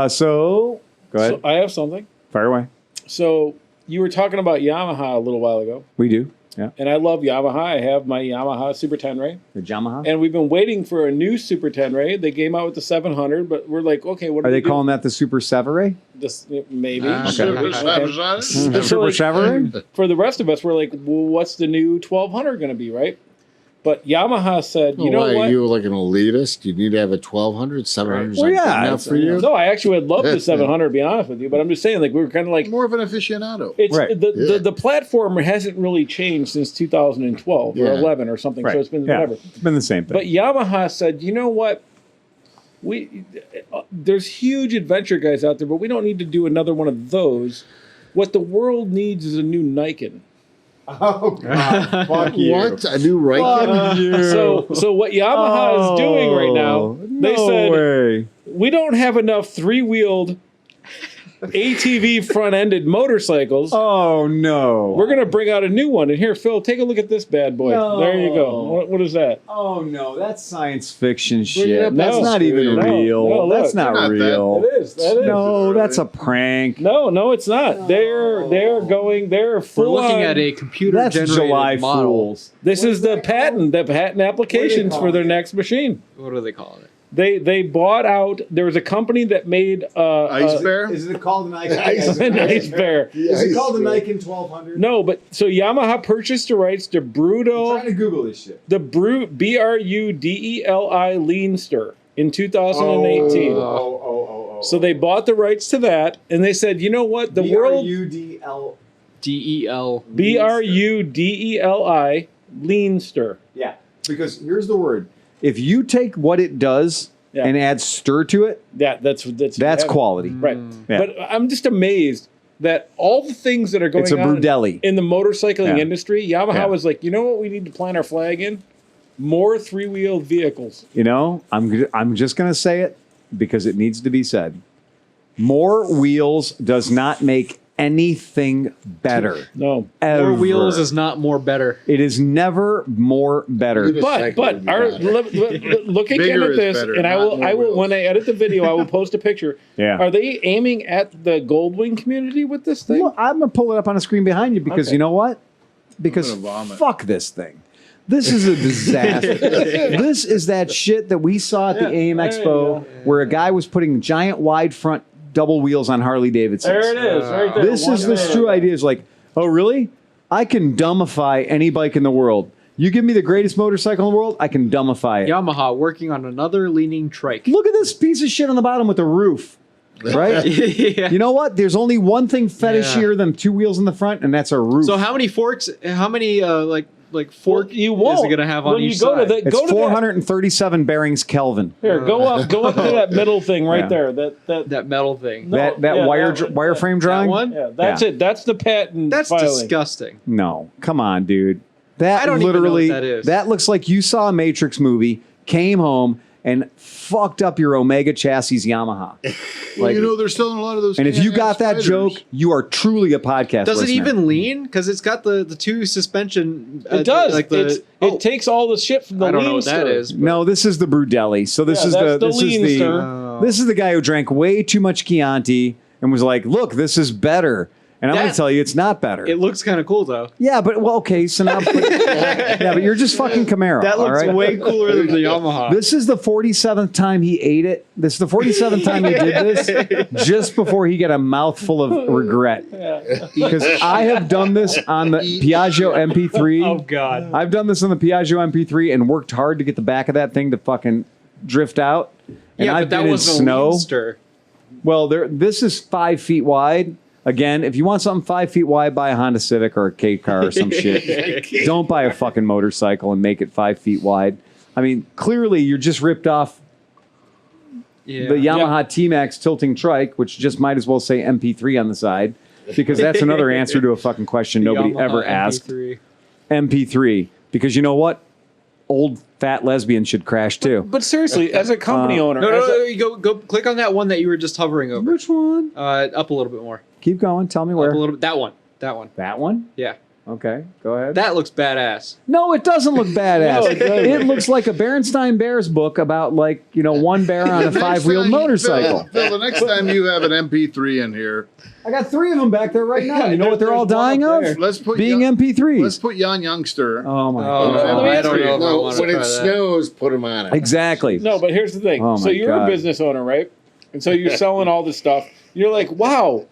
So go ahead. So I have something. Fire away. So you were talking about Yamaha a little while ago, We do. Yeah. and I love Yamaha. I have my Yamaha Super Tenere, The Yamaha. and we've been waiting for a new Super Tenere. They came out with the 700, but we're like, okay, what Are do they we do? calling that the Super Severe? This? Maybe. Super Okay. Savage. So, Super like, Severe? for the rest of us, we're like, well, what's the new 1200 going to be, right? But Yamaha said, you know why, what? you like an elitist? You need to have a 1200, 700 Well, yeah, enough it's- for you? No, I actually would love the 700, to be honest with you. But I'm just saying, like, we were kind of like, More of an aficionado. it's Right. the platform hasn't really changed since 2012 or Yeah. 11 or something. So it's been whatever. It's been the same thing. But Yamaha said, you know what? There's huge adventure guys out there, but we don't need to do another one of those. What the world needs is a new Nikon. oh, God. Fuck you. What? A new Riken? So what Yamaha is doing right now, they no said way. we don't have enough 3-wheeled ATV front-ended motorcycles. Oh, no. We're gonna bring out a new one. And here, Phil, take a look at this bad boy. No. There you go. What is that? Oh, no. That's science fiction Bring it shit. up That's now, not even dude. No, real. no, look. That's not They're not real. It is. That is. No, that's a prank. No, it's not. They're We're full looking on. at a computer That's generated July model. Fools. This is the patent applications for their next machine. What do they call it? They bought out. There was a company that made Ice Bear? Is it called an Icon? an Ice Bear. Is it called an Icon 1200? No, but so Yamaha purchased the rights to I'm trying Bruto, to Google this shit. the Brudeli Leanster in 2018. Oh. So they bought the rights to that, and they said, you know what, the world BRUDL. DEL. Brudeli Leanster. Yeah, because here's the word. If you take what it does Yeah. and add stir to it, That's quality. right. Yeah. But I'm just amazed that all the things that are going It's a on Brudeli. in the motorcycling Yeah. industry, Yamaha Yeah. was like, you know what, we need to plant our flag in more 3-wheeled vehicles. You know, I'm just going to say it because it needs to be said. More wheels does not make anything better. No, Ever. More wheels is not more better. It is never more better. You just- but Second, our, you got looking Bigger at is this, better, and I not will more wheels. when I edit the video, I will post a picture. Yeah. Are they aiming at the Goldwing community with this thing? Well, I'm going to pull it up on the screen behind you because Okay. you know what? Because gonna vomit. fuck this thing. This is a disaster. This is that shit that we saw at the AIM there you Expo go. where a guy was putting giant wide front double wheels on Harley Davidsons. There it is, right there. This is the true idea. Is like, oh, really? I can dumbify any bike in the world. You give me the greatest motorcycle in the world, I can dumbify it. Yamaha working on another leaning trike. Look at this piece of shit on the bottom with the roof. Right? Yeah. You know what? There's only one thing fetishier than 2 wheels in the front, and that's a roof. So how many forks? How many like fork you won't. is it gonna have on when each you go side? to the it's go to 437 bearings Kelvin. that, here, go up to that middle thing right Yeah. there. that metal thing. No, that yeah, wireframe drawing? That one? Yeah, that's Yeah. it. That's the patent. That's filing. disgusting. No, come on, dude. That I don't even know what literally that is. that looks like you saw a Matrix movie, came home, and fucked up your Omega chassis Yamaha. Well, you know, they're selling a lot of those. And if you got that spiders. joke, you are truly a podcast Does it listener. even lean? Because it's got the two suspension. It does. Like the. It takes all the shit from the I don't know what that Leanster. is. but- No, this is the Brudeli. So this Yeah, is that's the the this is the Leanster. this is the guy who drank way too much Chianti and was like, "Look, this is better." And I'm going to That- tell you, it's not better. It looks kind of cool though. Yeah, but well, okay. So now, yeah, but you're just fucking Camaro. That all looks right? way cooler than the Yamaha. This is the 47th time he ate it. This is the 47th time he did this, just before he got a mouthful of regret. Because I have done this on the Piaggio MP3. Oh God. I've done this on the Piaggio MP3 and worked hard to get the back of that thing to fucking drift out. And Yeah, I've but that been was in the snow. Leanster. Well, this is 5 feet wide. Again, if you want something 5 feet wide, buy a Honda Civic or a K car or some shit. Don't buy a fucking motorcycle and make it 5 feet wide. I mean, clearly you're just ripped off the Yamaha T-Max tilting trike, which just might as well say MP3 on the side, because that's another answer to a fucking question nobody Yamaha ever asked. MP3. MP3, because you know what? Old fat lesbians should crash too. But seriously, as a company owner, No, you go click on that one that you were just hovering over. Which one? Up a little bit more. Keep going. Tell me Up where. a little bit. That one. That one. That one? Yeah. Okay, go ahead. That looks badass. No, it doesn't look badass. No, it doesn't. It looks like a Berenstain Bears book about, like, you know, one bear on a Next five-wheeled time- motorcycle. Phil, the next time you have an MP3 in here, I got 3 of them back there right now. You know what they're all There's one dying up of? there. let's put Being young, MP3s. let's put Young Youngster. Oh, my Oh, God. I don't know if I No, want to when try it that. snows, put them on it. Exactly. No, but here's the thing. Oh So my you're God. a business owner, right? And so you're selling all this stuff. You're like, wow,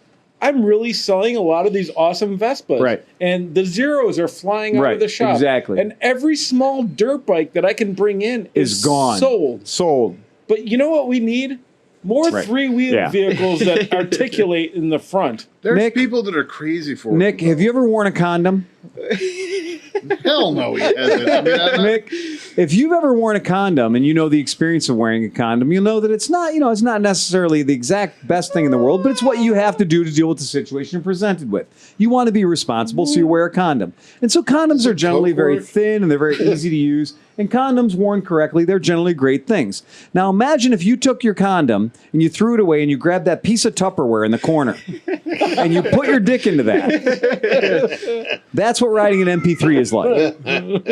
I'm really selling a lot of these awesome Vespas. Right. And the zeros are flying out Right, of the shop. exactly. And every small dirt bike that I can bring in Is gone. sold. Sold. But you know what we need? More Right. three-wheel Yeah. vehicles that articulate in the front. There's Nick- people that are crazy for Nick, it. have you ever worn a condom? Hell no, he hasn't. I mean, I'm not- Nick, if you've ever worn a condom and you know the experience of wearing a condom, you'll know that it's not, it's not necessarily the exact best thing in the world, but it's what you have to do to deal with the situation you're presented with. You want to be responsible, so you wear a condom. And so condoms are generally very thin and they're very easy to use. And condoms worn correctly, they're generally great things. Now imagine if you took your condom and you threw it away and you grabbed that piece of Tupperware in the corner and you put your dick into that. That's what riding an MP3 is like.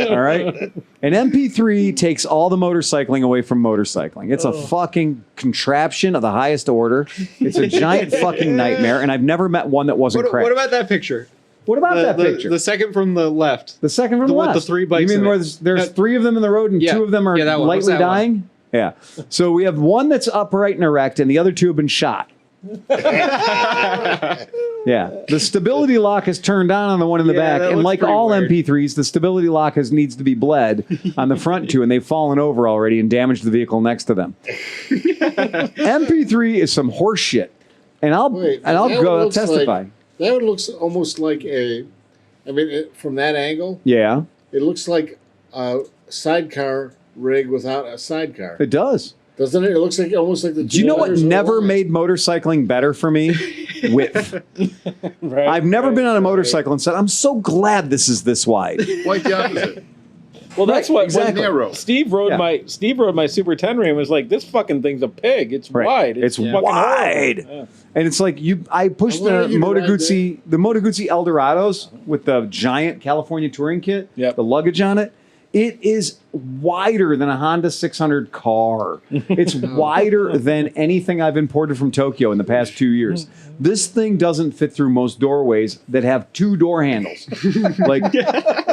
All right? An MP3 takes all the motorcycling away from motorcycling. It's a fucking contraption of the highest order. It's a giant fucking nightmare, and I've never met one that wasn't What crashed. about that picture? What about that the, picture? The second from the left. The second from the with left. the 3 bikes You mean in where it. there's 3 of them in the road and Yeah. 2 of them are Yeah, that one. What's lightly that one? dying? Yeah. So we have one that's upright and erect, and the other 2 have been shot. Yeah. The stability lock is turned on the one in the Yeah, back, that and looks like pretty all weird. MP3s, the stability lock needs to be bled on the front 2, and they've fallen over already and damaged the vehicle next to them. MP3 is some horse shit, and I'll Wait, go that looks testify. That one looks almost like from that angle, Yeah, it looks like a sidecar rig without a sidecar. it does. Doesn't it? It looks like almost like the. Do you know what letters are never aligned. made motorcycling better for me? Width. Right? I've never been on a Right. motorcycle and said, I'm so glad this is this wide. Quite the opposite. Well, that's what exactly. Narrow. Steve rode my Super 10 Ram and was like, this fucking thing's a pig. It's Right. wide. It's fucking wide. horrible. Yeah. And it's like I pushed I wanted the you to Moto ride Guzzi Eldorados with the giant California touring kit, Yep. the luggage on it. It is wider than a Honda 600 car. It's wider than anything I've imported from Tokyo in the past 2 years. This thing doesn't fit through most doorways that have 2 door handles. Like,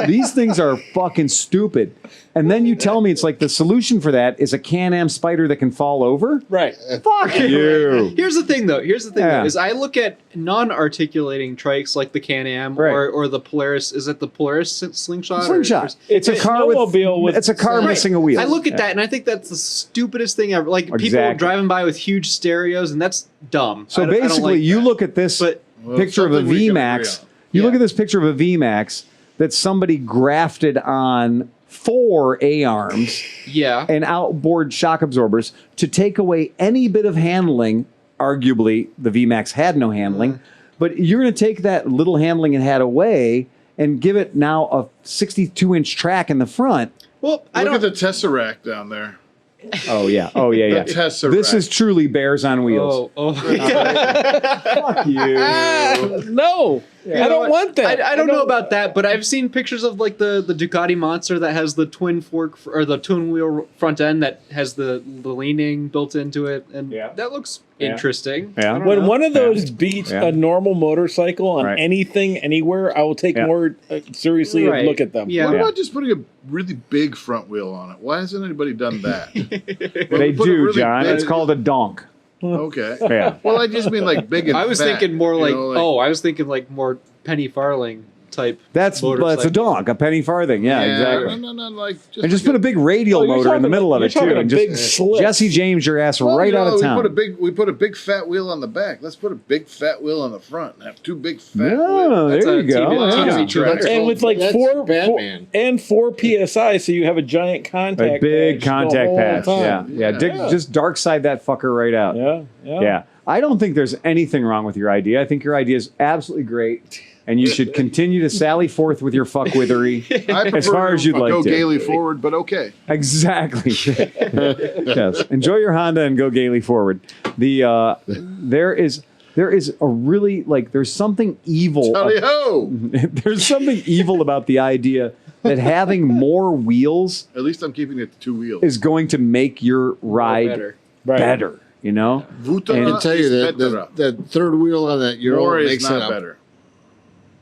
these things are fucking stupid. And then you tell me it's like the solution for that is a Can-Am Spider that can fall over? Right. Fuck you. Here's the thing, though. Yeah. Is I look at non-articulating trikes like the Can-Am Right. or the Polaris. Is it the Polaris Slingshot? Slingshot. It's a It's car snowmobile with- it's a car Right. missing a wheel. I look at Yeah. that and I think that's the stupidest thing ever. Like people Exactly. driving by with huge stereos, and that's dumb. So I don't basically, like you that. look at this But Well, picture of a something we can VMAX. agree on. You look Yeah. at this picture of a VMAX that somebody grafted on 4 A-arms yeah, and outboard shock absorbers to take away any bit of handling. Arguably, the VMAX had no handling, but you're going to take that little handling it had away and give it now a 62-inch track in the front. well, I Look don't. at the Tesseract down there. Oh yeah, yeah. The Tesseract. This is truly bears on wheels. Oh, Fuck you. No. I don't want that. I don't know about that, but I've seen pictures of like the Ducati Monster that has the twin fork or the twin wheel front end that has the leaning built into it, and Yeah. that looks Yeah. interesting. Yeah. I don't When know. one of those beats Yeah. a normal motorcycle on Right. anything, anywhere, I will take Yeah. more seriously Right. and look at them. Yeah. What Yeah. about just putting a really big front wheel on it? Why hasn't anybody done that? Well, They put a do, really John. big- It's called a donk. Okay. Yeah. Well, I just mean like big and I was fat, thinking more you like, know, I was thinking like more Penny Farling type. That's a motorcycle. donk, a penny farthing. Yeah, exactly. No, like And just put a big radial you're motor in the talking middle of you're it too, talking a and big just slick. Jesse James your ass right out of town. We put a big fat wheel on the back. Let's put a big fat wheel on the front and have two big fat Oh, wheels. there you go. TBT Yeah. track. And with like That's four Batman. and 4 psi, so you have a giant contact. A big patch the contact whole patch. Yeah, time. yeah. Just dark side that fucker right out. Yeah. I don't think there's anything wrong with your idea. I think your idea is absolutely great, and you should continue to sally forth with your fuckwithery I prefer as far as you'd to like go to. gaily forward, but okay. Exactly. Yes. Enjoy your Honda and go gaily forward. There is a really there's something evil. Tally ho! There's something evil about the idea that having more wheels At least I'm keeping it to two wheels. is going to make your ride better. better. You know. Vutara And- I can tell you is that better. the third wheel on that Euro More is makes it not up. better.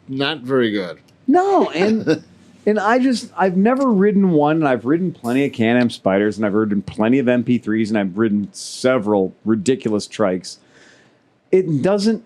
Not very good. No, and I've never ridden one, and I've ridden plenty of Can-Am Spiders, and I've ridden plenty of MP3s, and I've ridden several ridiculous trikes. It doesn't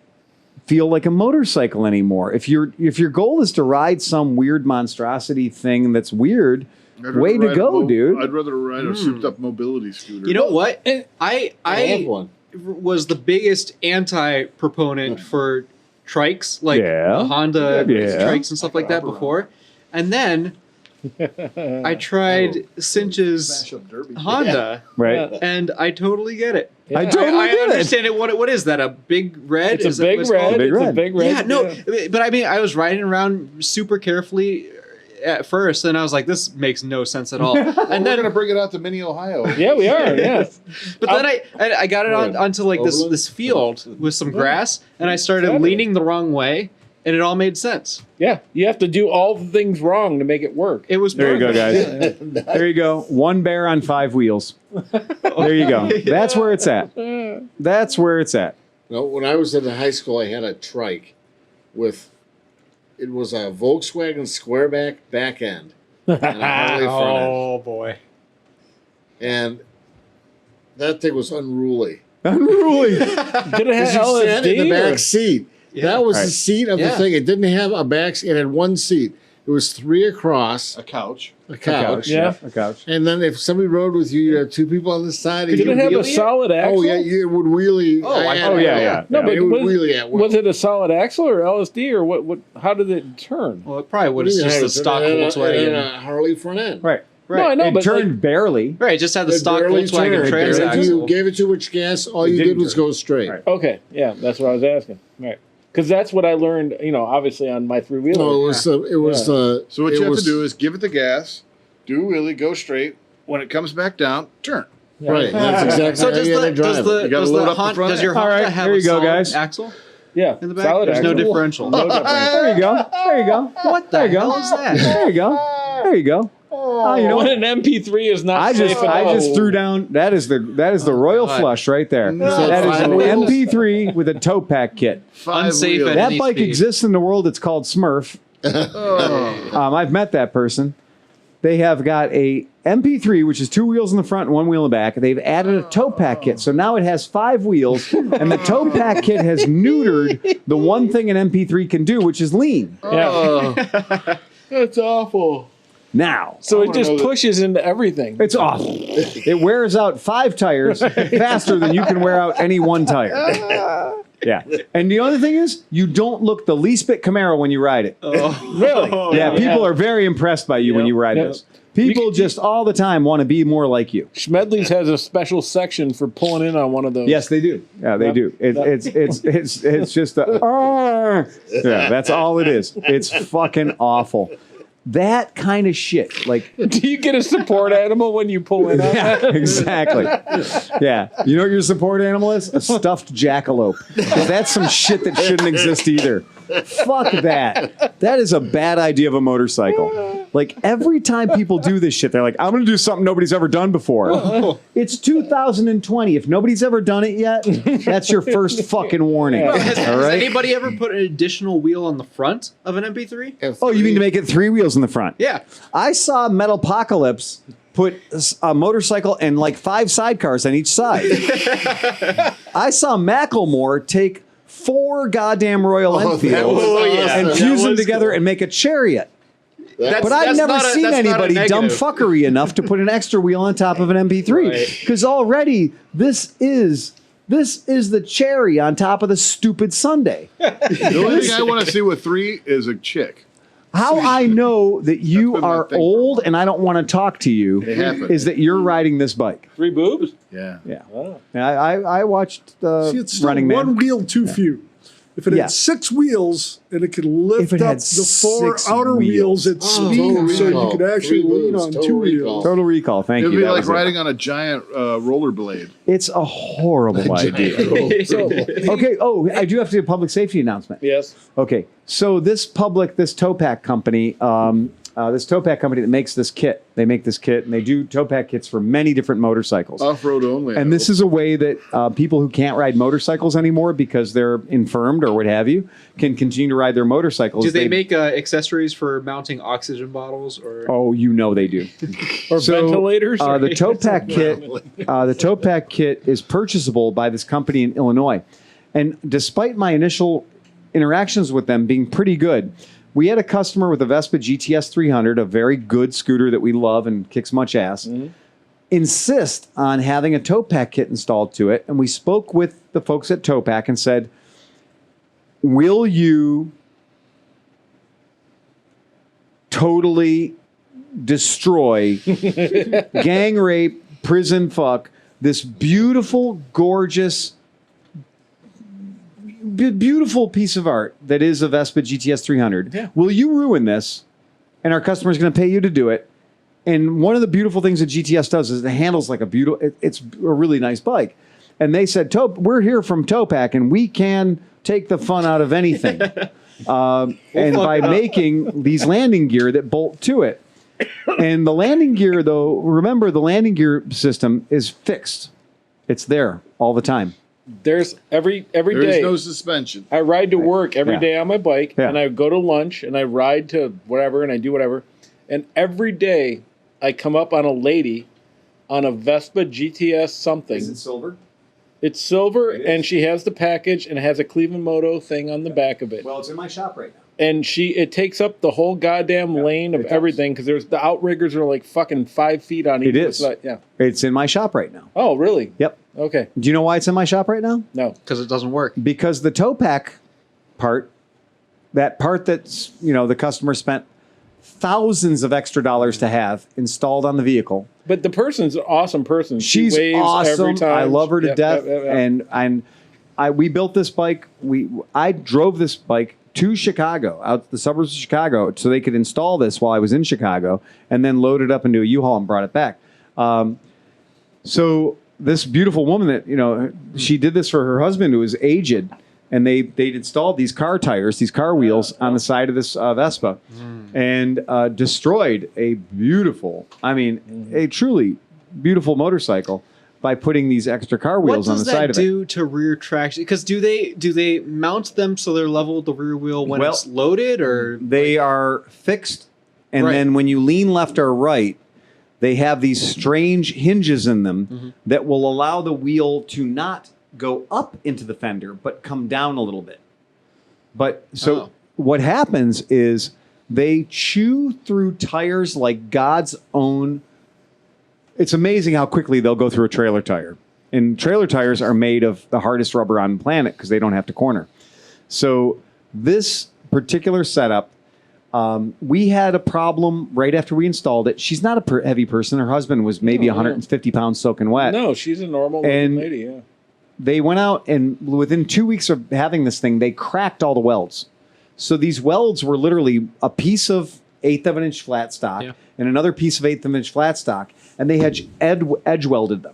feel like a motorcycle anymore. If your goal is to ride some weird monstrosity thing that's weird, I'd rather way to ride go, dude. I'd rather ride a souped-up mobility scooter. You know what? I have I one. was the biggest anti-proponent for trikes, like Yeah. the Honda Yeah. trikes and stuff like that before. And then I tried Cinch's Smash up derby. Honda, Right? and I totally get it. I totally I get it. understand it. What is that? A big red? It's Is a that big what it's red. called? Big It's a red. big red. Yeah, no, but I mean, I was riding around super carefully at first, and I was like, "This makes no sense at all." And We're then, going to bring it out to Mini Ohio. Yeah, we are. Yeah. but then I got it onto like Overland? this field with some grass, and I started leaning the wrong way, and it all made sense. Yeah. You have to do all the things wrong to make it work. It was There you go, perfect. guys. There you go. One bear on 5 wheels. There you go. That's where it's at. That's where it's at. No, when I was in high school, I had a trike with. It was a Volkswagen squareback back end and a Harley front end, Oh boy! and that thing was unruly. Unruly. Did it have Because you sat in the LSD? back Or? seat. That was the seat of the Yeah. thing. It didn't have a back. It had one seat. It was 3 across A couch. a couch. Yeah. A couch. And then if somebody rode with you, you had 2 people on the side. Did it have a wheelie it? solid axle? Oh yeah, it would wheelie. yeah. No, but it would was, wheelie at will. was it a solid axle or LSD or what? How did it turn? Well, it probably was just the stock And Volkswagen. a Harley front end. Right. No, I know, It but turned barely. Right, just had the It stock barely Volkswagen turned. If you transaxle. gave it too much gas, all It you didn't did was turn. go straight. Right. Okay, yeah, that's what I was asking. Right, because that's what I learned. Obviously on my 3-wheeler. No, it was the. It was the. So what it you have was- to do is give it the gas, do a wheelie, go straight. When it comes back down, turn. Right. That's exactly So how does you had to the does drive the it. You gotta does load the up the Honda, front does your end. Honda All right, have there a you go, solid guys. axle Yeah, in the back? solid There's no axle. differential. No differential. There you go. There you go. What the There you go. hell is that? There you go. There you go. Oh, you know When what? an MP3 is not I safe just at all. threw down. That is the royal God. flush right there. No. That is an 5 wheels? MP3 with a tow pack kit. 5 Unsafe wheels. at That any bike speed. exists in the world. It's called Smurf. Oh. I've met that person. They have got a MP3, which is 2 wheels in the front and 1 wheel in the back. They've added a tow pack kit, so now it has 5 wheels, and the tow pack kit has neutered the one thing an MP3 can do, which is lean. Yeah. That's awful. Now, So it wanna just know that- pushes into everything. it's awful. It wears out 5 tires faster than you can wear out any one tire. Yeah, and the other thing is, you don't look the least bit Camaro when you ride it. Really? Yeah, people are very impressed by you when you ride Yep. this. People You- just all the time want to be more like you. Schmedley's has a special section for pulling in on one of those. Yes, they do. Yeah, they Yep. do. It's just a. Yeah, that's all it is. It's fucking awful. That kind of shit, like. Do you get a support animal when you pull in on Yeah, that? exactly. Yeah, you know what your support animal is? A stuffed jackalope. That's some shit that shouldn't exist either. Fuck that. That is a bad idea of a motorcycle. Like every time people do this shit, they're like, "I'm going to do something nobody's ever done before." It's 2020. If nobody's ever done it yet, that's your first fucking warning. Has All right. anybody ever put an additional wheel on the front of an MP3? Oh, you mean to make it 3 wheels in the front? Yeah. I saw Metalpocalypse put a motorcycle and like 5 sidecars on each side. I saw Macklemore take 4 goddamn Royal that Enfields was and awesome. fuse That them was together cool. and make a chariot. That's- But I've never seen that's not a anybody dumb negative. fuckery enough to put an extra wheel on top of an MP3. Right. Because already this is the cherry on top of the stupid Sunday. The only thing I want to see with 3 is a chick. How I know that you That's been my are thing for a old while. and I don't want to talk to you It happened. is that you're riding this bike. 3 boobs? Yeah. Yeah. Oh. I watched See, it's still Running Man. one wheel too few. If it Yeah. had 6 wheels and it could lift If it up had the 4 6 outer wheels at Oh, speed, total so recall. you could actually 3 lean moves, on total 2 recall. wheels. Total Recall. Thank It'd you. be That like was it. riding on a giant rollerblade. It's a horrible idea. So, Okay. Oh, I do have to do a public safety announcement. yes. Okay, so this tow pack company, that makes this kit, they make this kit and they do tow pack kits for many different motorcycles. Off-road only. And this is a way that people who can't ride motorcycles anymore because they're infirmed or what have you can continue to ride their motorcycles. Do they make accessories for mounting oxygen bottles or? Oh, you know they do. Or ventilators? The tow pack kit, the tow pack kit is purchasable by this company in Illinois, and despite my initial interactions with them being pretty good, we had a customer with a Vespa GTS 300, a very good scooter that we love and kicks much ass, insist on having a tow pack kit installed to it, and we spoke with the folks at Tow Pack and said, "Will you totally destroy, gang rape, prison fuck, this beautiful, gorgeous, beautiful piece of art that is a Vespa GTS 300. Yeah. Will you ruin this? And our customer's going to pay you to do it. And one of the beautiful things that GTS does is it handles like a beautiful, it's a really nice bike. And they said, we're here from Tow Pack and we can take the fun out of anything. And by making these landing gear that bolt to it. And the landing gear, though, remember the landing gear system is fixed. It's there all the time. There's every There day. is no suspension. I ride to work every Yeah. day on my bike, Yeah. and I go to lunch, and I ride to whatever, and I do whatever. And every day, I come up on a lady on a Vespa GTS something. silver? It's silver, It is. and she has the package, and it has a ClevelandMoto thing on the back of it. Well, it's in my shop right now. And it takes up the whole goddamn lane of it does. everything because there's the outriggers are like fucking 5 feet on each It is. side. Yeah. It's in my shop right now. Oh, really? Yep. Okay. Do you know why it's in my shop right now? No. Because it doesn't work. Because the tow pack part, that part that's, the customer spent thousands of extra dollars to have installed on the vehicle. But the person's an awesome person. She's she waves awesome. every time. I love her to Yep, death. yep, yep, yep. And we built this bike. I drove this bike to Chicago, out the suburbs of Chicago, so they could install this while I was in Chicago, and then load it up into a U-Haul and brought it back. So this beautiful woman that she did this for her husband who was aged, and they'd installed these car tires, these car wheels on the side of this Vespa, and destroyed a beautiful, a truly beautiful motorcycle by putting these extra car What wheels on does the side that of it. do to rear traction? Because do they mount them so they're level with the rear wheel when Well, it's loaded, or They are fixed, and Right. then when you lean left or right, they have these strange hinges in them that will allow the wheel to not go up into the fender, but come down a little bit. But so what happens is they chew through tires like God's own. It's amazing how quickly they'll go through a trailer tire. And trailer tires are made of the hardest rubber on the planet because they don't have to corner. So this particular setup, we had a problem right after we installed it. She's not a heavy person. Her husband was maybe 150 pounds soaking wet. No, she's a normal And- looking lady, yeah. They went out and within 2 weeks of having this thing, they cracked all the welds. So these welds were literally a piece of 1/8 of an inch flat stock and another piece of 1/8 of an inch flat stock, and they had edge welded them.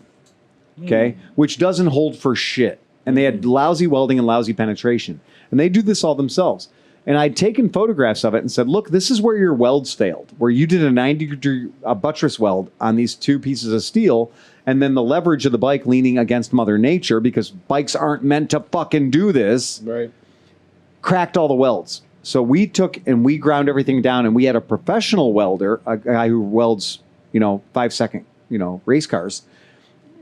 Okay, which doesn't hold for shit. And they had lousy welding and lousy penetration. And they do this all themselves. And I'd taken photographs of it and said, look, this is where your welds failed, where you did a 90-degree buttress weld on these 2 pieces of steel, and then the leverage of the bike leaning against Mother Nature, because bikes aren't meant to fucking do this, Right. cracked all the welds. So we took and we ground everything down, and we had a professional welder, a guy who welds, 5-second, race cars,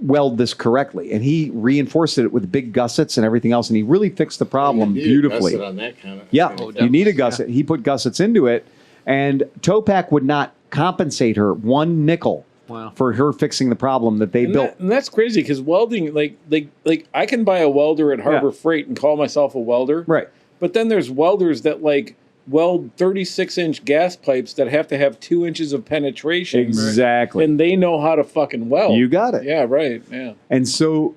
weld this correctly. And he reinforced it with big gussets and everything else, and he really fixed the problem beautifully. On that kind of, Yeah, you need a gusset. He put gussets into it, and Topak would not compensate her one nickel for her fixing the problem that they built. And that's crazy because welding, like I can buy a welder at Harbor Freight and call myself a welder. Right. But then there's welders that like weld 36-inch gas pipes that have to have 2 inches of penetration. Exactly. And they know how to fucking weld. You got it. Yeah, right. Yeah. And so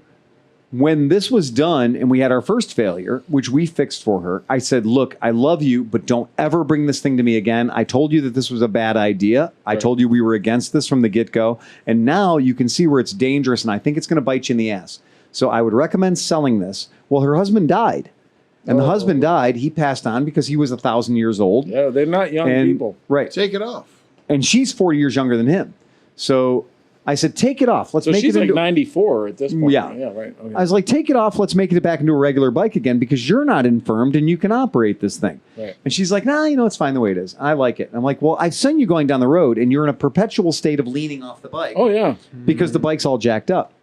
when this was done and we had our first failure, which we fixed for her, I said, look, I love you, but don't ever bring this thing to me again. I told you that this was a bad idea. I told you we were against this from the get-go. And now you can see where it's dangerous, and I think it's going to bite you in the ass. So I would recommend selling this. Well, her husband died. And the husband died. He passed on because he was 1,000 years old. Yeah, they're not young people. Right. Take it off. And she's 40 years younger than him. So I said, take it off. Let's make she's it into... like 94 at this point. Yeah. Yeah, right. Okay. I was like, take it off. Let's make it back into a regular bike again because you're not infirmed and you can operate this thing. Right. And she's like, nah, it's fine the way it is. I like it. And I'm like, well, I've seen you going down the road and you're in a perpetual state of leaning off the bike. Oh, yeah. Because the bike's all jacked up.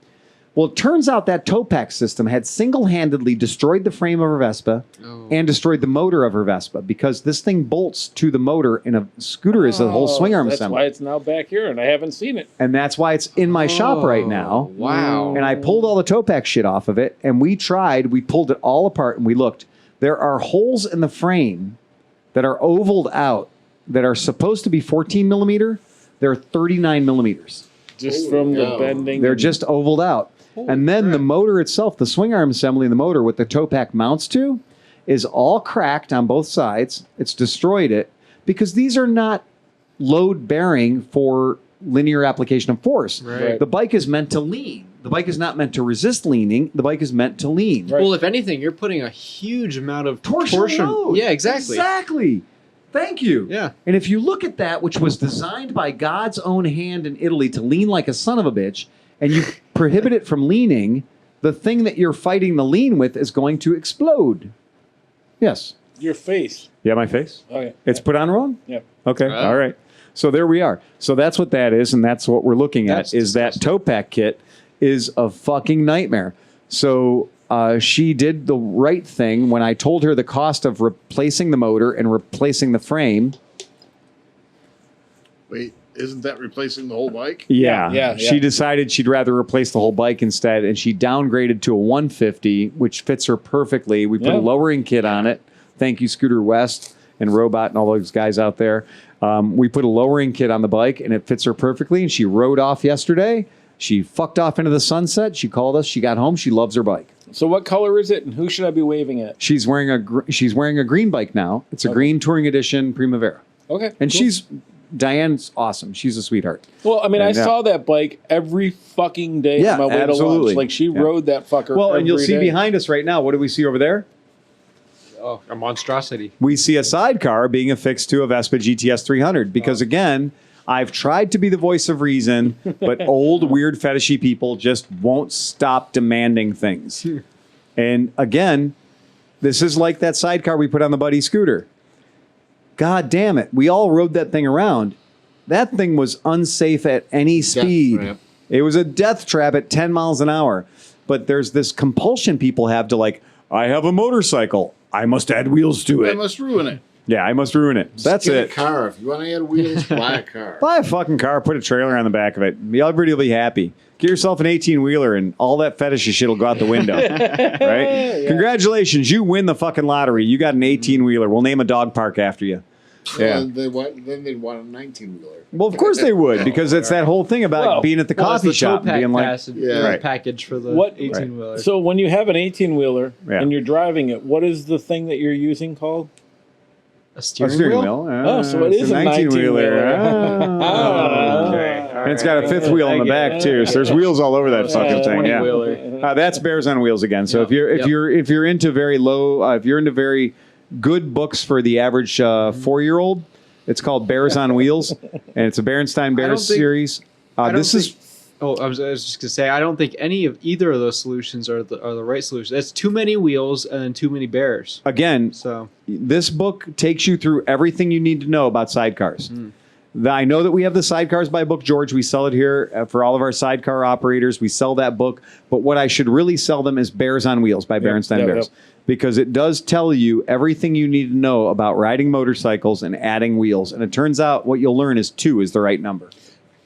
Well, it turns out that Topak system had single-handedly destroyed the frame of her Vespa and destroyed the motor of her Vespa because this thing bolts to the motor in a scooter is a whole swing arm assembly. That's why it's now back here, and I haven't seen it. And that's why it's in my shop right now. Wow. And I pulled all the Topak shit off of it, and we pulled it all apart, and we looked. There are holes in the frame that are ovaled out that are supposed to be 14 millimeter. They're 39 millimeters. Just from the bending. They're just ovaled out. And then the motor itself, the swing arm assembly in the motor with the Topak mounts to, is all cracked on both sides. It's destroyed it because these are not load bearing for linear application of force. Right. The bike is meant to lean. The bike is not meant to resist leaning. The bike is meant to lean. Right. Well, if anything, you're putting a huge amount of Torsion load. Yeah, exactly. Exactly. Thank you. Yeah. And if you look at that, which was designed by God's own hand in Italy to lean like a son of a bitch, and you prohibit it from leaning, the thing that you're fighting the lean with is going to explode. Yes. Your face. Yeah, my face? Oh, yeah. It's put on wrong? Yeah. Okay. All right. So there we are. So that's what that is, and that's what we're looking at, That's is that Topak kit is a fucking nightmare. So she did the right thing when I told her the cost of replacing the motor and replacing the frame. Wait, isn't that replacing the whole bike? Yeah. She decided she'd rather replace the whole bike instead, and she downgraded to a 150, which fits her perfectly. We put a lowering kit on it. Thank you, Scooter West and Robot and all those guys out there. We put a lowering kit on the bike, and it fits her perfectly, and she rode off yesterday. She fucked off into the sunset. She called us. She got home. She loves her bike. So what color is it, and who should I be waving at? She's wearing a green bike now. It's a green touring edition Primavera. Okay. And Diane's awesome. She's a sweetheart. Well, I mean, And, I saw that bike every fucking day Yeah, on my way absolutely. to lunch. Like, she rode that fucker Well, and you'll every see day. behind us right now, what do we see over there? Oh, a monstrosity. We see a sidecar being affixed to a Vespa GTS 300 because, again, I've tried to be the voice of reason, but old, weird, fetishy people just won't stop demanding things. And, again, this is like that sidecar we put on the Buddy scooter. God damn it. We all rode that thing around. That thing was unsafe at any speed. trap. It was a death trap at 10 miles an hour. But there's this compulsion people have to, like, I have a motorcycle. I must add wheels to I it. must ruin it. Yeah, I must ruin it. That's Get it. a car. If you want to add wheels, buy a car. Buy a fucking car, put a trailer on the back of it. Everybody will be happy. Get yourself an 18-wheeler and all that fetishy shit will go out the window. Right? Yeah. Congratulations, you win the fucking lottery. You got an 18-wheeler. We'll name a dog park after you. Yeah. Then they'd want a 19-wheeler. Well, of course they would, because it's that whole thing about being at the coffee shop and being like, package for the What- 18-wheeler. So when you have an 18-wheeler Yeah. and you're driving it, what is the thing that you're using called? A a steering, steering wheel? wheel. Oh, so it it's is a 19-wheeler. Okay. And it's got a fifth wheel in the back too, so there's wheels all over that fucking thing. Yeah. 20-wheeler. That's Bears on Wheels again. So if you're into very low, if you're into very good books for the average 4-year-old, it's called Bears on Wheels, and it's a Berenstain Bears series. This is. Oh, I was just gonna say I don't think either of those solutions are the right solution. It's too many wheels and too many bears. Again, So this book takes you through everything you need to know about sidecars. I know that we have the Sidecars by Book George. We sell it here for all of our sidecar operators. We sell that book. But what I should really sell them is Bears on Wheels by Berenstain Bears. Because it does tell you everything you need to know about riding motorcycles and adding wheels. And it turns out what you'll learn is 2 is the right number.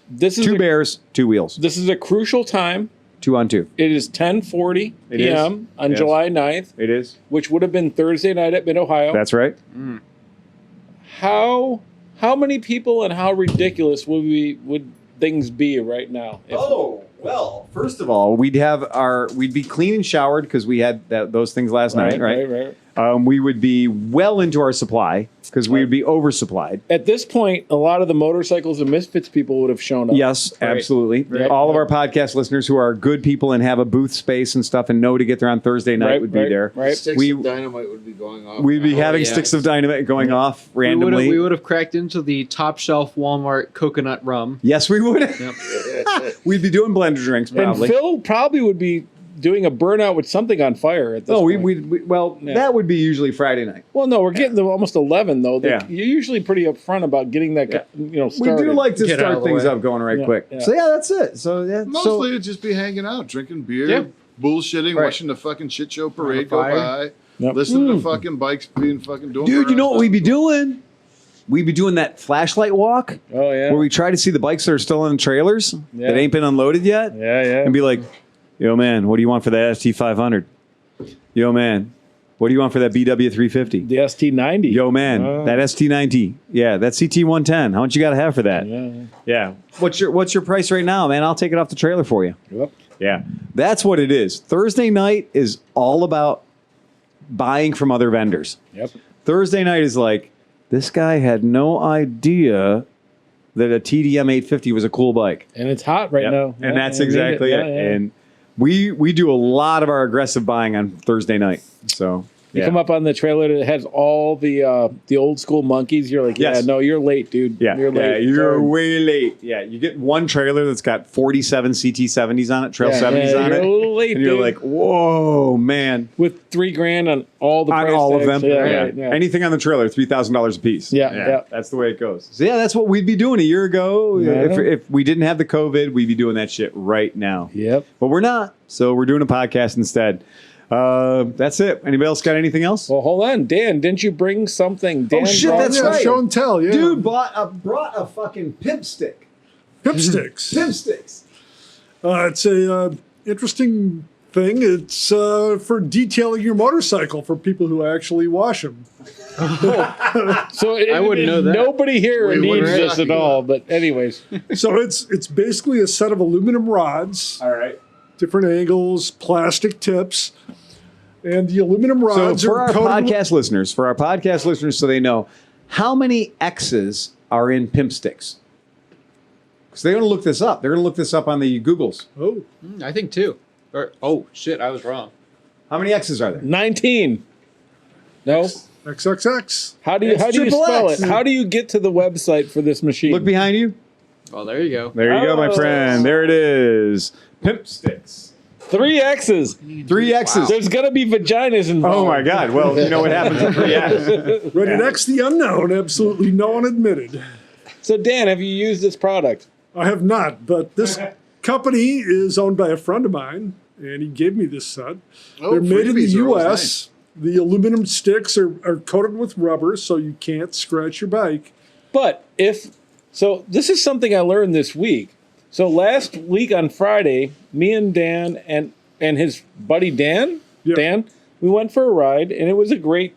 This is 2 bears, 2 wheels. This is a crucial time. 2 on 2. It is 10:40 p.m. on July 9th. It is. Which would have been Thursday night at Mid-Ohio. That's right. How many people and how ridiculous would things be right now? Well, first of all, we'd be clean and showered because we had those things last night, right? Right. We would be well into our supply because we would be oversupplied. At this point, a lot of the motorcycles and misfits people would have shown up. Yes, absolutely. Right. All of our podcast listeners who are good people and have a booth space and stuff and know to get there on Thursday night would be there. Right. Sticks of dynamite would be going off. We'd be having sticks of dynamite going off randomly. We would have cracked into the top shelf Walmart coconut rum. Yes, we would. Yep. We'd be doing blender drinks probably. And Phil probably would be doing a burnout with something on fire at this point. That would be usually Friday night. Well, no, we're getting to almost 11 though. Yeah. You're usually pretty upfront about getting that, started. We do like to Get out start of the things way. up going right Yeah, quick. yeah. So that's it. So Mostly it'd just be hanging out, drinking beer, bullshitting, watching the fucking shit show parade go by, listening to fucking bikes being fucking doing. dude, you know what we'd be doing? We'd be doing that flashlight walk Oh yeah. where we try to see the bikes that are still in the trailers that ain't been unloaded yet. Yeah. And be like, yo, man, what do you want for that ST500? Yo, man, what do you want for that BW350? the ST90. Yo, man, that ST90. Yeah, that CT110. How much you got to have for that? Yeah. What's your price right now, man? I'll take it off the trailer for you. Yep. Yeah. That's what it is. Thursday night is all about buying from other vendors. Yep. Thursday night is like, this guy had no idea that a TDM 850 was a cool bike. And it's hot right now. And that's exactly it. Yeah. And we do a lot of our aggressive buying on Thursday night. So You come up on the trailer that has all the old school monkeys. You're like, Yes. no, you're late, dude. yeah, You're late. you're Sorry. way late. Yeah, you get one trailer that's got 47 CT70s on it, Trail Yeah, 70s on you're it. a little late, and you're dude. like, whoa, man. With $3,000 on all the On price all of tags. them. Yeah, Yeah. right, yeah. Anything on the trailer, $3,000 a piece. Yeah. That's the way it goes. So that's what we'd be doing a year ago. Yeah. If we didn't have the COVID, we'd be doing that shit right now. Yep. But we're not. So we're doing a podcast instead. That's it. Anybody else got anything else? Well, hold on, Dan. Didn't you bring something? Dan shit, brought- that's Yeah, right. show and tell. Yeah, Dude brought a fucking pimp stick. Pip sticks. Pimp sticks. It's a interesting thing. It's for detailing your motorcycle for people who actually wash them. So I wouldn't know that. Nobody here We needs wouldn't this talk at all. But anyways, So it's basically a set of aluminum rods, All right. different angles, plastic tips, and the aluminum So rods for our are coated with- podcast listeners, so they know, how many X's are in pimp sticks? Because they're going to look this up. They're going to look this up on the Googles. Oh, I think 2. Or shit, I was wrong. How many X's are there? 19. No. XXX. How do It's you triple spell X. it? How do you get to the website for this machine? Look behind you. Oh, there you go. There you go, my Oh. friend. There it is. Pimp sticks. 3 X's. 3 X's. There's gonna be vaginas involved. Oh my God. Well, you know what happens with 3 X's. Rated X the unknown, absolutely no one admitted. So Dan, have you used this product? I have not, but this company is owned by a friend of mine, and he gave me this set. Oh, They're made in the freebies are always U.S. nice. The aluminum sticks are coated with rubber, so you can't scratch your bike. But so this is something I learned this week. So last week on Friday, me and Dan and his buddy Dan, Yeah. we went for a ride, and it was a great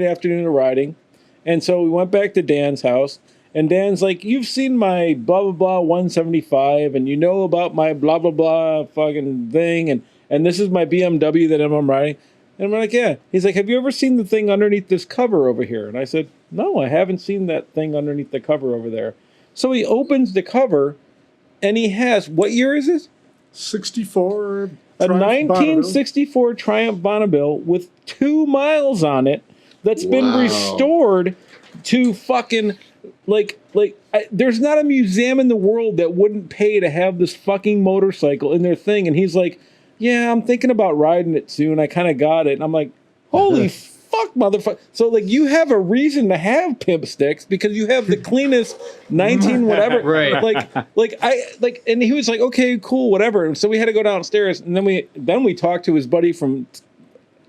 afternoon of riding. And so we went back to Dan's house, and Dan's like, "You've seen my blah blah blah 175, and you know about my blah blah blah fucking thing, and this is my BMW that I'm riding." And I'm like, "Yeah." He's like, "Have you ever seen the thing underneath this cover over here?" And I said, "No, I haven't seen that thing underneath the cover over there." So he opens the cover, and he has, what year is it? 64. A Triumph Bonneville. 1964 Triumph Bonneville with 2 miles on it that's been restored to fucking there's not a museum in the world that wouldn't pay to have this fucking motorcycle in their thing. And he's like, "Yeah, I'm thinking about riding it soon. I kind of got it." And I'm like, "Holy fuck, motherfucker. So like you have a reason to have pimp sticks because you have the cleanest 19 whatever. Right. And he was like, okay, cool, whatever. And so we had to go downstairs, and then we talked to his buddy from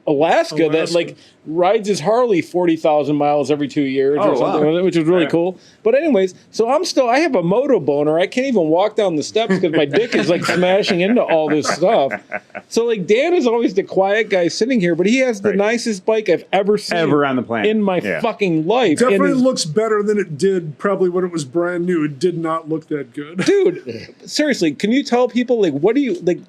Alaska that like rides his Harley 40,000 miles every 2 years or something, wow. which was really cool. But anyways, so I have a moto boner. I can't even walk down the steps because my dick is like smashing into all this stuff. So like Dan is always the quiet guy sitting here, but he has the nicest bike I've ever seen on the planet in my fucking life. Definitely looks better than it did probably when it was brand new. It did not look that good. Dude, seriously, can you tell people like what do you like?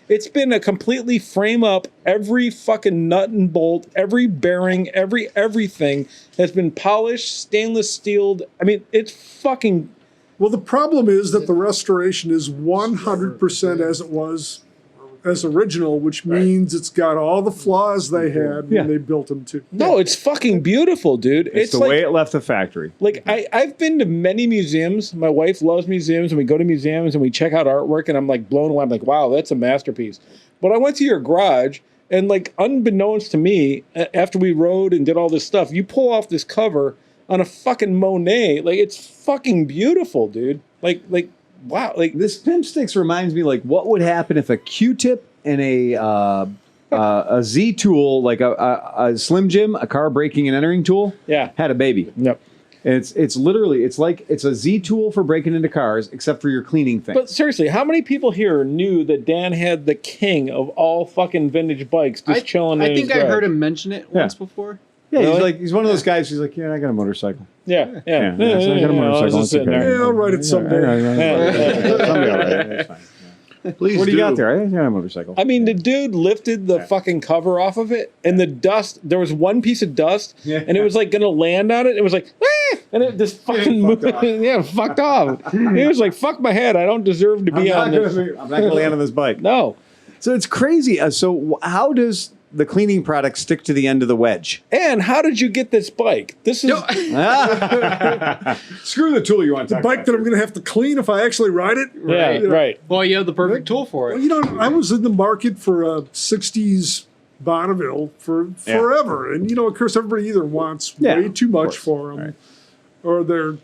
It's been a completely frame up. Every fucking nut and bolt, every bearing, everything has been polished, stainless steeled. I mean, it's fucking. Well, the problem is that the restoration is 100% as it was as original, which means it's got all the flaws they had when they built them too. No, it's fucking beautiful, dude. It's the way it left the factory. Like I've been to many museums. My wife loves museums, and we go to museums and we check out artwork, and I'm like blown away. I'm like, wow, that's a masterpiece. But I went to your garage, and like unbeknownst to me, after we rode and did all this stuff, you pull off this cover on a fucking Monet. Like it's fucking beautiful, dude. Like wow. Like This pimp sticks reminds me like what would happen if a Q-tip and a Z tool, like a Slim Jim, a car braking and entering tool, had a baby. Yep. And it's literally it's a Z tool for breaking into cars, except for your cleaning thing. But seriously, how many people here knew that Dan had the king of all fucking vintage bikes just chilling in I think his I garage? heard him mention it once before. Yeah, Really? he's one of those guys who's like, I got a motorcycle. Yeah. So I got a motorcycle. It's okay. Yeah, I'll write it someday. Someday I'll write it. It's fine. Please What do you got there? I got a motorcycle. I mean, the dude lifted the fucking cover off of it, and the dust, there was one piece of dust, and it was like going to land on it. It was like, and it just fucking moved. Fucked off. He was like, fuck my head. I don't deserve to be on this. I'm not going to land on this bike. No. So it's crazy. So how does the cleaning product stick to the end of the wedge? And how did you get this bike? This is Screw the tool you want to The bike that I'm going to have to clean if I actually ride it. right. Well, you have the perfect tool for it. Well, I was in the market for a 60s Bonneville for forever. And, of course, everybody either wants way too much for them or they're,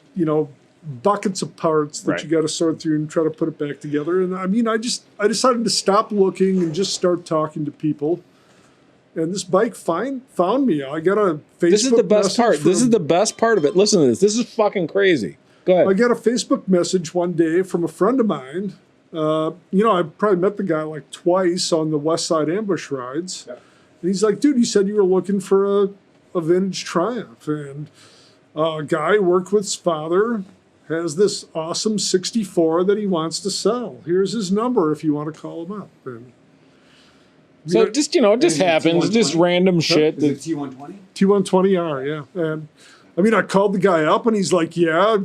buckets of parts that you got to sort through and try to put it back together. And I mean, I decided to stop looking and just start talking to people. And this bike found me. I got a Facebook This is the best part. This is the best part of it. Listen to this. This is fucking crazy. Go ahead. I got a Facebook message one day from a friend of mine. I probably met the guy like twice on the West Side Ambush rides. Yeah. And he's like, dude, you said you were looking for a vintage Triumph. And a guy who worked with his father has this awesome 64 that he wants to sell. Here's his number if you want to call him up. And, so it just happens. Just random shit. Is it T120? T120R, yeah. And I mean, I called the guy up and he's like, yeah,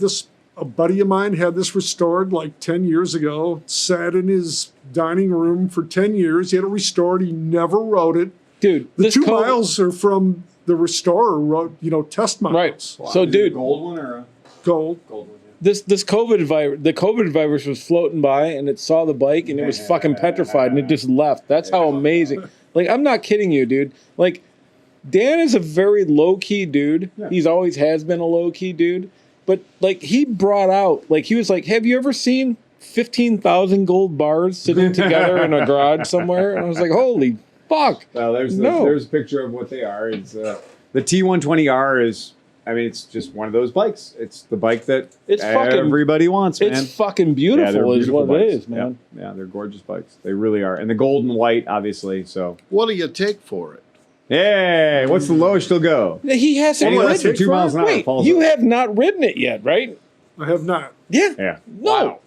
a buddy of mine had this restored like 10 years ago, sat in his dining room for 10 years. He had it restored. He never rode it. Dude, the 2 miles are from the restorer wrote, test miles. Right. Wow. So, dude. Gold one or a gold? Gold one. This COVID virus was floating by and it saw the bike and it was fucking petrified and it just left. That's how amazing. Like, I'm not kidding you, dude. Like, Dan is a very low-key dude. Yeah. He's always has been a low-key dude. But, like, he brought out, like, he was like, have you ever seen 15,000 gold bars sitting together in a garage somewhere? And I was like, holy fuck. Well, there's a picture of what they are. It's the T120R is... I mean, it's just one of those bikes. It's the bike that everybody wants, man. It's fucking beautiful is what it is, man. Yeah, they're gorgeous bikes. They really are. And the gold and white, obviously. So, what do you take for it? Hey, what's the lowest you'll go? He hasn't less than 2 miles an hour. Wait, you have not ridden it yet, right? I have not. Yeah. Yeah. No. Wow.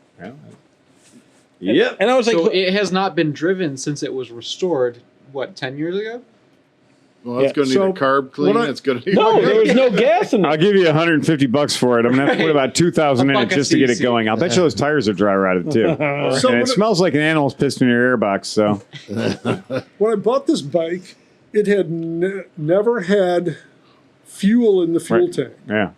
Yeah. Yep. And I was like, so it has not been driven since it was restored, 10 years ago? Well, it's going to need a carb clean. It's going to need there was no gas in it. I'll give you $150 for it. I'm going to have to put about 2,000 in it just to get it going. I'll bet you those tires are dry rotted too. And it smells like an animal's pissed in your airbox. So when I bought this bike, it had never had fuel in the fuel tank. Yeah.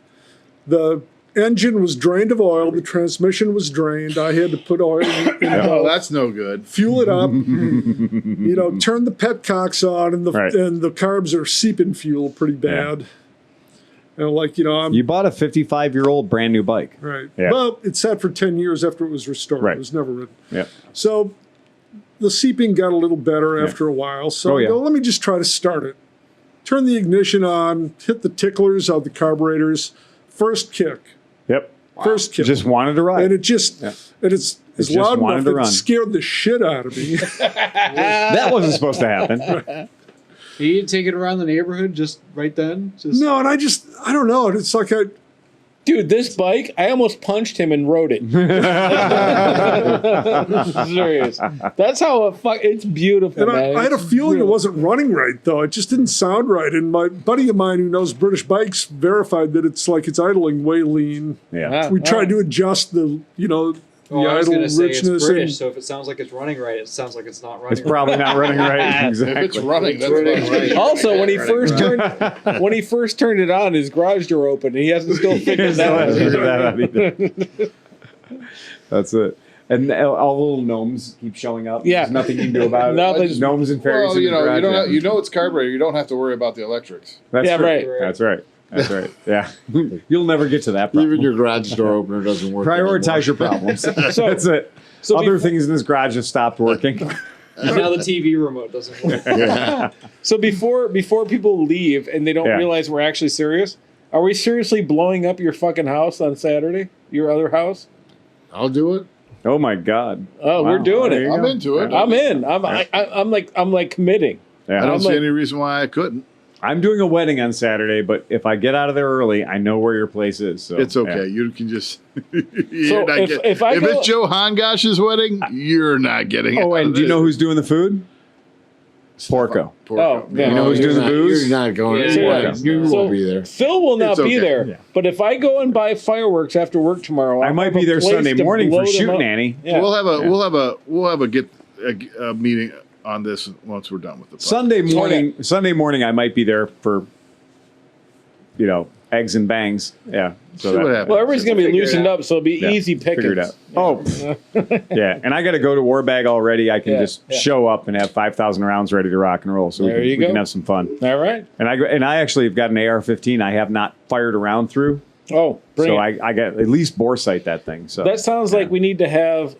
The engine was drained of oil. The transmission was drained. I had to put oil in Oh, that's no good. fuel it up, turn the petcocks on, and the carbs are seeping fuel pretty bad. And you bought a 55-year-old brand new bike. Right. Yeah. Well, it sat for 10 years after it was restored. Right. It was never ridden. Yeah. So the seeping got a little better after a while. So I go, let me just try to start it. Turn the ignition on, hit the ticklers of the carburetors. First kick. Yep. First kick. Just wanted to ride. And it's loud enough that it scared the shit out of me. That wasn't supposed to happen. You didn't take it around the neighborhood just right then? No, and I don't know. It's like Dude, this bike, I almost punched him and rode it. Serious. That's how it's beautiful, and man. I had a feeling it wasn't running right, though. It just didn't sound right. And my buddy of mine who knows British bikes verified that it's idling way lean. Yeah. We tried to adjust the I was going idle to say richness. it's British, so if it sounds like it's running right, it sounds like it's not running It's probably not running right. Exactly. If it's running, that's not right. Also, when he first turned it on, his garage door opened, and he hasn't still figured that out. That's it. And all the little gnomes keep showing up. Yeah. There's nothing you can do about it. Nothing. Gnomes and fairies. Well, in the garage, it's carburetor. You don't have to worry about the electrics. That's Yeah, true. right. That's right. That's right. Yeah. You'll never get to that problem. Even your garage door opener doesn't work. Prioritize your problems. That's it. So Other things in this garage have stopped working. And now the TV remote doesn't work. So before people leave and they don't realize we're actually serious, are we seriously blowing up your fucking house on Saturday? Your other house? I'll do it. Oh my God. Oh, we're doing it. I'm into it. I'm in. I'm like committing. Yeah. I don't see any reason why I couldn't. I'm doing a wedding on Saturday, but if I get out of there early, I know where your place is. So It's okay. yeah. You can just. So if it's Joe Hongosh's wedding, you're not getting it. Oh, and do you know who's doing the food? Porco. Oh, yeah. You know who's doing the booze? You're not going. Yeah. You So won't be there. Phil will not It's be okay. there. Yeah. But if I go and buy fireworks after work tomorrow, I I'll might have be a there place Sunday to morning blow for them Shoot up. Nanny. Yeah. We'll have a meeting on this once we're done with the podcast. Sunday morning, I might be there for, eggs and bangs. Yeah. So See what happens. Well, everybody's going to be Figure it loosened out. up, so it'll be easy figure it pickings. out. Oh, yeah. And I got to go to Warbag already. I can just show up and have 5,000 rounds ready to rock and roll. So There you we go. can have some fun. All right. And I actually have got an AR-15 I have not fired around through. Oh, bring So it. I got at least bore sight that thing. So That sounds like we need to have,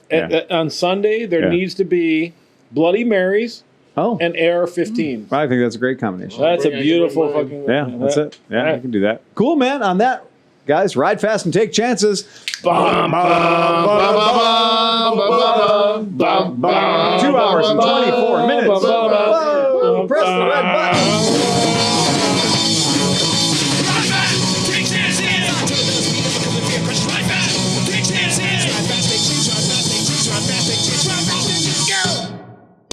on Sunday, there needs to be Bloody Marys and AR-15. I think that's a great combination. That's a Bring it, beautiful bring fucking. Yeah, that's it. Yeah, All right. I can do that. Cool, man. On that, guys, ride fast and take chances. 2 hours and 24 minutes. Whoa, press the red button.